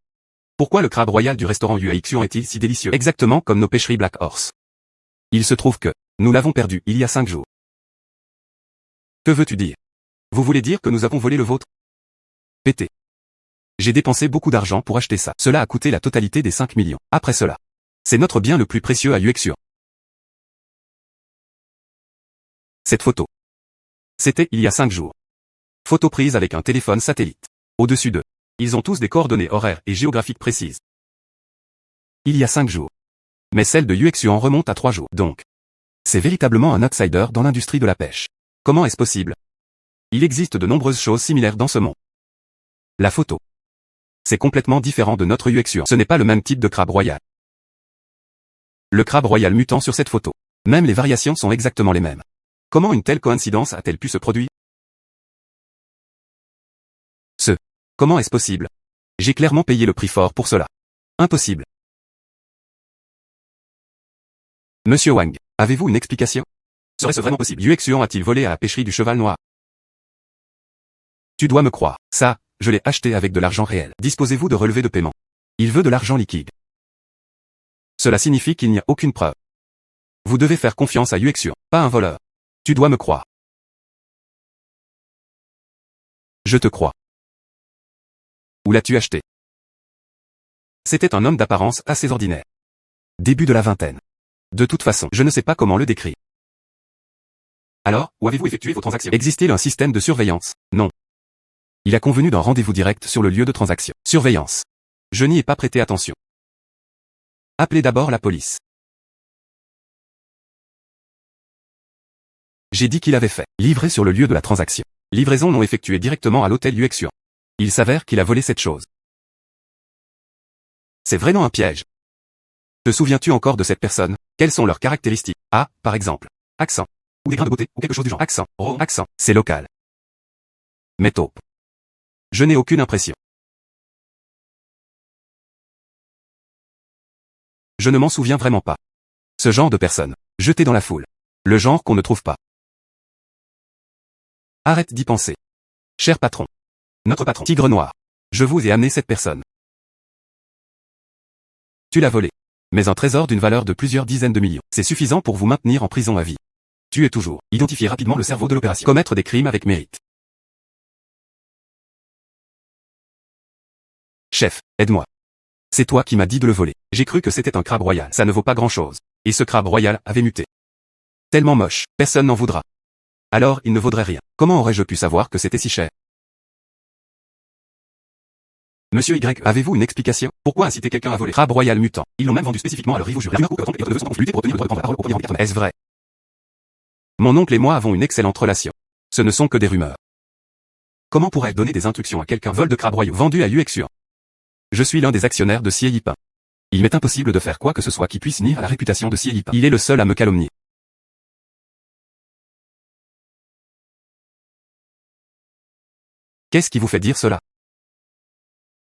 Pourquoi le crabe royal du restaurant Yuexuan est-il si délicieux? Exactement comme nos pêcheries Black Horse. Il se trouve que, nous l'avons perdu il y a 5 jours. Que veux-tu dire? Vous voulez dire que nous avons volé le vôtre? Pété. J'ai dépensé beaucoup d'argent pour acheter ça. Cela a coûté la totalité des 5 millions. Après cela, c'est notre bien le plus précieux à Yuexuan. Cette photo. C'était il y a 5 jours. Photo prise avec un téléphone satellite. Au-dessus d'eux. Ils ont tous des coordonnées horaires et géographiques précises. Il y a 5 jours. Mais celle de Yuexuan remonte à 3 jours. Donc, c'est véritablement un outsider dans l'industrie de la pêche. Comment est-ce possible? Il existe de nombreuses choses similaires dans ce monde. La photo. C'est complètement différent de notre Yuexuan. Ce n'est pas le même type de crabe royal. Le crabe royal mutant sur cette photo. Même les variations sont exactement les mêmes. Comment une telle coïncidence a-t-elle pu se produire? Comment est-ce possible? J'ai clairement payé le prix fort pour cela. Impossible. Monsieur Wang, avez-vous une explication? Serait-ce vraiment possible? Yuexuan a-t-il volé à la pêcherie du cheval noir? Tu dois me croire. Ça, je l'ai acheté avec de l'argent réel. Disposez-vous de relevés de paiement? Il veut de l'argent liquide. Cela signifie qu'il n'y a aucune preuve. Vous devez faire confiance à Yuexuan, pas un voleur. Tu dois me croire. Je te crois. Où l'as-tu acheté? C'était un homme d'apparence assez ordinaire. Début de la vingtaine. De toute façon, je ne sais pas comment le décrire. Alors, où avez-vous effectué vos transactions? Existe-t-il un système de surveillance? Non. Il a convenu d'un rendez-vous direct sur le lieu de transaction. Surveillance. Je n'y ai pas prêté attention. Appelez d'abord la police. J'ai dit qu'il avait fait. Livré sur le lieu de la transaction. Livraison non effectuée directement à l'hôtel Yuexuan. Il s'avère qu'il a volé cette chose. C'est vraiment un piège. Te souviens-tu encore de cette personne? Quelles sont leurs caractéristiques? Ah, par exemple, accent. Ou des grains de beauté, ou quelque chose du genre. Accent, accent, c'est local. Mais taupe. Je n'ai aucune impression. Je ne m'en souviens vraiment pas. Ce genre de personne, jetée dans la foule. Le genre qu'on ne trouve pas. Arrête d'y penser. Cher patron. Notre patron. Tigre noir. Je vous ai amené cette personne. Tu l'as volé. Mais un trésor d'une valeur de plusieurs dizaines de millions. C'est suffisant pour vous maintenir en prison à vie. Tu es toujours. Identifiez rapidement le cerveau de l'opération. Commettre des crimes avec mérite. Chef, aide-moi. C'est toi qui m'as dit de le voler. J'ai cru que c'était un crabe royal. Ça ne vaut pas grand-chose. Et ce crabe royal avait muté. Tellement moche, personne n'en voudra. Alors il ne vaudrait rien. Comment aurais-je pu savoir que c'était si cher? Monsieur Y, avez-vous une explication? Pourquoi inciter quelqu'un à voler? Crabe royal mutant. Ils l'ont même vendu spécifiquement à leur rivaux juré. Est-ce vrai? Mon oncle et moi avons une excellente relation. Ce ne sont que des rumeurs. Comment pourrais-je donner des instructions à quelqu'un? Vol de crabes royaux vendu à Yuexuan. Je suis l'un des actionnaires de Sieyipin. Il m'est impossible de faire quoi que ce soit qui puisse nuire à la réputation de Sieyipin. Il est le seul à me calomnier. Qu'est-ce qui vous fait dire cela?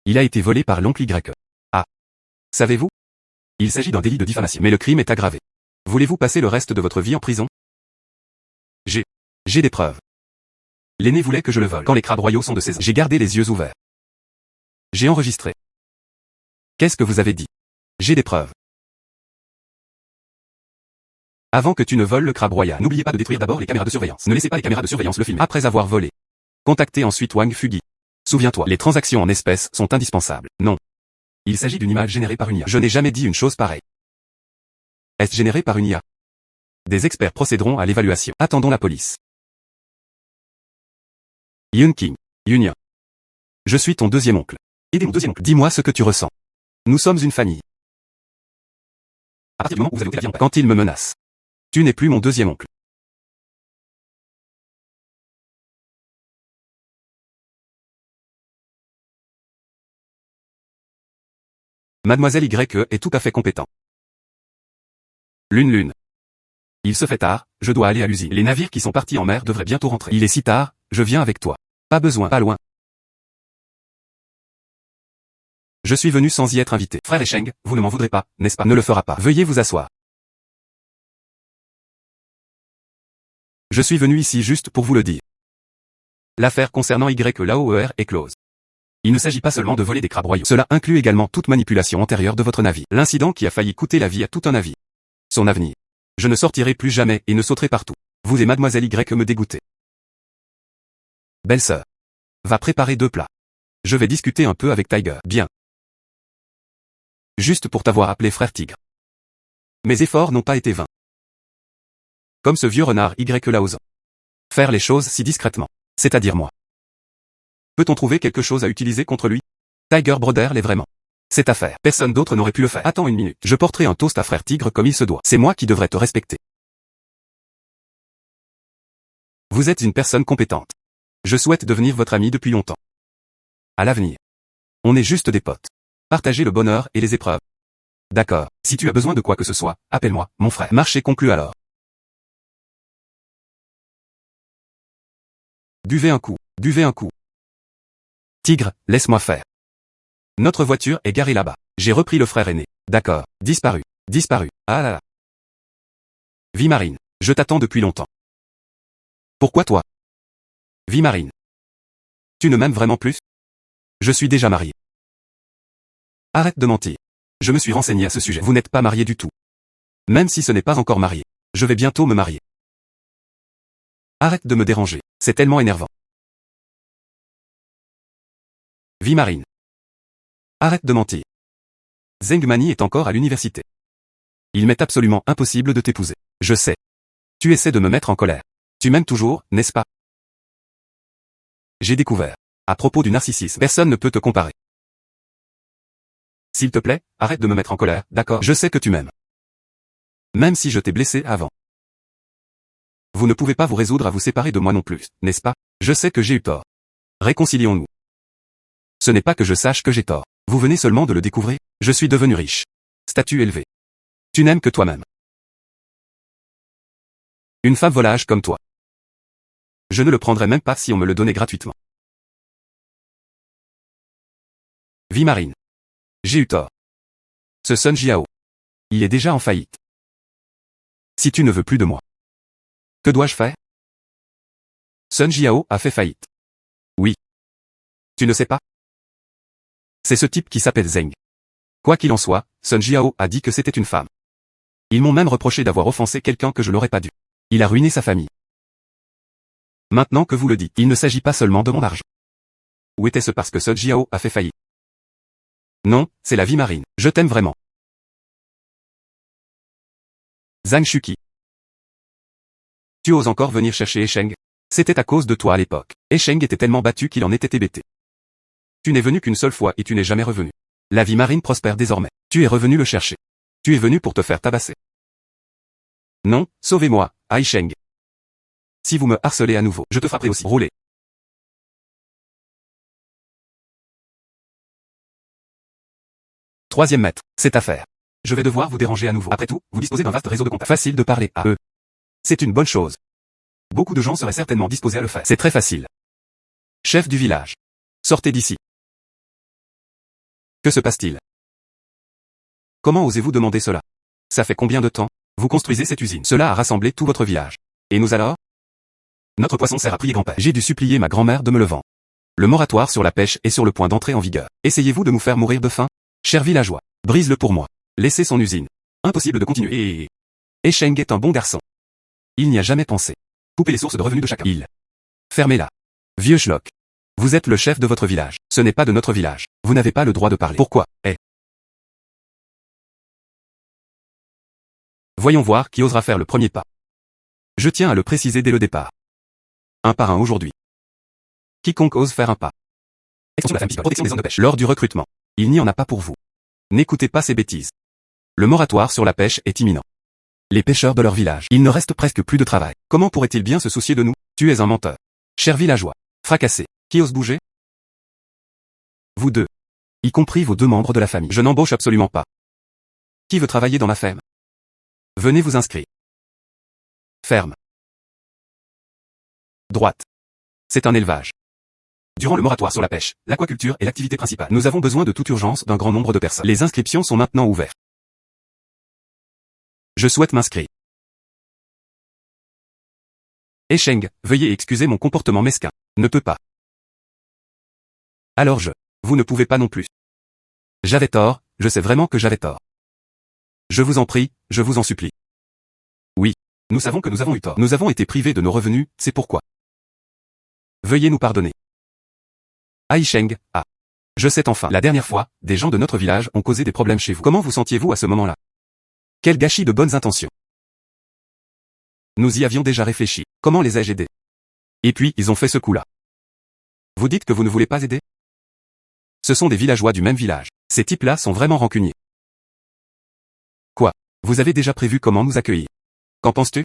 Il a été volé par l'oncle Y. Ah. Savez-vous? Il s'agit d'un délit de diffamation. Mais le crime est aggravé. Voulez-vous passer le reste de votre vie en prison? J'ai des preuves. L'aîné voulait que je le vole. Quand les crabes royaux sont de ses... J'ai gardé les yeux ouverts. J'ai enregistré. Qu'est-ce que vous avez dit? J'ai des preuves. Avant que tu ne voles le crabe royal, n'oubliez pas de détruire d'abord les caméras de surveillance. Ne laissez pas les caméras de surveillance le filmer. Après avoir volé. Contactez ensuite Wang Fugi. Souviens-toi, les transactions en espèces sont indispensables. Non. Il s'agit d'une image générée par une IA. Je n'ai jamais dit une chose pareille. Est-ce généré par une IA? Des experts procéderont à l'évaluation. Attendons la police. Yun King. Yunia. Je suis ton deuxième oncle. Aidez mon deuxième oncle. Dis-moi ce que tu ressens. Nous sommes une famille. À partir du moment où vous avez ôté la vie en paix. Quand il me menace. Tu n'es plus mon deuxième oncle. Mademoiselle Y est tout à fait compétent. Lune. Il se fait tard, je dois aller à l'usine. Les navires qui sont partis en mer devraient bientôt rentrer. Il est si tard, je viens avec toi. Pas besoin, pas loin. Je suis venu sans y être invité. Frère Esheng, vous ne m'en voudrez pas, n'est-ce pas? Ne le fera pas. Veuillez vous asseoir. Je suis venu ici juste pour vous le dire. L'affaire concernant YLAOER est close. Il ne s'agit pas seulement de voler des crabes royaux. Cela inclut également toute manipulation antérieure de votre navire. L'incident qui a failli coûter la vie à tout un navire. Son avenir. Je ne sortirai plus jamais et ne sauterai partout. Vous et Mademoiselle Y me dégoûtez. Belle-sœur. Va préparer 2 plats. Je vais discuter un peu avec Tiger. Bien. Juste pour t'avoir appelé frère tigre. Mes efforts n'ont pas été vains. Comme ce vieux renard Y Laozan. Faire les choses si discrètement. C'est-à-dire moi. Peut-on trouver quelque chose à utiliser contre lui? Tiger Brother l'est vraiment. Cette affaire, personne d'autre n'aurait pu le faire. Attends une minute. Je porterai un toast à frère tigre comme il se doit. C'est moi qui devrais te respecter. Vous êtes une personne compétente. Je souhaite devenir votre ami depuis longtemps. À l'avenir. On est juste des potes. Partagez le bonheur et les épreuves. D'accord. Si tu as besoin de quoi que ce soit, appelle-moi, mon frère. Marché conclu alors. Buvez un coup. Buvez un coup. Tigre, laisse-moi faire. Notre voiture est garée là-bas. J'ai repris le frère aîné. D'accord. Disparu. Disparu. Ah là là. Vie marine. Je t'attends depuis longtemps. Pourquoi toi? Vie marine. Tu ne m'aimes vraiment plus? Je suis déjà marié. Arrête de mentir. Je me suis renseigné à ce sujet. Vous n'êtes pas marié du tout. Même si ce n'est pas encore marié. Je vais bientôt me marier. Arrête de me déranger. C'est tellement énervant. Vie marine. Arrête de mentir. Zheng Mani est encore à l'université. Il m'est absolument impossible de t'épouser. Je sais. Tu essaies de me mettre en colère. Tu m'aimes toujours, n'est-ce pas? J'ai découvert. À propos du narcissisme, personne ne peut te comparer. S'il te plaît, arrête de me mettre en colère, d'accord? Je sais que tu m'aimes. Même si je t'ai blessé avant. Vous ne pouvez pas vous résoudre à vous séparer de moi non plus, n'est-ce pas? Je sais que j'ai eu tort. Réconcilions-nous. Ce n'est pas que je sache que j'ai tort. Vous venez seulement de le découvrir. Je suis devenu riche. Statut élevé. Tu n'aimes que toi-même. Une femme volage comme toi. Je ne le prendrais même pas si on me le donnait gratuitement. Vie marine. J'ai eu tort. Ce Sun Jiao. Il est déjà en faillite. Si tu ne veux plus de moi. Que dois-je faire? Sun Jiao a fait faillite. Oui. Tu ne sais pas? C'est ce type qui s'appelle Zheng. Quoi qu'il en soit, Sun Jiao a dit que c'était une femme. Ils m'ont même reproché d'avoir offensé quelqu'un que je n'aurais pas dû. Il a ruiné sa famille. Maintenant que vous le dites, il ne s'agit pas seulement de mon argent. Ou était-ce parce que Sun Jiao a fait faillite? Non, c'est la vie marine. Je t'aime vraiment. Zhang Shuqi. Tu oses encore venir chercher Esheng? C'était à cause de toi à l'époque. Esheng était tellement battu qu'il en était hébété. Tu n'es venu qu'une seule fois et tu n'es jamais revenu. La vie marine prospère désormais. Tu es revenu le chercher. Tu es venu pour te faire tabasser. Non, sauvez-moi, Aisheng. Si vous me harcelez à nouveau, je te frapperai aussi. Rouler. Troisième maître, cette affaire. Je vais devoir vous déranger à nouveau. Après tout, vous disposez d'un vaste réseau de contacts. Facile de parler à eux. C'est une bonne chose. Beaucoup de gens seraient certainement disposés à le faire. C'est très facile. Chef du village. Sortez d'ici. Que se passe-t-il? Comment osez-vous demander cela? Ça fait combien de temps? Vous construisez cette usine. Cela a rassemblé tout votre village. Et nous alors? Notre poisson sert à prier grand-père. J'ai dû supplier ma grand-mère de me le vendre. Le moratoire sur la pêche est sur le point d'entrer en vigueur. Essayez-vous de nous faire mourir de faim? Cher villageois, brise-le pour moi. Laissez son usine. Impossible de continuer. Esheng est un bon garçon. Il n'y a jamais pensé. Coupez les sources de revenus de chacun. Fermez-la. Vieux schlock. Vous êtes le chef de votre village. Ce n'est pas de notre village. Vous n'avez pas le droit de parler. Pourquoi? Voyons voir qui osera faire le premier pas. Je tiens à le préciser dès le départ. Un par un aujourd'hui. Quiconque ose faire un pas. Extension de la femme, protection des zones de pêche. Lors du recrutement. Il n'y en a pas pour vous. N'écoutez pas ces bêtises. Le moratoire sur la pêche est imminent. Les pêcheurs de leur village. Il ne reste presque plus de travail. Comment pourrait-il bien se soucier de nous? Tu es un menteur. Cher villageois. Fracassé. Qui ose bouger? Vous deux. Y compris vos deux membres de la famille. Je n'embauche absolument pas. Qui veut travailler dans ma ferme? Venez vous inscrire. Ferme. Droite. C'est un élevage. Durant le moratoire sur la pêche, l'aquaculture est l'activité principale. Nous avons besoin de toute urgence d'un grand nombre de personnes. Les inscriptions sont maintenant ouvertes. Je souhaite m'inscrire. Esheng, veuillez excuser mon comportement mesquin. Ne peut pas. Alors vous ne pouvez pas non plus. J'avais tort, je sais vraiment que j'avais tort. Je vous en prie, je vous en supplie. Oui, nous savons que nous avons eu tort. Nous avons été privés de nos revenus, c'est pourquoi. Veuillez nous pardonner. Aisheng, je sais enfin. La dernière fois, des gens de notre village ont causé des problèmes chez vous. Comment vous sentiez-vous à ce moment-là? Quel gâchis de bonnes intentions. Nous y avions déjà réfléchi. Comment les ai-je aidés? Et puis, ils ont fait ce coup-là. Vous dites que vous ne voulez pas aider? Ce sont des villageois du même village. Ces types-là sont vraiment rancuniers. Quoi? Vous avez déjà prévu comment nous accueillir? Qu'en penses-tu?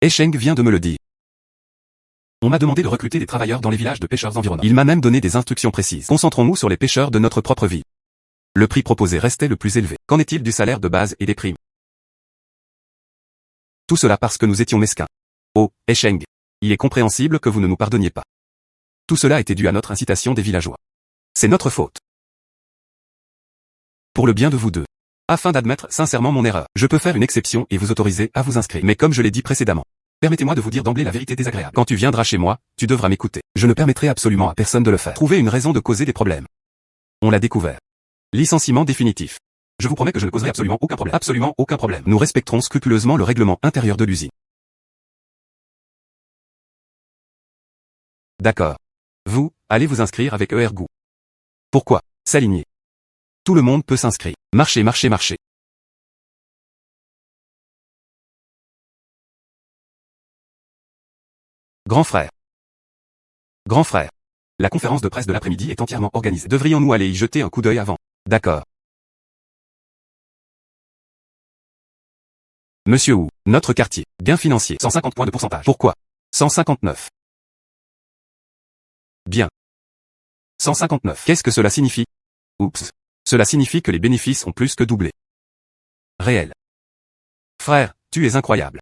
Esheng vient de me le dire. On m'a demandé de recruter des travailleurs dans les villages de pêcheurs environnants. Il m'a même donné des instructions précises. Concentrons-nous sur les pêcheurs de notre propre ville. Le prix proposé restait le plus élevé. Qu'en est-il du salaire de base et des primes? Tout cela parce que nous étions mesquins. Oh, Esheng. Il est compréhensible que vous ne nous pardonniez pas. Tout cela était dû à notre incitation des villageois. C'est notre faute. Pour le bien de vous deux. Afin d'admettre sincèrement mon erreur, je peux faire une exception et vous autoriser à vous inscrire. Mais comme je l'ai dit précédemment, permettez-moi de vous dire d'emblée la vérité désagréable. Quand tu viendras chez moi, tu devras m'écouter. Je ne permettrai absolument à personne de le faire. Trouver une raison de causer des problèmes. On l'a découvert. Licenciement définitif. Je vous promets que je ne causerai absolument aucun problème. Absolument aucun problème. Nous respecterons scrupuleusement le règlement intérieur de l'usine. D'accord. Vous, allez vous inscrire avec Ergou. Pourquoi? S'aligner. Tout le monde peut s'inscrire. Marchez, marchez, marchez. Grand frère. Grand frère. La conférence de presse de l'après-midi est entièrement organisée. Devrions-nous aller y jeter un coup d'œil avant? D'accord. Monsieur Wu, notre quartier, gain financier, 150 points de pourcentage. Pourquoi? 159. Bien. 159. Qu'est-ce que cela signifie? Oups. Cela signifie que les bénéfices ont plus que doublé. Réel. Frère, tu es incroyable.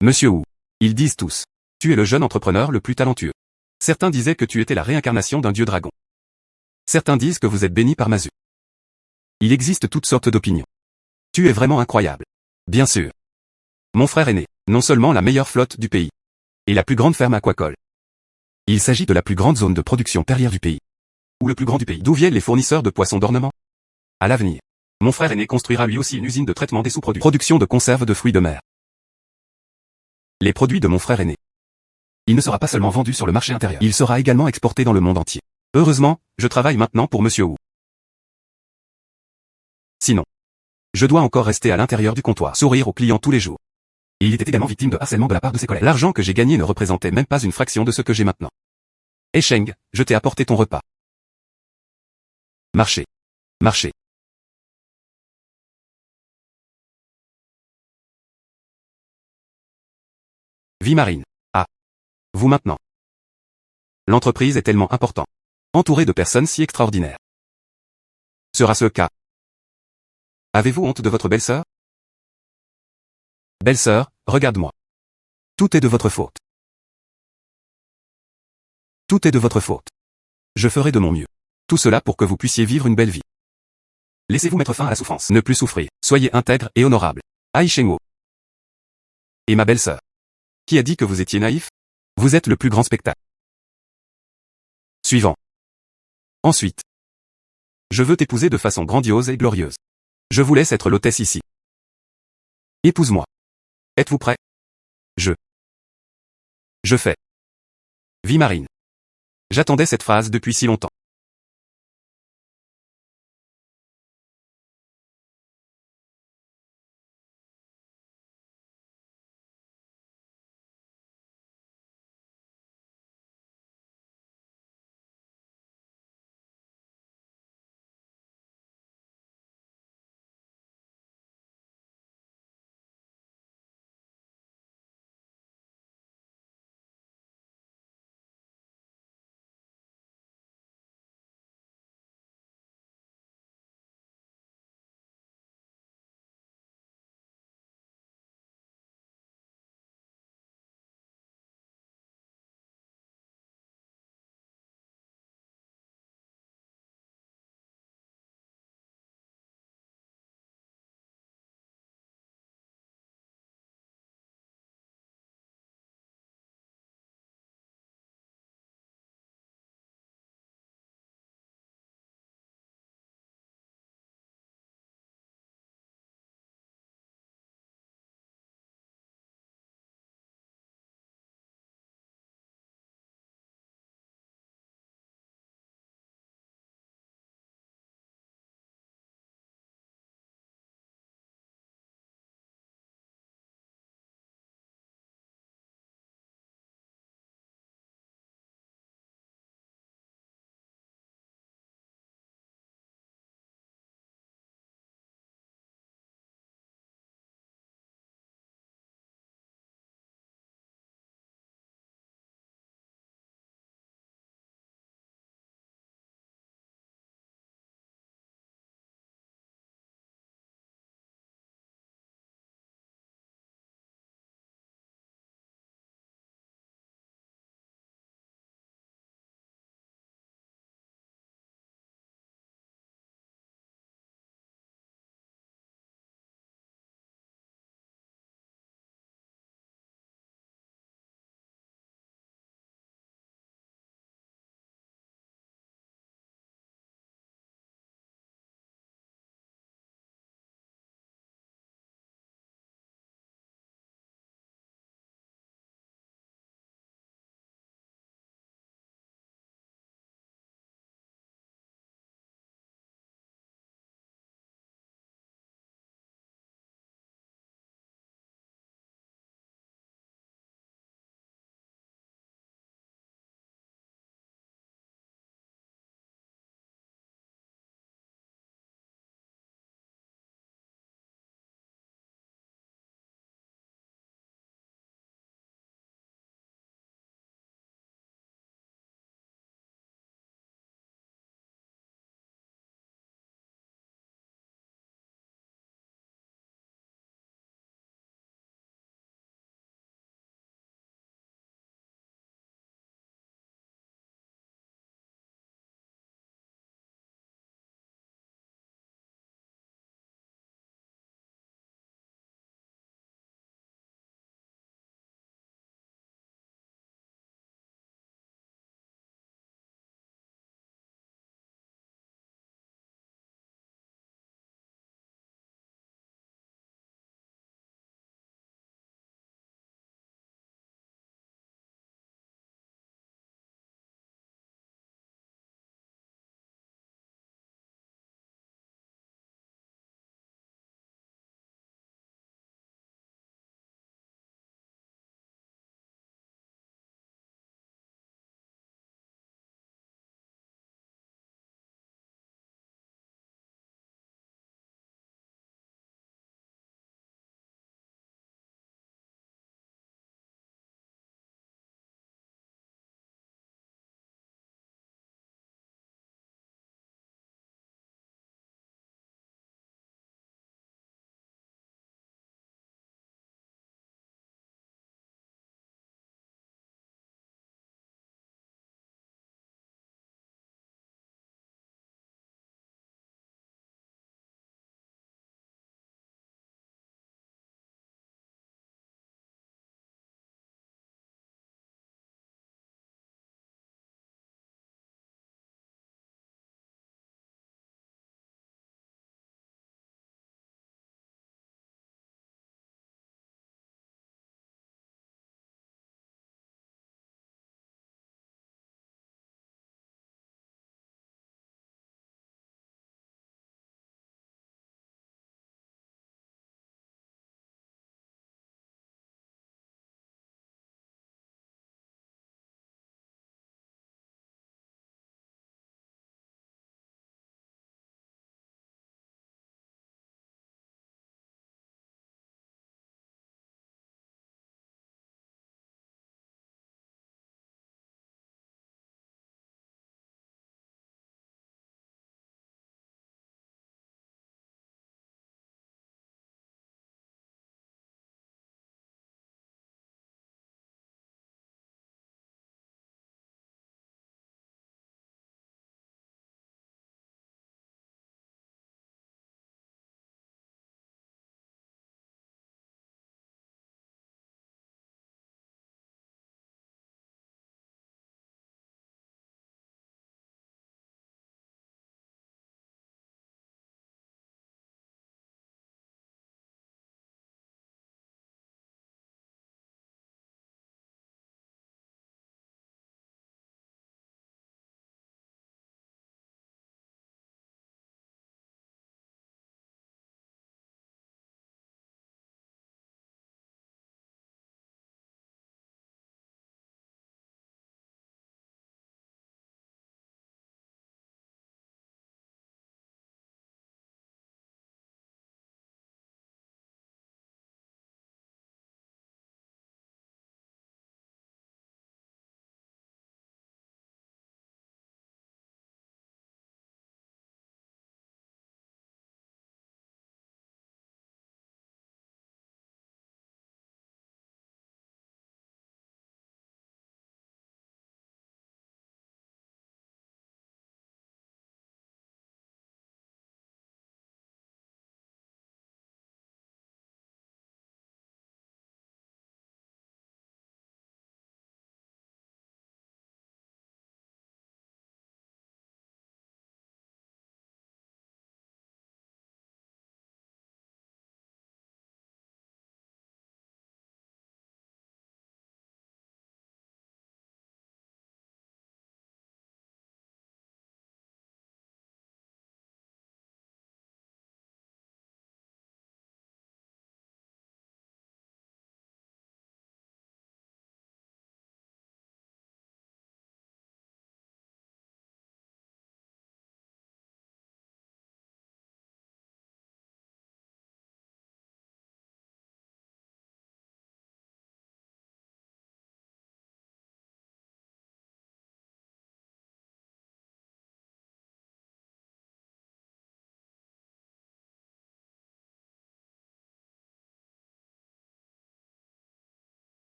Monsieur Wu. Ils disent tous. Tu es le jeune entrepreneur le plus talentueux. Certains disaient que tu étais la réincarnation d'un dieu dragon. Certains disent que vous êtes béni par Mazu. Il existe toutes sortes d'opinions. Tu es vraiment incroyable. Bien sûr. Mon frère aîné, non seulement la meilleure flotte du pays, et la plus grande ferme aquacole. Il s'agit de la plus grande zone de production perlière du pays. Ou le plus grand du pays. D'où viennent les fournisseurs de poissons d'ornement? À l'avenir. Mon frère aîné construira lui aussi une usine de traitement des sous-produits. Production de conserves de fruits de mer. Les produits de mon frère aîné. Il ne sera pas seulement vendu sur le marché intérieur, il sera également exporté dans le monde entier. Heureusement, je travaille maintenant pour Monsieur Wu. Sinon, je dois encore rester à l'intérieur du comptoir, sourire aux clients tous les jours. Et il était également victime de harcèlement de la part de ses collègues. L'argent que j'ai gagné ne représentait même pas une fraction de ce que j'ai maintenant. Eh Sheng, je t'ai apporté ton repas. Marchez. Marchez. Vie marine. Ah. Vous maintenant. L'entreprise est tellement importante. Entourée de personnes si extraordinaires. Sera ce le cas? Avez-vous honte de votre belle-sœur? Belle-sœur, regarde-moi. Tout est de votre faute. Tout est de votre faute. Je ferai de mon mieux. Tout cela pour que vous puissiez vivre une belle vie. Laissez-vous mettre fin à la souffrance. Ne plus souffrir. Soyez intègre et honorable. Ai Shengwo. Et ma belle-sœur. Qui a dit que vous étiez naïf? Vous êtes le plus grand spectacle. Suivant. Ensuite. Je veux t'épouser de façon grandiose et glorieuse. Je vous laisse être l'hôtesse ici. Épouse-moi. Êtes-vous prêt? Je fais. Vie marine. J'attendais cette phrase depuis si longtemps.